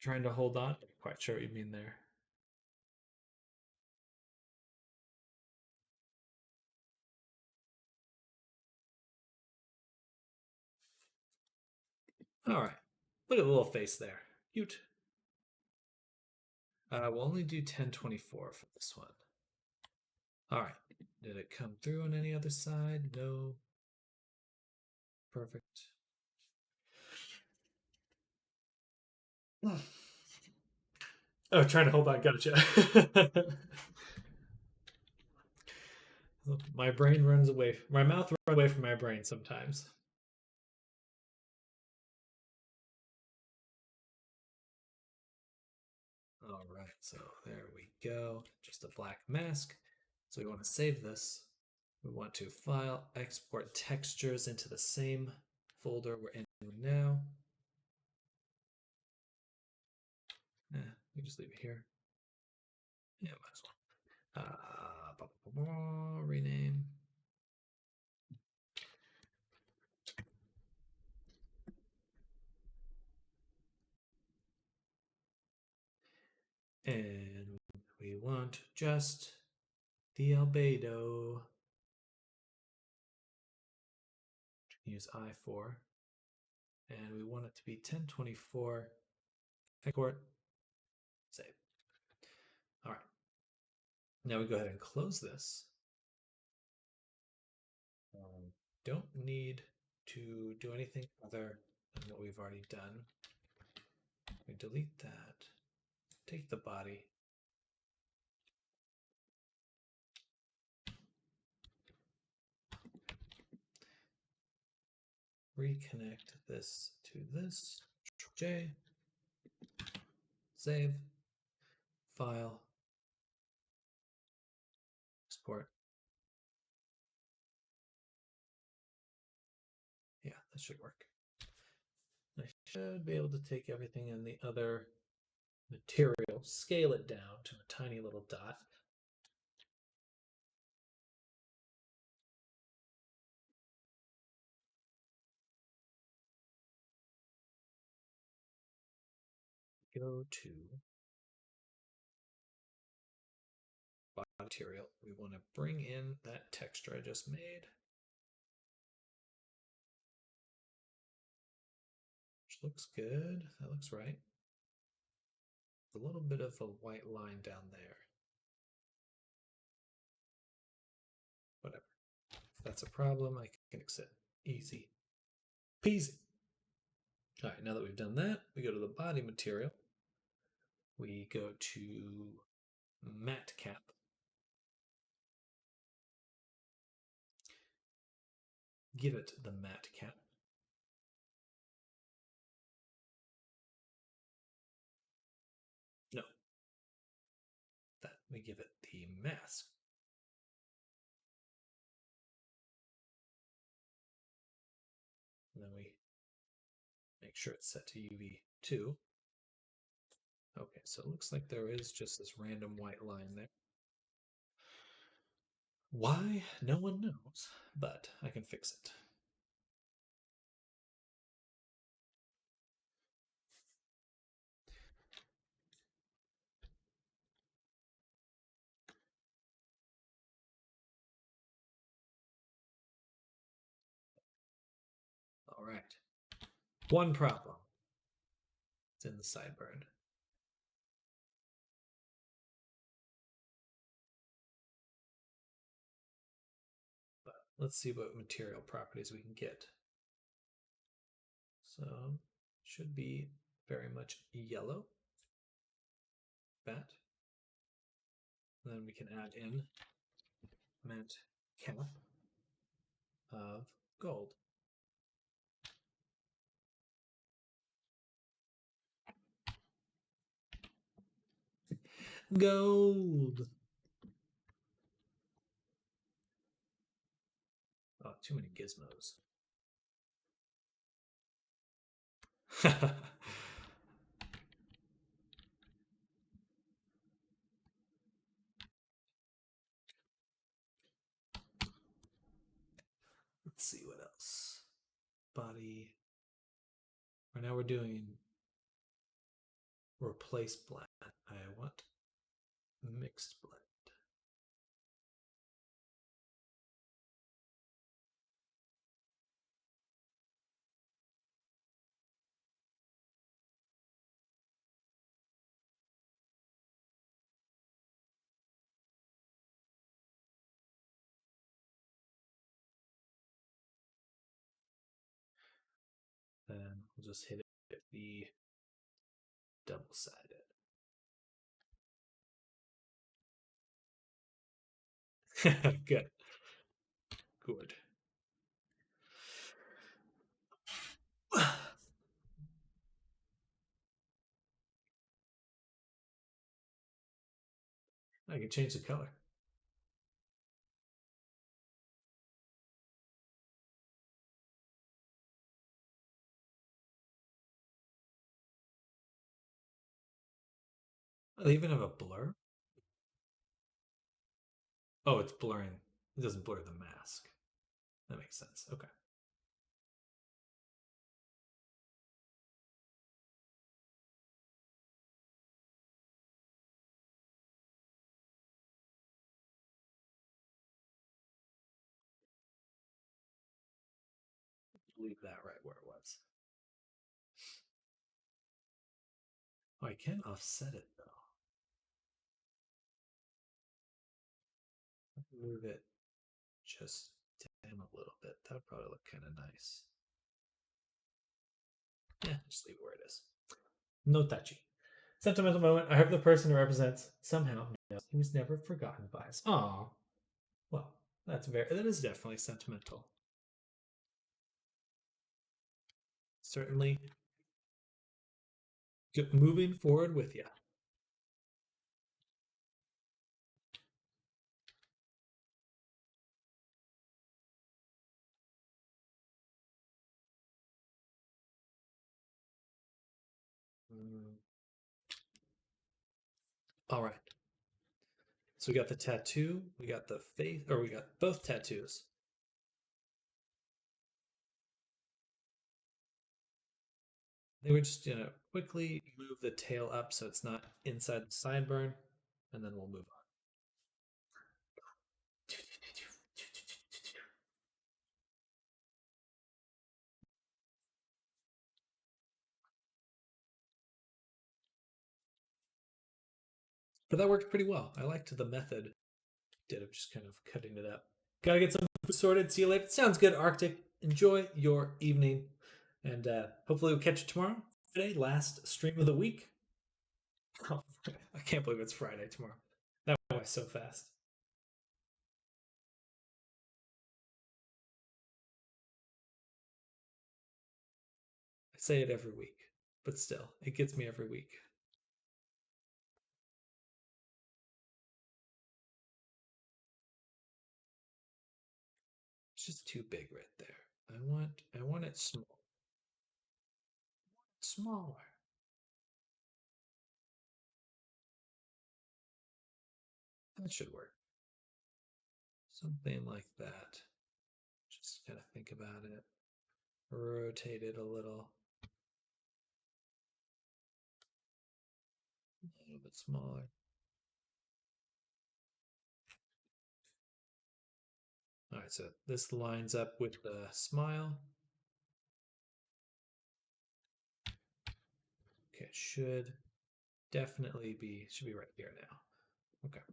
Trying to hold on. Not quite sure what you mean there. All right. Look at the little face there. Cute. We'll only do 1024 for this one. All right. Did it come through on any other side? No. Perfect. Oh, trying to hold on. Gotcha. My brain runs away. My mouth runs away from my brain sometimes. All right, so there we go. Just a black mask. So we want to save this. We want to file, export textures into the same folder we're in now. We just leave it here. Yeah, might as well. Rename. And we want just the albedo. Use I4. And we want it to be 1024. Export. Save. All right. Now we go ahead and close this. Don't need to do anything other than what we've already done. We delete that. Take the body. Reconnect this to this. J. Save. File. Export. Yeah, that should work. I should be able to take everything in the other material, scale it down to a tiny little dot. Go to material. We want to bring in that texture I just made. Which looks good. That looks right. A little bit of a white line down there. Whatever. If that's a problem, I can fix it. Easy peasy. All right, now that we've done that, we go to the body material. We go to matte cap. Give it the matte cap. No. That we give it the mask. And then we make sure it's set to UV2. Okay, so it looks like there is just this random white line there. Why? No one knows, but I can fix it. All right. One problem. It's in the sideburn. But let's see what material properties we can get. So should be very much yellow. That. And then we can add in matte cap of gold. Gold. Too many gizmos. Let's see what else. Body. Right now we're doing replace blend. I want mixed blend. Then we'll just hit it the double-sided. Good. Good. I can change the color. Oh, they even have a blur? Oh, it's blurring. It doesn't blur the mask. That makes sense. Okay. Leave that right where it was. Oh, I can offset it though. Move it just down a little bit. That would probably look kind of nice. Yeah, just leave it where it is. No touchy. Sentimental moment. I hope the person it represents somehow knows he was never forgotten by us. Aw. Well, that is definitely sentimental. Certainly moving forward with you. All right. So we got the tattoo, we got the face, or we got both tattoos. They would just, quickly move the tail up so it's not inside the sideburn, and then we'll move on. But that worked pretty well. I liked the method did of just kind of cutting it up. Gotta get some food sorted. See you later. Sounds good, Arctic. Enjoy your evening, and hopefully we'll catch you tomorrow. Friday, last stream of the week. Oh, I can't believe it's Friday tomorrow. That went so fast. I say it every week, but still, it gets me every week. It's just too big right there. I want it small. Smaller. That should work. Something like that. Just kind of think about it. Rotate it a little. A little bit smaller. All right, so this lines up with the smile. Okay, it should definitely should be right here now. Okay.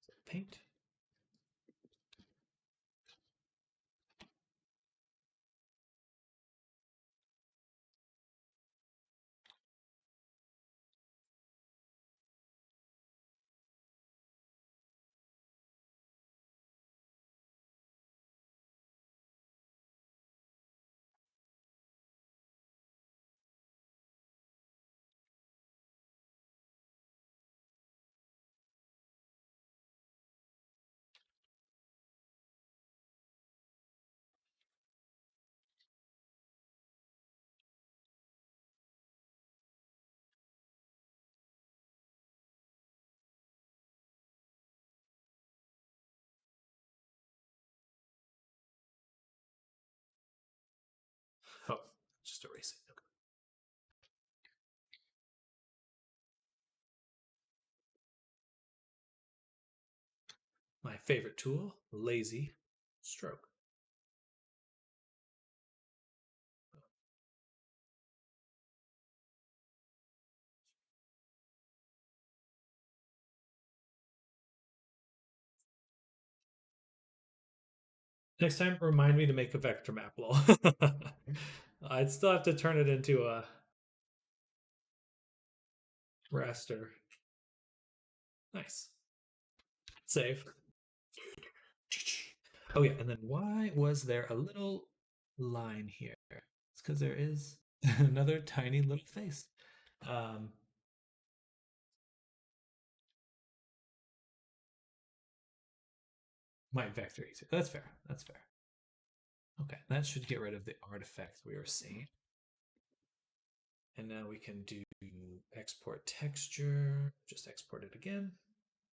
So paint. Just erase it. Okay. My favorite tool, lazy stroke. Next time, remind me to make a vector map, lol. I'd still have to turn it into a raster. Nice. Save. Oh yeah, and then why was there a little line here? It's because there is another tiny little face. My vector easier. That's fair. That's fair. Okay, that should get rid of the artifact we were seeing. And now we can do export texture. Just export it again.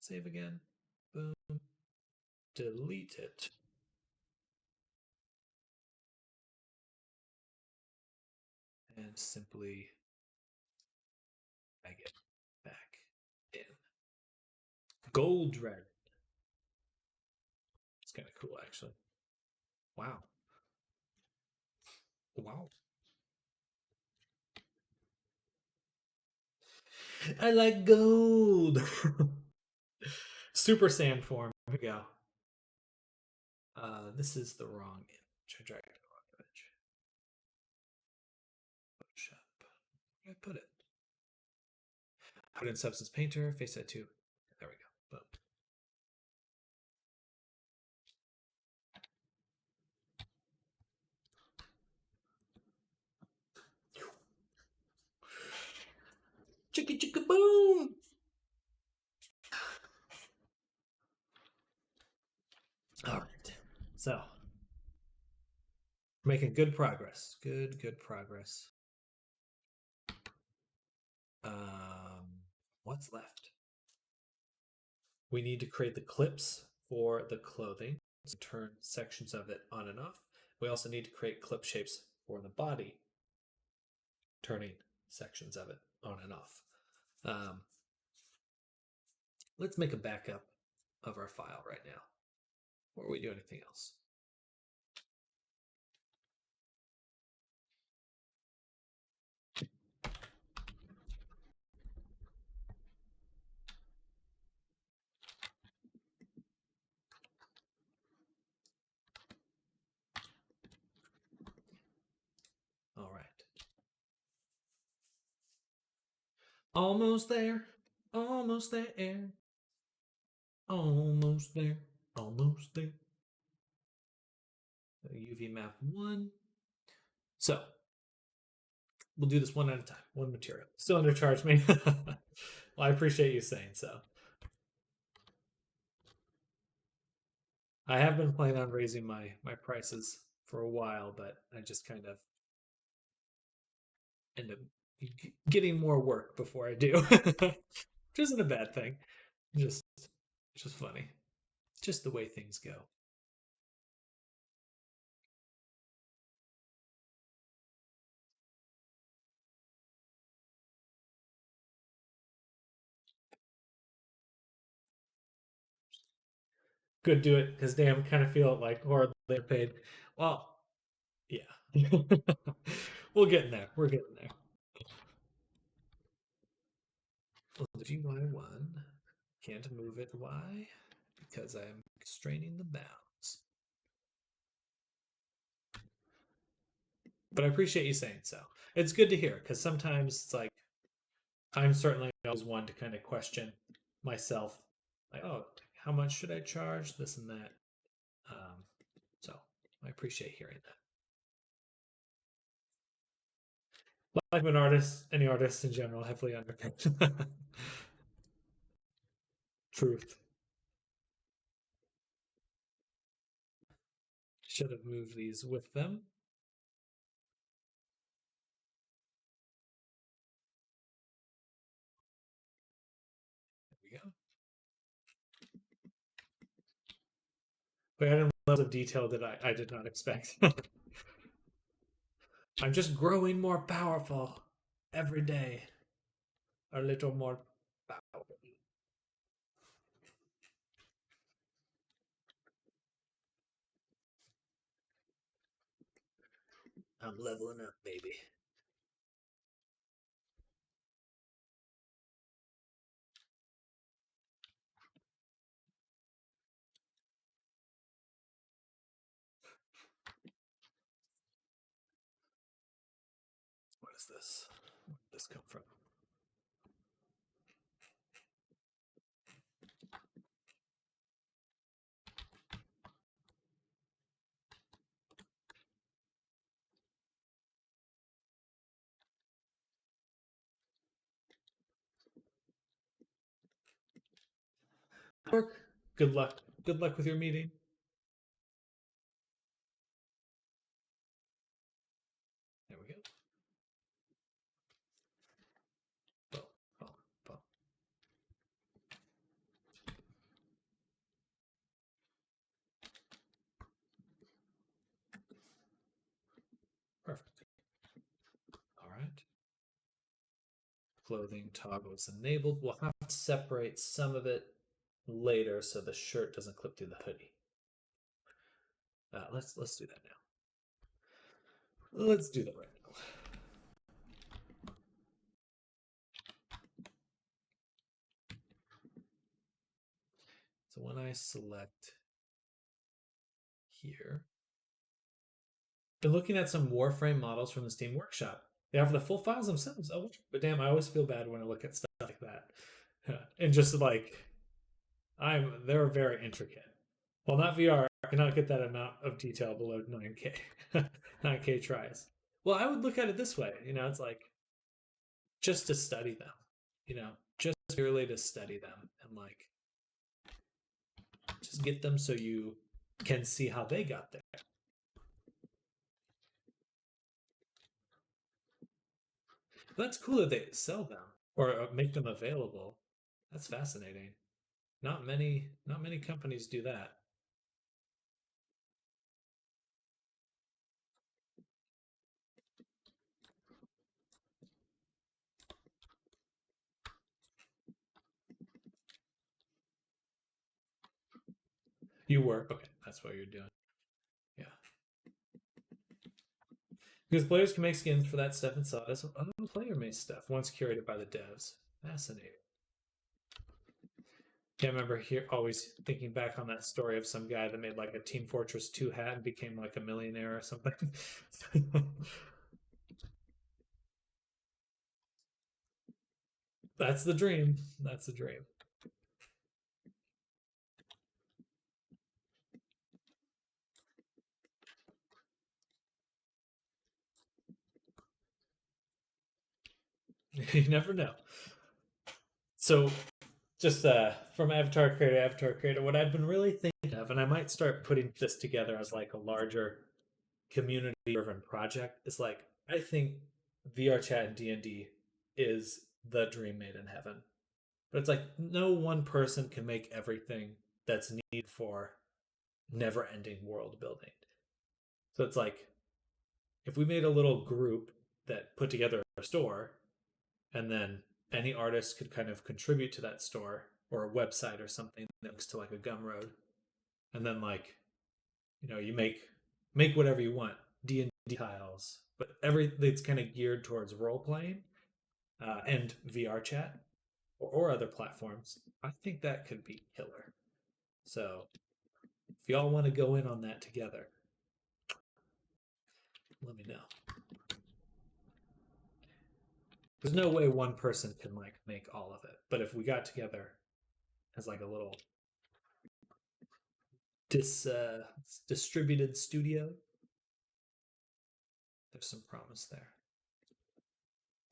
Save again. Boom. Delete it. And simply drag it back in. Gold Dragon. It's kind of cool, actually. Wow. Wow. I like gold. Super Sand form. Here we go. This is the wrong image. I dragged the wrong image. Photoshop. Where did I put it? Put in Substance Painter, face that too. There we go. Boom. Chicka chicka boom! All right. So, making good progress. Good progress. What's left? We need to create the clips for the clothing. So turn sections of it on and off. We also need to create clip shapes for the body, turning sections of it on and off. Let's make a backup of our file right now before we do anything else. All right. Almost there. Almost there. Almost there. Almost there. UV map 1. So, we'll do this one at a time. One material. Still undercharged me. Well, I appreciate you saying so. I have been planning on raising my prices for a while, but I just kind of end up getting more work before I do. Which isn't a bad thing. Just funny. Just the way things go. Good, do it, because damn, kind of feel like horribly paid. Well, yeah. We'll get in there. We're getting there. GY1. Can't move it. Why? Because I'm constraining the bounds. But I appreciate you saying so. It's good to hear, because sometimes it's like I'm certainly always one to kind of question myself, like, oh, how much should I charge? This and that. So I appreciate hearing that. Like an artist, any artist in general, heavily underpaid. Truth. Should have moved these with them. There we go. But I didn't realize a detail that I did not expect. I'm just growing more powerful every day. A little more powerful. I'm leveling up, baby. What is this? Where did this come from? Work. Good luck. Good luck with your meeting. There we go. Boom, boom, boom. Perfect. All right. Clothing toggle is enabled. We'll have to separate some of it later so the shirt doesn't clip through the hoodie. Let's do that now. Let's do that right now. So when I select here, been looking at some Warframe models from the Steam Workshop. They offer the full files themselves. Oh, but damn, I always feel bad when I look at stuff like that. And just like they're very intricate. Well, not VR. I cannot get that amount of detail below 9K, 9K tries. Well, I would look at it this way. It's like just to study them. Just purely to study them and like just get them so you can see how they got there. That's cool that they sell them or make them available. That's fascinating. Not many companies do that. You were okay. That's what you're doing. Yeah. Because players can make skins for that stuff and sell it as other player-made stuff once curated by the devs. Fascinating. Can't remember here always thinking back on that story of some guy that made like a Team Fortress 2 hat and became like a millionaire or something. That's the dream. That's the dream. You never know. So just from avatar creator to avatar creator, what I've been really thinking of, and I might start putting this together as like a larger community driven project, is like I think VR chat and D&D is the dream made in heaven. But it's like no one person can make everything that's needed for never ending world building. So it's like if we made a little group that put together a store and then any artist could kind of contribute to that store or a website or something that links to like a Gumroad, and then like you make whatever you want, D&D tiles, but it's kind of geared towards role playing and VR chat or other platforms. I think that could be killer. So if y'all want to go in on that together, let me know. There's no way one person can like make all of it, but if we got together as like a little distributed studio, there's some promise there.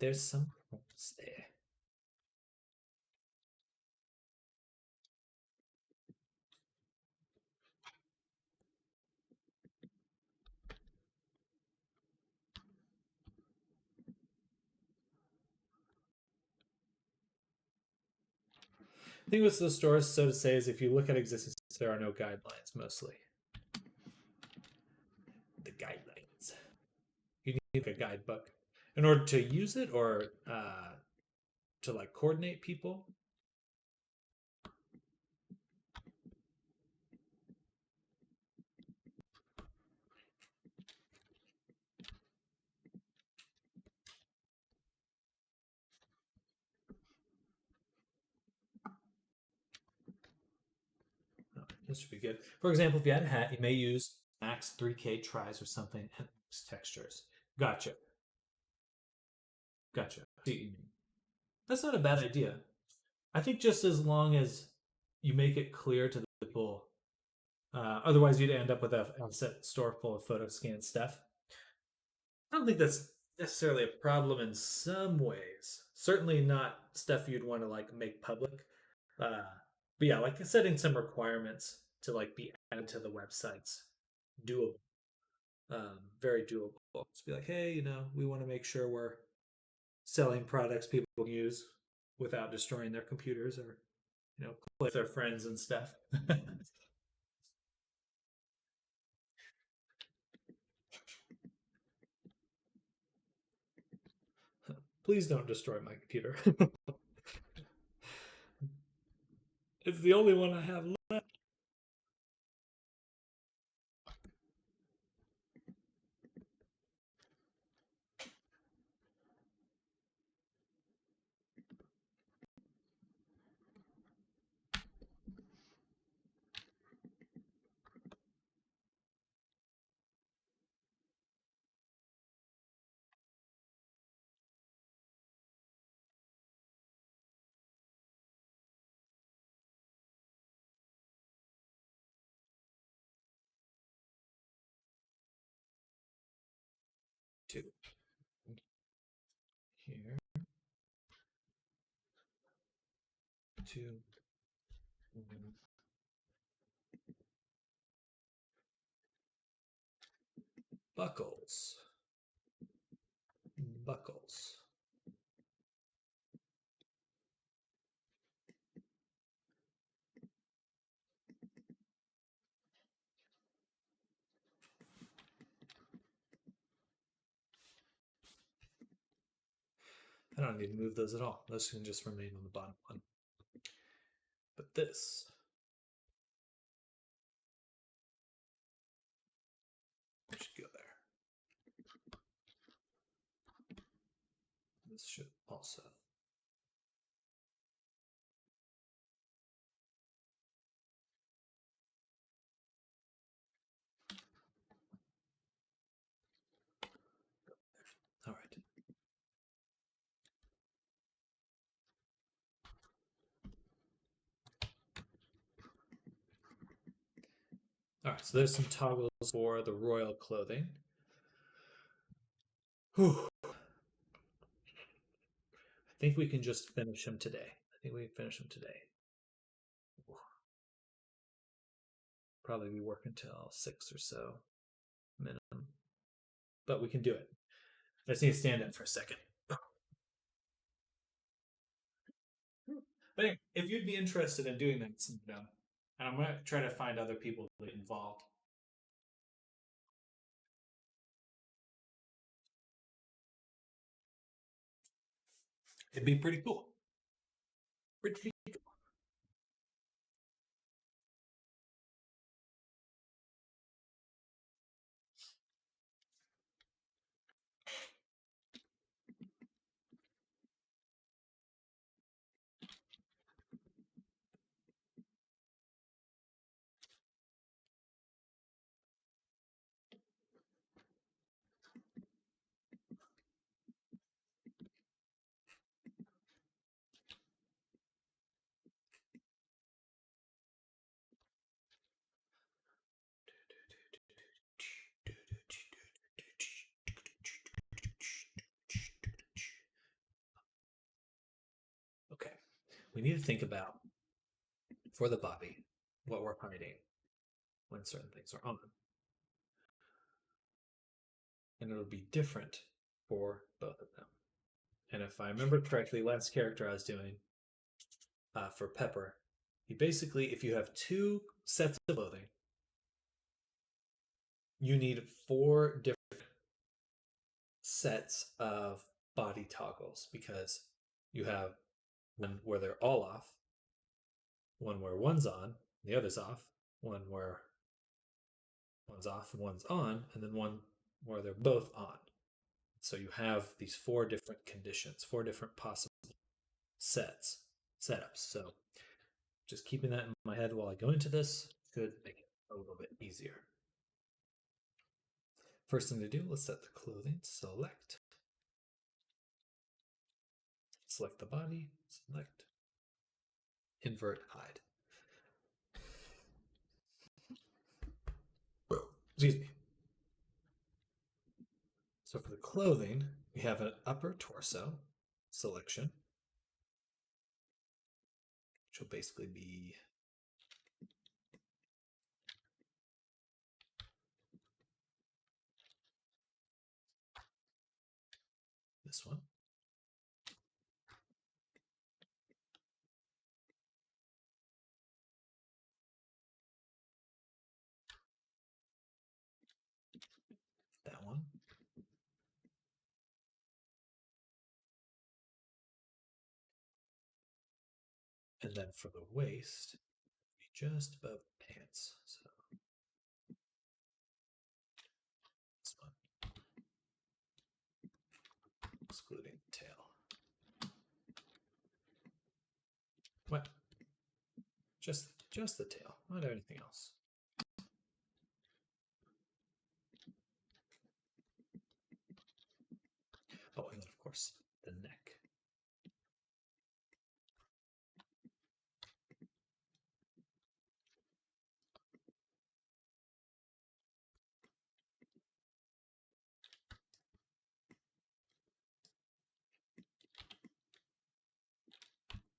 There's some promise there. I think what's the store, so to say, is if you look at existing, there are no guidelines mostly. The guidelines. need a guidebook in order to use it or to like coordinate people. Oh, this should be good. For example, if you had a hat, you may use max 3K tries or something and textures. Gotcha. Gotcha. See what you mean. That's not a bad idea. I think just as long as you make it clear to the people, otherwise you'd end up with a set store full of photo scan stuff. I don't think that's necessarily a problem in some ways. Certainly not stuff you'd want to like make public. But yeah, like setting some requirements to like be added to the websites, doable. Very doable. Just be like, hey, we want to make sure we're selling products people can use without destroying their computers or play with their friends and stuff. Please don't destroy my computer. It's the only one I have left. Two. Here. Two. Buckles. Buckles. I don't need to move those at all. Those can just remain on the bottom one. But this should go there. This should also. All right. All right, so there's some toggles for the royal clothing. Whew. I think we can just finish them today. Probably be working till 6 or so minimum, but we can do it. I just need to stand up for a second. But if you'd be interested in doing that, and I'm going to try to find other people to get involved. It'd be pretty cool. Pretty cool. Okay, we need to think about, for the bobby, what we're hiding when certain things are on. And it'll be different for both of them. And if I remember correctly, last character I was doing for Pepper, you basically, if you have 2 sets of clothing, you need 4 different sets of body toggles because you have one where they're all off, one where one's on, the other's off, one where one's off and one's on, and then one where they're both on. So you have these four different conditions, four different possible setups. So just keeping that in my head while I go into this should make it a little bit easier. First thing to do, let's set the clothing, select the body, select, invert, hide. Excuse me. So for the clothing, we have an upper torso selection, which will basically be this one. That one. And then for the waist, be just above pants. So this one, excluding the tail. What? Just the tail, not anything else. Oh, and then of course the neck.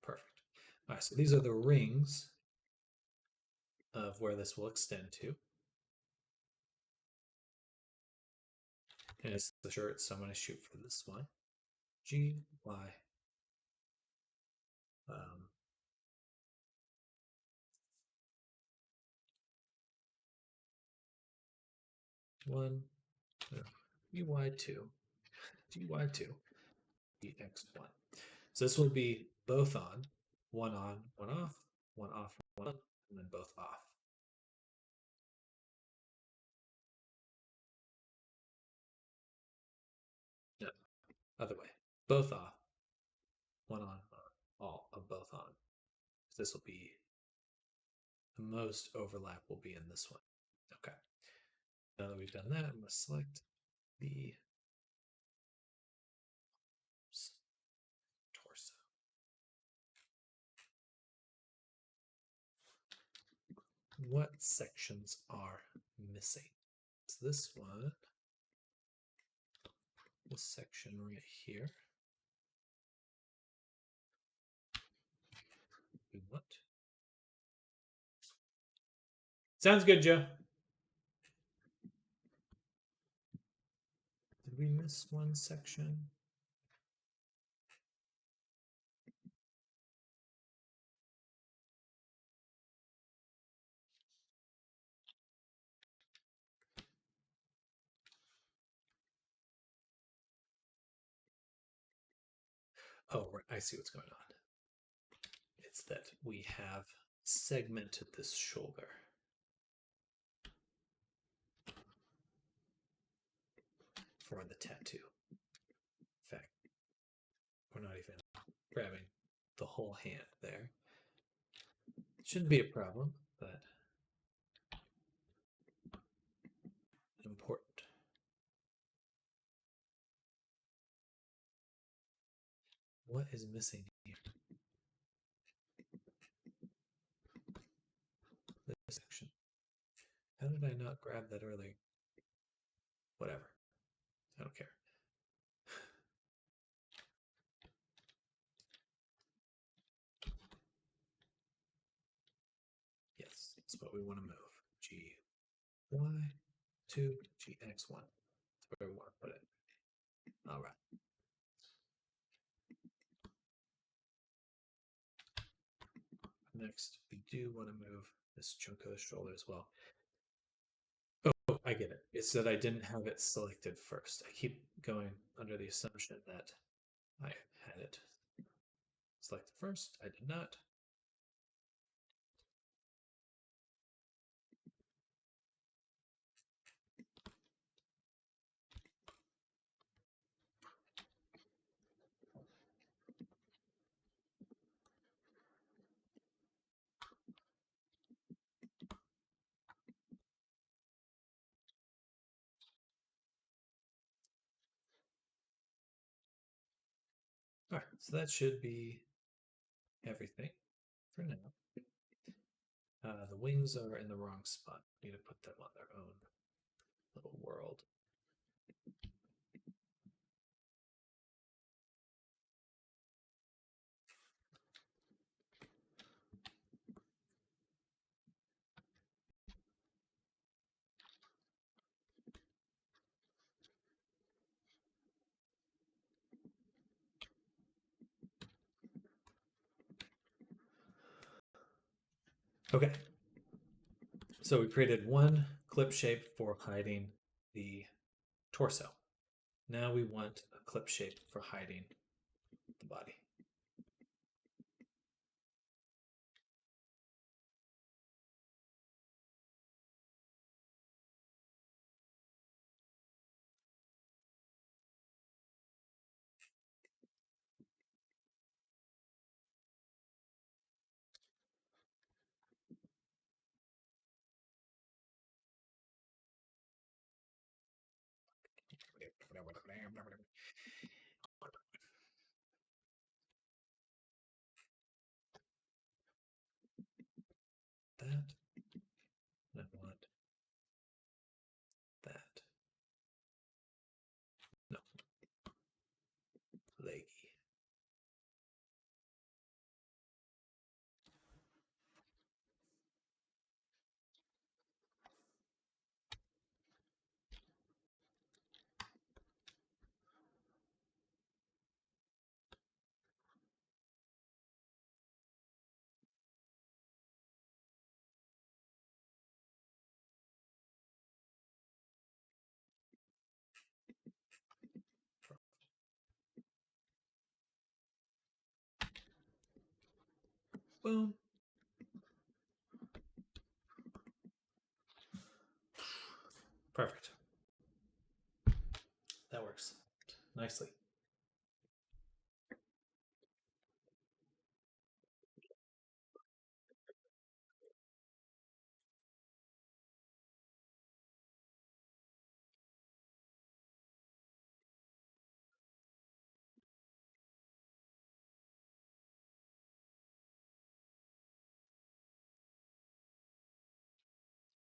Perfect. All right, so these are the rings of where this will extend to. And it's the shirt, so I'm going to shoot for this one. G, Y. One, GY2, GY2, EX1. So this will be both on, one off, one off, one on, and then both off. No, other way. Both off, one on, all of both on. So this will be, the most overlap will be in this one. Okay. Now that we've done that, I'm going to select the torso. What sections are missing? It's this one, this section right here. What? Sounds good, Joe. Did we miss one section? Oh, right. I see what's going on. It's that we have segmented this shoulder. For the tattoo. In fact, we're not even grabbing the whole hand there. Shouldn't be a problem, but important. What is missing here? This section. How did I not grab that earlier? Whatever. I don't care. Yes, that's what we want to move. G, Y, 2, G, X, 1. That's where we want to put it. All right. Next, we do want to move this chunk of the shoulder as well. Oh, I get it. It's that I didn't have it selected first. I keep going under the assumption that I had it selected first. I did not. All right, so that should be everything for now. The wings are in the wrong spot. Need to put them on their own little world. Okay. So we created one clip shape for hiding the torso. Now we want a clip shape for hiding the body. That. And I want that. No. Leggy. Boom. Perfect. That works nicely.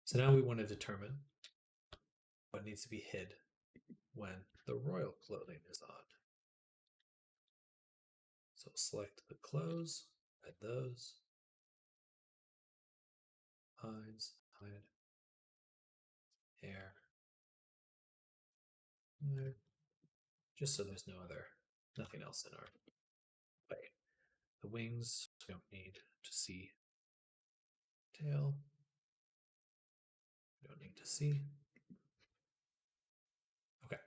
So now we want to determine what needs to be hid when the royal clothing is on. So select the clothes, hide those, eyes, hide, hair, there. Just so there's nothing else in our way. The wings, we don't need to see. Tail, we don't need to see. Okay.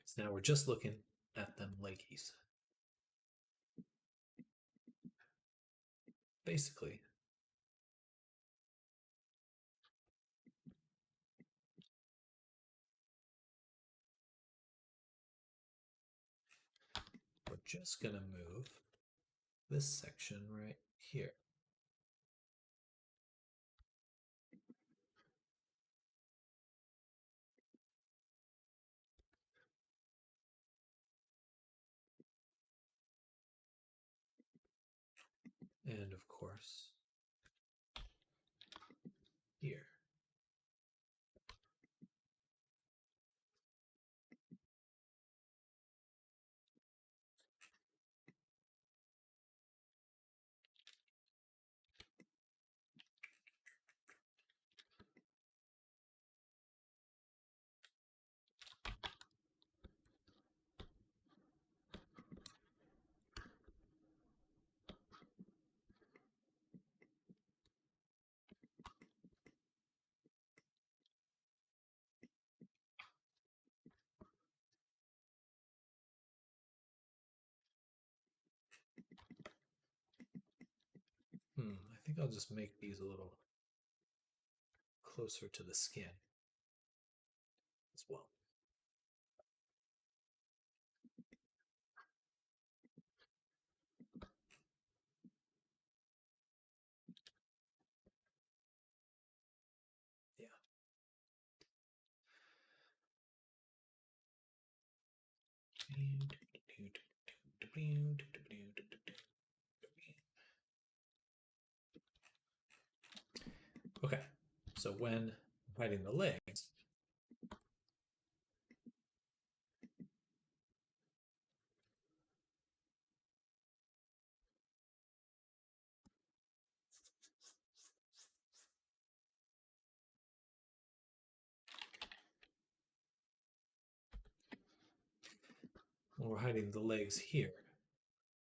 So now we're just looking at them leggies. Basically, we're just going to move this section right here. And of course, here. think I'll just make these a little closer to the skin as well. Yeah. Okay, so when hiding the legs, when we're hiding the legs here,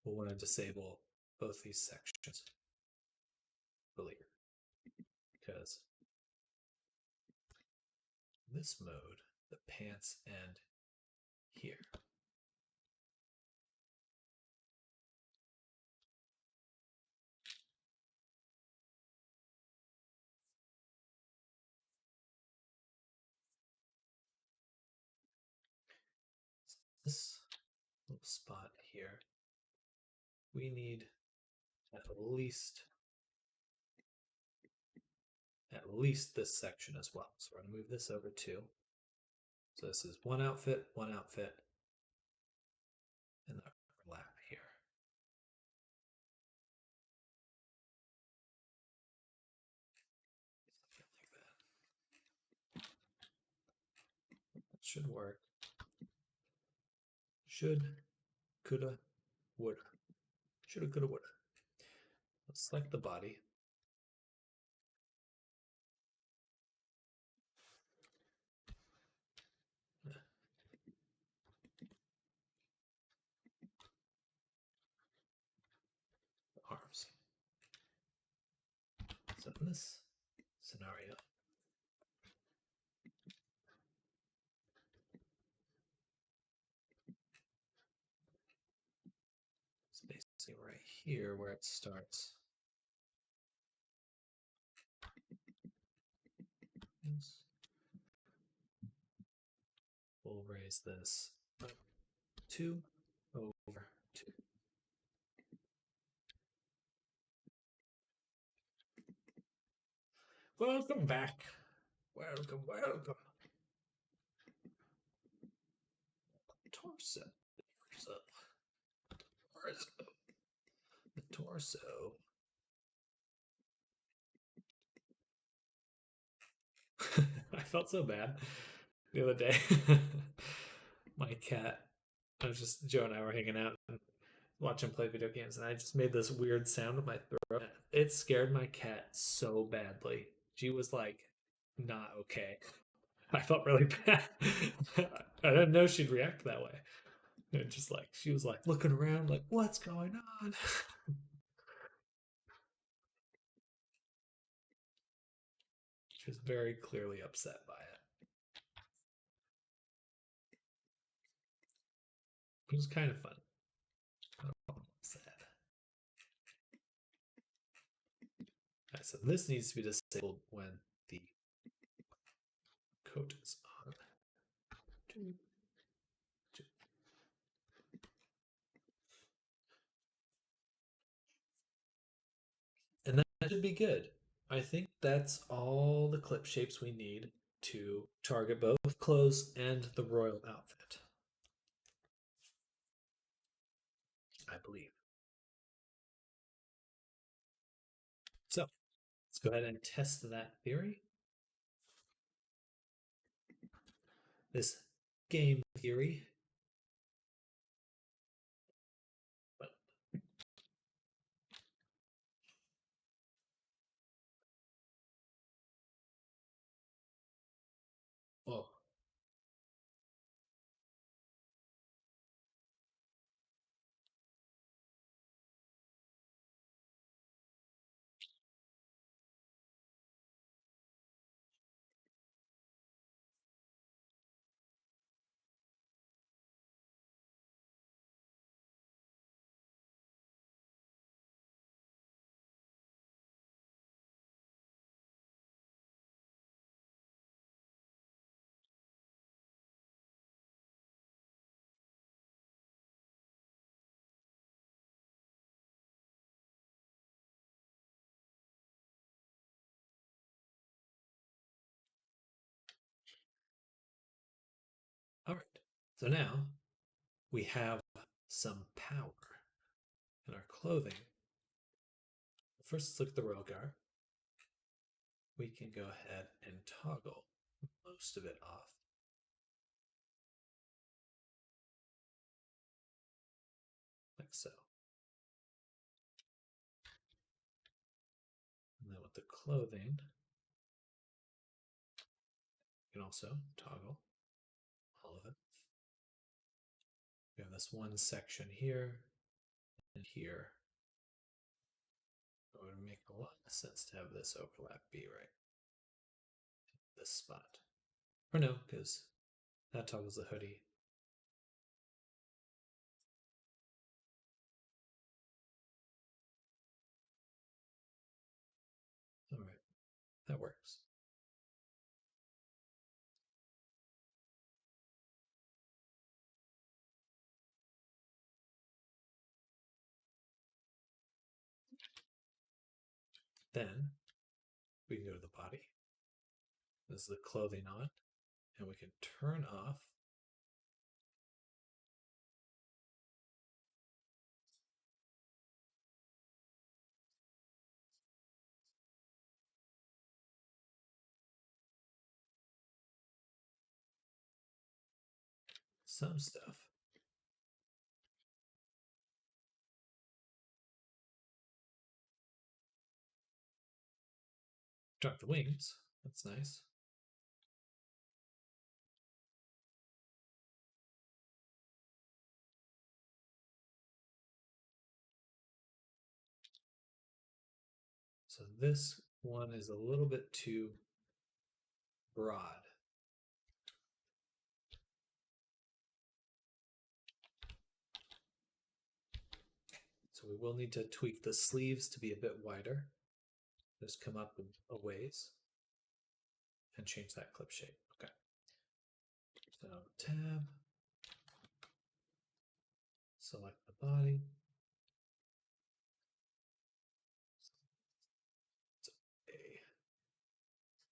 we'll want to disable both these sections earlier, because in this mode, the pants end here. This little spot here, we need at least this section as well. So we're going to move this over too. So this is one outfit, and the overlap here. Something like that. That should work. Should, coulda, woulda. Shoulda, coulda, woulda. Let's select the body. Arms. So in this scenario, it's basically right here where it starts. We'll raise this up 2 over 2. Welcome back. Welcome. Torso. The torso. I felt so bad the other day. My cat, Joe and I were hanging out and watching play video games, and I just made this weird sound with my throat. It scared my cat so badly. She was like, not okay. I felt really bad. I didn't know she'd react that way. And just like, she was like looking around, like, what's going on? She was very clearly upset by it. It was kind of fun. Sad. Right, so this needs to be disabled when the coat is on. And that should be good. I think that's all the clip shapes we need to target both clothes and the royal outfit. I believe. So let's go ahead and test that theory. This game theory. Oh. All right. So now we have some power in our clothing. First, let's look at the royal guard. We can go ahead and toggle most of it off. Like so. And then with the clothing, you can also toggle all of it. We have this one section here and here. It would make a lot of sense to have this overlap be right this spot. Or no, because that toggles the hoodie. All right, that works. Then we can go to the body. This is the clothing on, and we can turn off some stuff. Drop the wings. That's nice. So this one is a little bit too broad. So we will need to tweak the sleeves to be a bit wider. Just come up a ways and change that clip shape. Okay. So tab, select the body.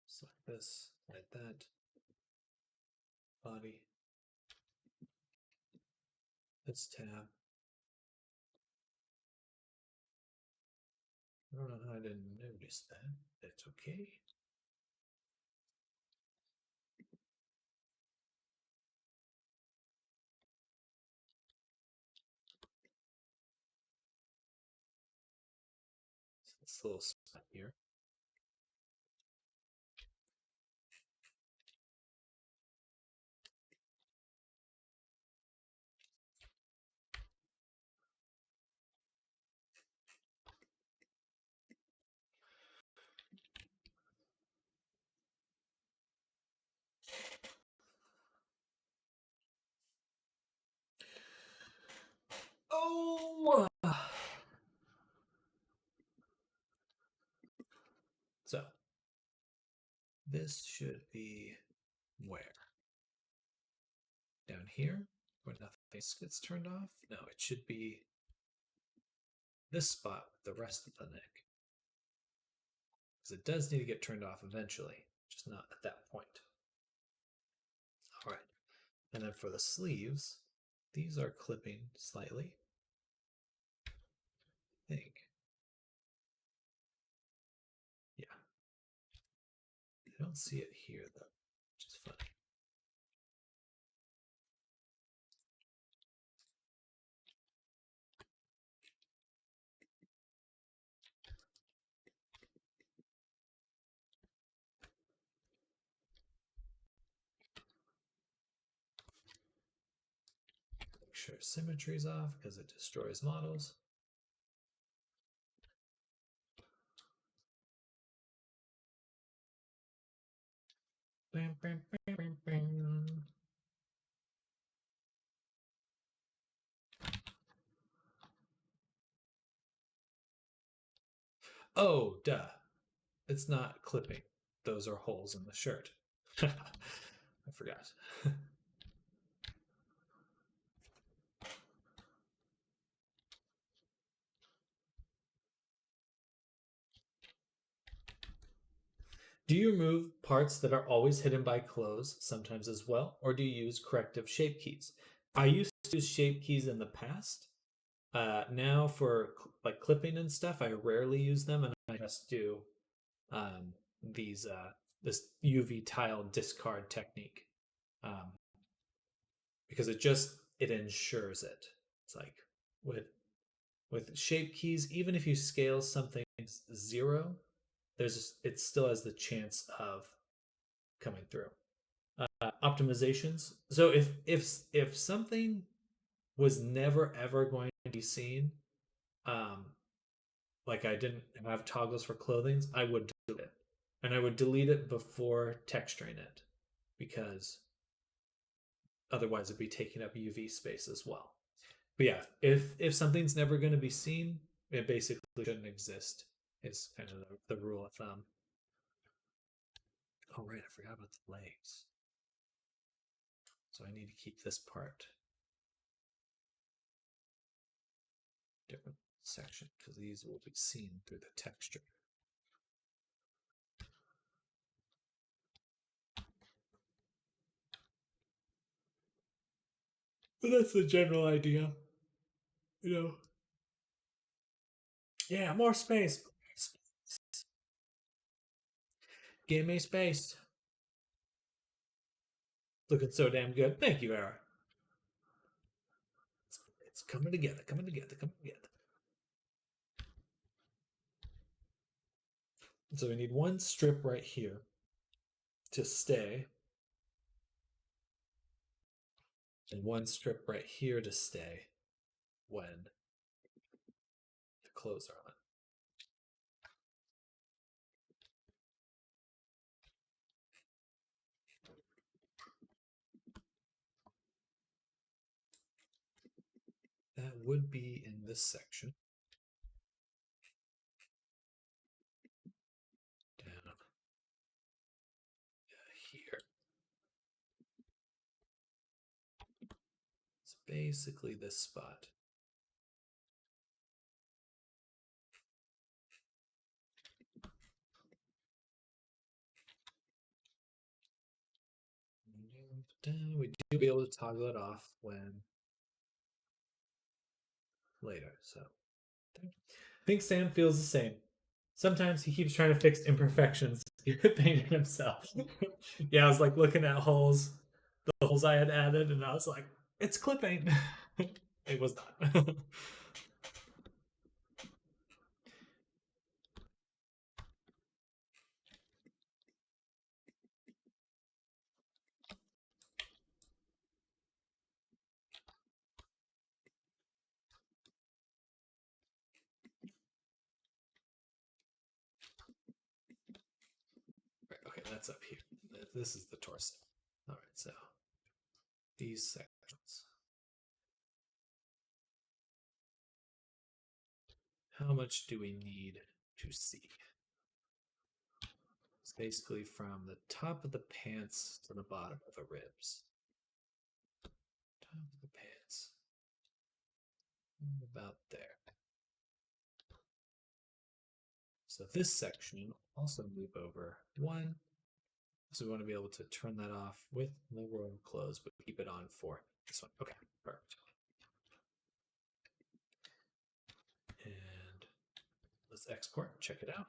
Select this, like that. Body. This tab. I don't know how I didn't notice that. That's okay. So this little spot here. Oh! So, this should be where? Down here, where nothing gets turned off? No, it should be this spot with the rest of the neck. Because it does need to get turned off eventually, just not at that point. All right. And then for the sleeves, these are clipping slightly. I think. Yeah. I don't see it here though, which is funny. Make sure symmetry's off because it destroys models. Bam, bam, bam, bam, bam. Oh, duh. It's not clipping. Those are holes in the shirt. I forgot. Do you remove parts that are always hidden by clothes sometimes as well, or do you use corrective shape keys? I used to use shape keys in the past. Now for like clipping and stuff, I rarely use them, and I just do these this UV tile discard technique, um, because it ensures it. It's like with shape keys, even if you scale something 0, it still has the chance of coming through. Optimizations. So if something was never ever going to be seen, um, like I didn't have toggles for clothing, I would delete it, and I would delete it before texturing it, because otherwise it'd be taking up UV space as well. But yeah, if something's never going to be seen, it basically shouldn't exist. Is kind of the rule of thumb. Oh right, I forgot about the legs. So I need to keep this part different section because these will be seen through the texture. But that's the general idea. You know. Yeah, more space. Give me space. Looking so damn good. Thank you, Era. It's coming together, coming together, coming together. So we need one strip right here to stay, and one strip right here to stay when the clothes are on. That would be in this section. Down here. It's basically this spot. We do be able to toggle it off when later. So I think Sam feels the same. Sometimes he keeps trying to fix imperfections painting himself. Yeah, I was like looking at holes, the holes I had added, and I was like, it's clipping. It was not. Right, okay, that's up here. This is the torso. All right, so these sections. How much do we need to see? It's basically from the top of the pants to the bottom of the ribs. Top of the pants. About there. So this section will also move over 1. So we want to be able to turn that off with the row closed, but keep it on for this one. Okay, perfect. And let's export, check it out.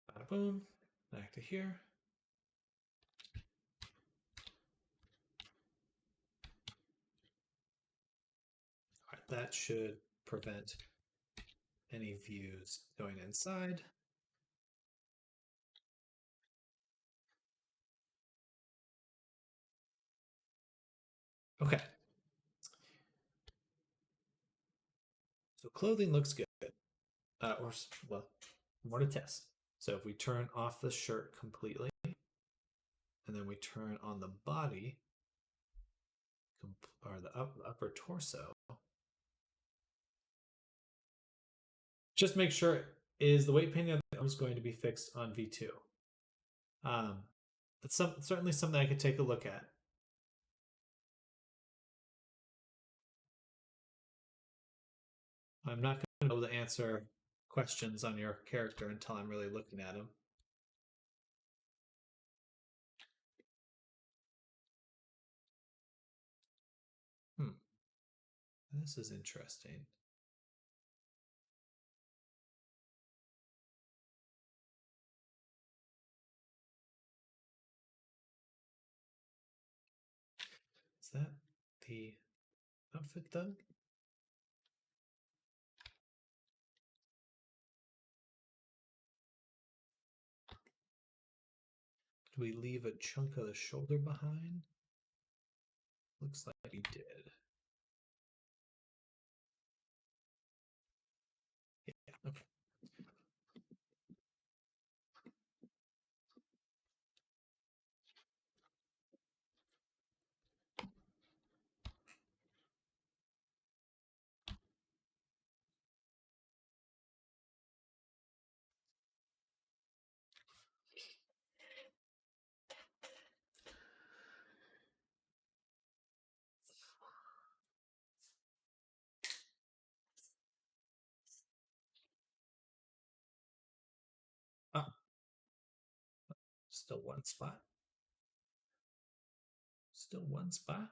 Bada boom, back to here. All right, that should prevent any views going inside. Okay. So clothing looks good. Or, well, more to test. So if we turn off the shirt completely, and then we turn on the body, or the upper torso, just make sure, is the weight painting of the arms going to be fixed on V2? That's certainly something I could take a look at. I'm not going to be able to answer questions on your character until I'm really looking at him. This is interesting. Is that the outfit though? Do we leave a chunk of the shoulder behind? Looks like we did. Yeah, okay. Ah, still one spot. Still one spot.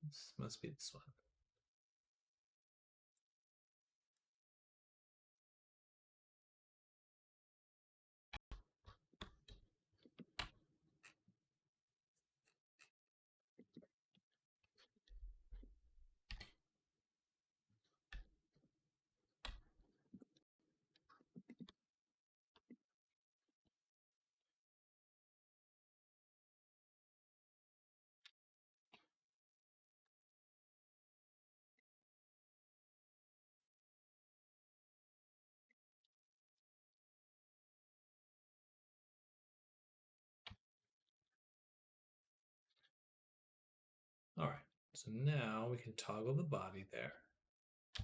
This must be this one. All right, so now we can toggle the body there.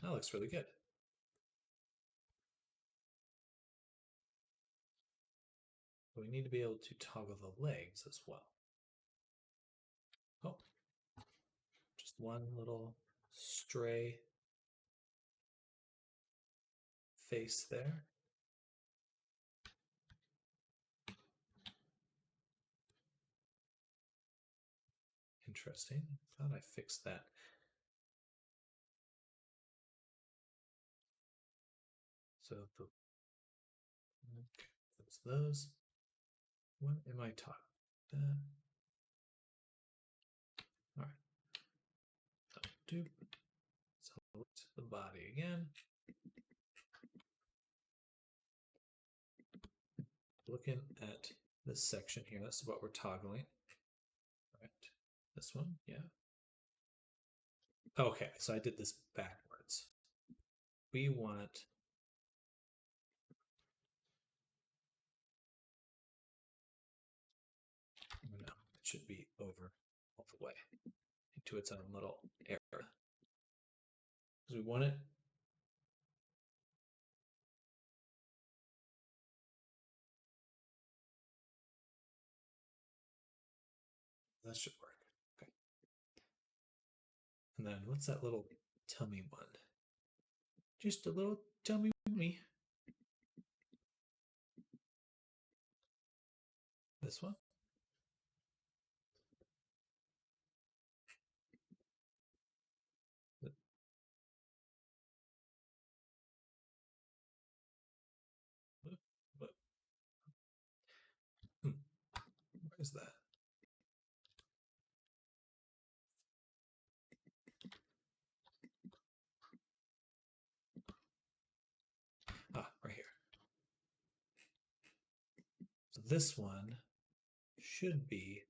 That looks really good. We need to be able to toggle the legs as well. Oh, just one little stray face there. Interesting. I thought I fixed that. So the okay, that's those. What am I talking about? All right. Do select the body again. Looking at this section here, this is what we're toggling. Right. This one, yeah. Okay, so I did this backwards. We want no, it should be over all the way into its own little area. Because we want it. That should work. Okay. And then what's that little tummy one? Just a little tummy. This one. Where is that? Ah, right here. So this one should be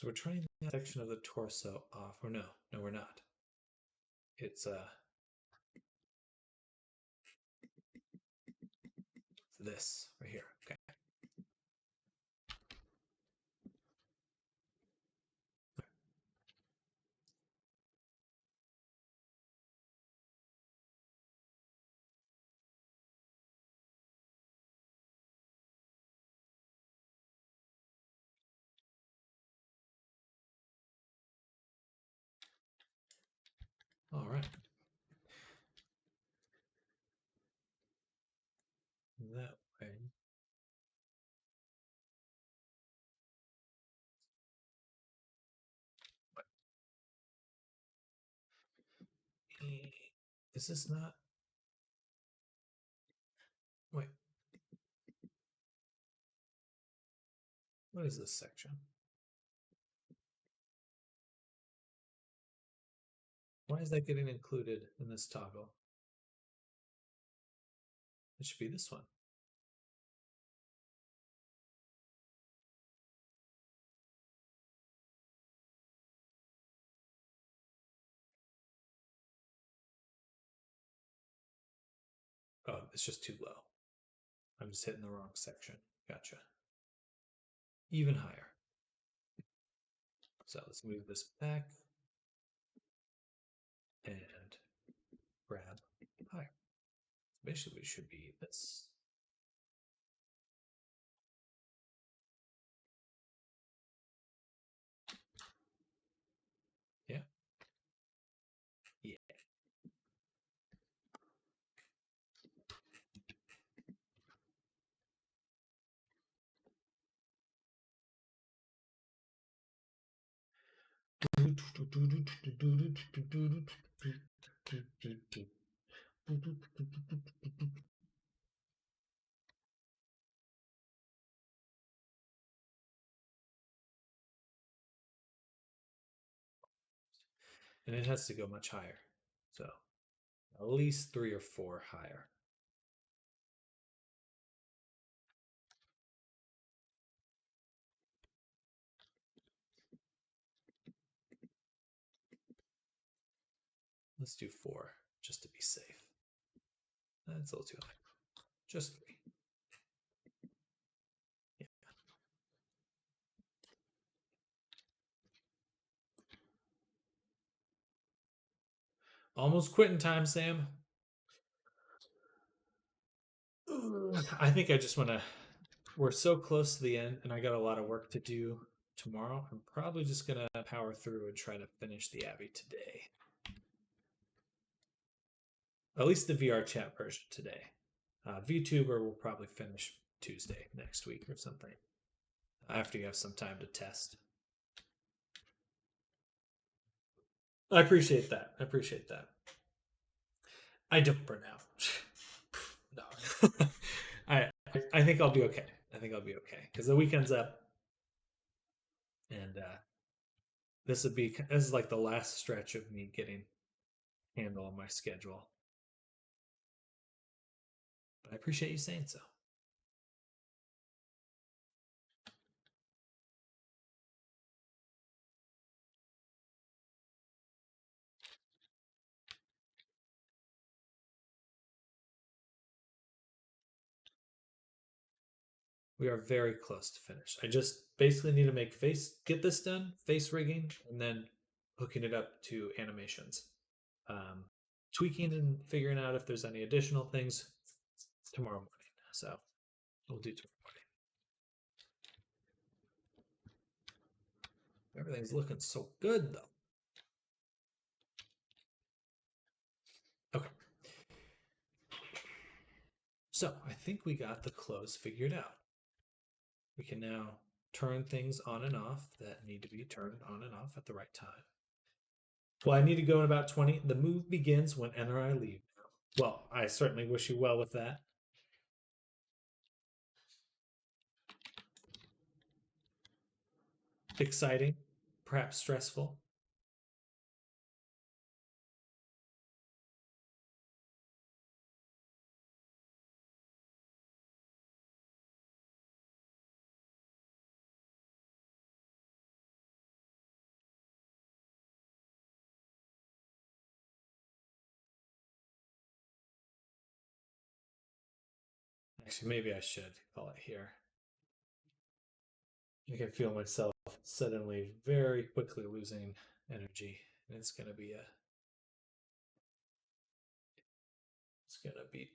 So we're turning that section of the torso off. Or no, we're not. It's this right here. Okay. All right. That way. Is this not? Wait. What is this section? Why is that getting included in this toggle? It should be this one. Oh, it's just too low. I'm just hitting the wrong section. Gotcha. Even higher. So let's move this back and grab higher. Basically, it should be this. Yeah. Yeah. And it has to go much higher. So at least 3 or 4 higher. Let's do 4 just to be safe. That's a little too high. Just 3. Yeah. Almost quitting time, Sam. I think I just want to. We're so close to the end, and I got a lot of work to do tomorrow. I'm probably just going to power through and try to finish the Abbey today. At least the VR chat version today. VTuber will probably finish Tuesday next week or something. After you have some time to test. I appreciate that. I don't burn out. No. I think I'll be okay. Because the weekend's up, and this is like the last stretch of me getting handle on my schedule. But I appreciate you saying so. We are very close to finish. I just basically need to get this done, face rigging, and then hooking it up to animations. Tweaking and figuring out if there's any additional things tomorrow morning. So we'll do tomorrow morning. Everything's looking so good though. Okay. So I think we got the close figured out. We can now turn things on and off that need to be turned on and off at the right time. Well, I need to go in about 20. The move begins when N or I leave. Well, I certainly wish you well with that. Exciting, perhaps stressful. Actually, maybe I should call it here. I can feel myself suddenly very quickly losing energy, and it's gonna be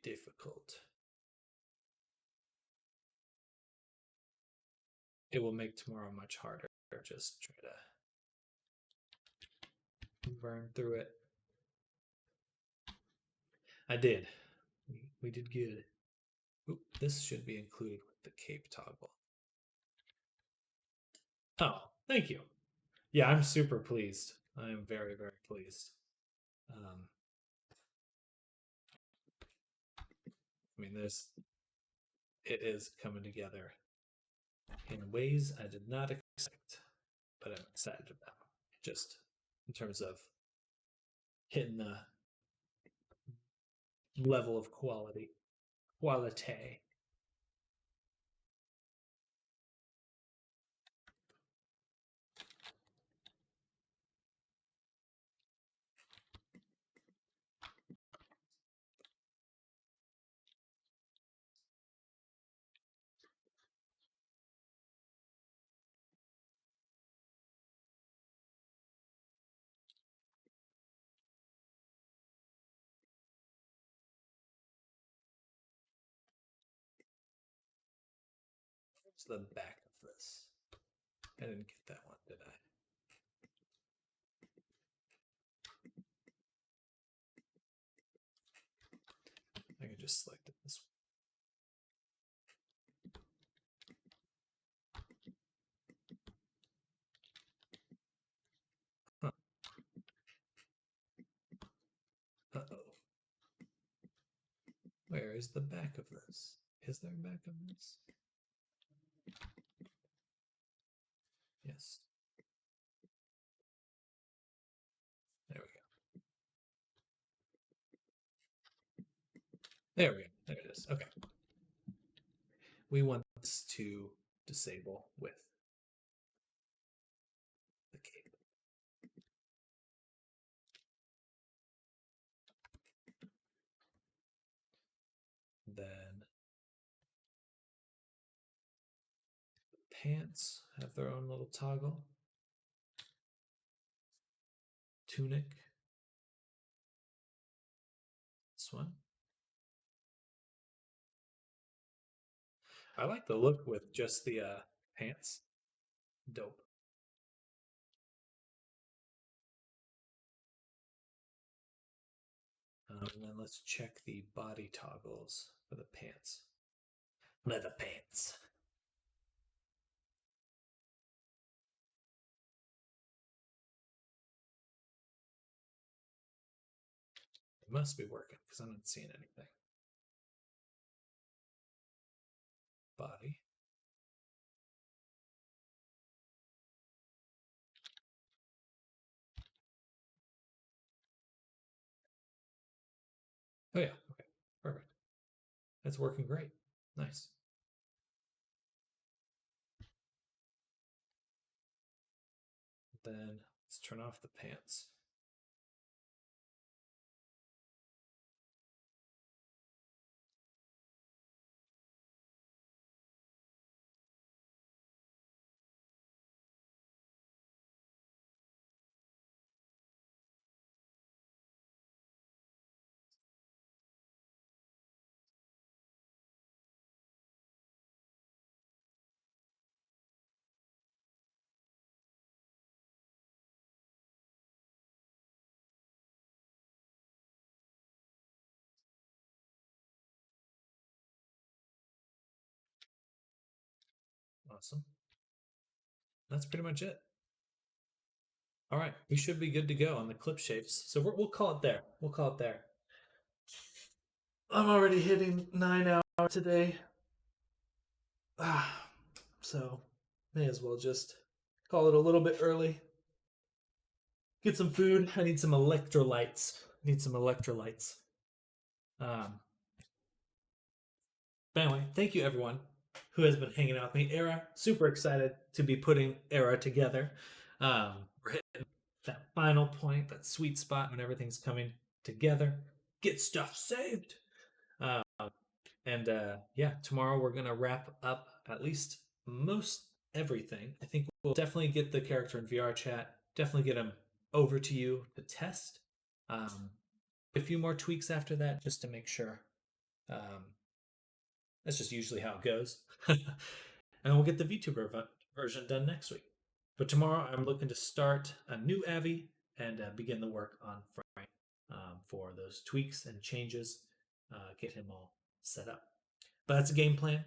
difficult. It will make tomorrow much harder. Just try to burn through it. I did. We did good. Oop, this should be included with the cape toggle. Oh, thank you. Yeah, I'm super pleased. I am very, very pleased. I mean, it is coming together in ways I did not expect, but I'm excited about. Just in terms of hitting the level of quality. What's the back of this? I didn't get that one, did I? I can just select it this one. Huh. Uh-oh. Where is the back of this? Is there a back of this? Yes. There we go. There we go. There it is. Okay. We want this to disable with the cape. Then the pants have their own little toggle. Tunic. This one. I like the look with just the pants. Dope. And then let's check the body toggles for the pants. Leather pants. It must be working because I'm not seeing anything. Body. Oh yeah, okay, perfect. That's working great. Nice. Then let's turn off the pants. Awesome. That's pretty much it. All right, we should be good to go on the clip shapes. So we'll call it there. We'll call it there. I'm already hitting 9 hours today. So may as well just call it a little bit early. Get some food. I need some electrolytes. But anyway, thank you everyone who has been hanging out with me. Era, super excited to be putting Era together. We're hitting that final point, that sweet spot when everything's coming together. Get stuff saved. And yeah, tomorrow we're gonna wrap up at least most everything. I think we'll definitely get the character in VR chat. Definitely get him over to you to test. A few more tweaks after that just to make sure. Um, that's just usually how it goes. And we'll get the VTuber version done next week. But tomorrow I'm looking to start a new Avi and begin the work on Frank for those tweaks and changes. Get him all set up. But that's a game plan.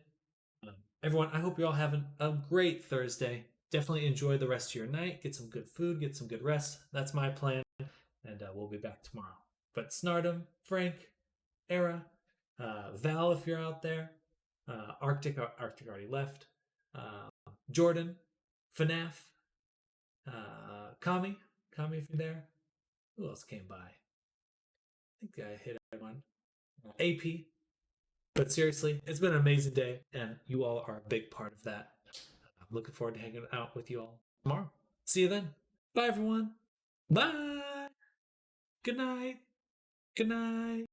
Everyone, I hope you're all having a great Thursday. Definitely enjoy the rest of your night. Get some good food, get some good rest. That's my plan. And we'll be back tomorrow. But Snardom, Frank, Era, Val, if you're out there, Arctic already left, Jordan, FNAF, Kami, if you're there. Who else came by? I think I hit everyone. AP. But seriously, it's been an amazing day, and you all are a big part of that. I'm looking forward to hanging out with you all tomorrow. See you then. Bye, everyone. Bye. Good night. Good night.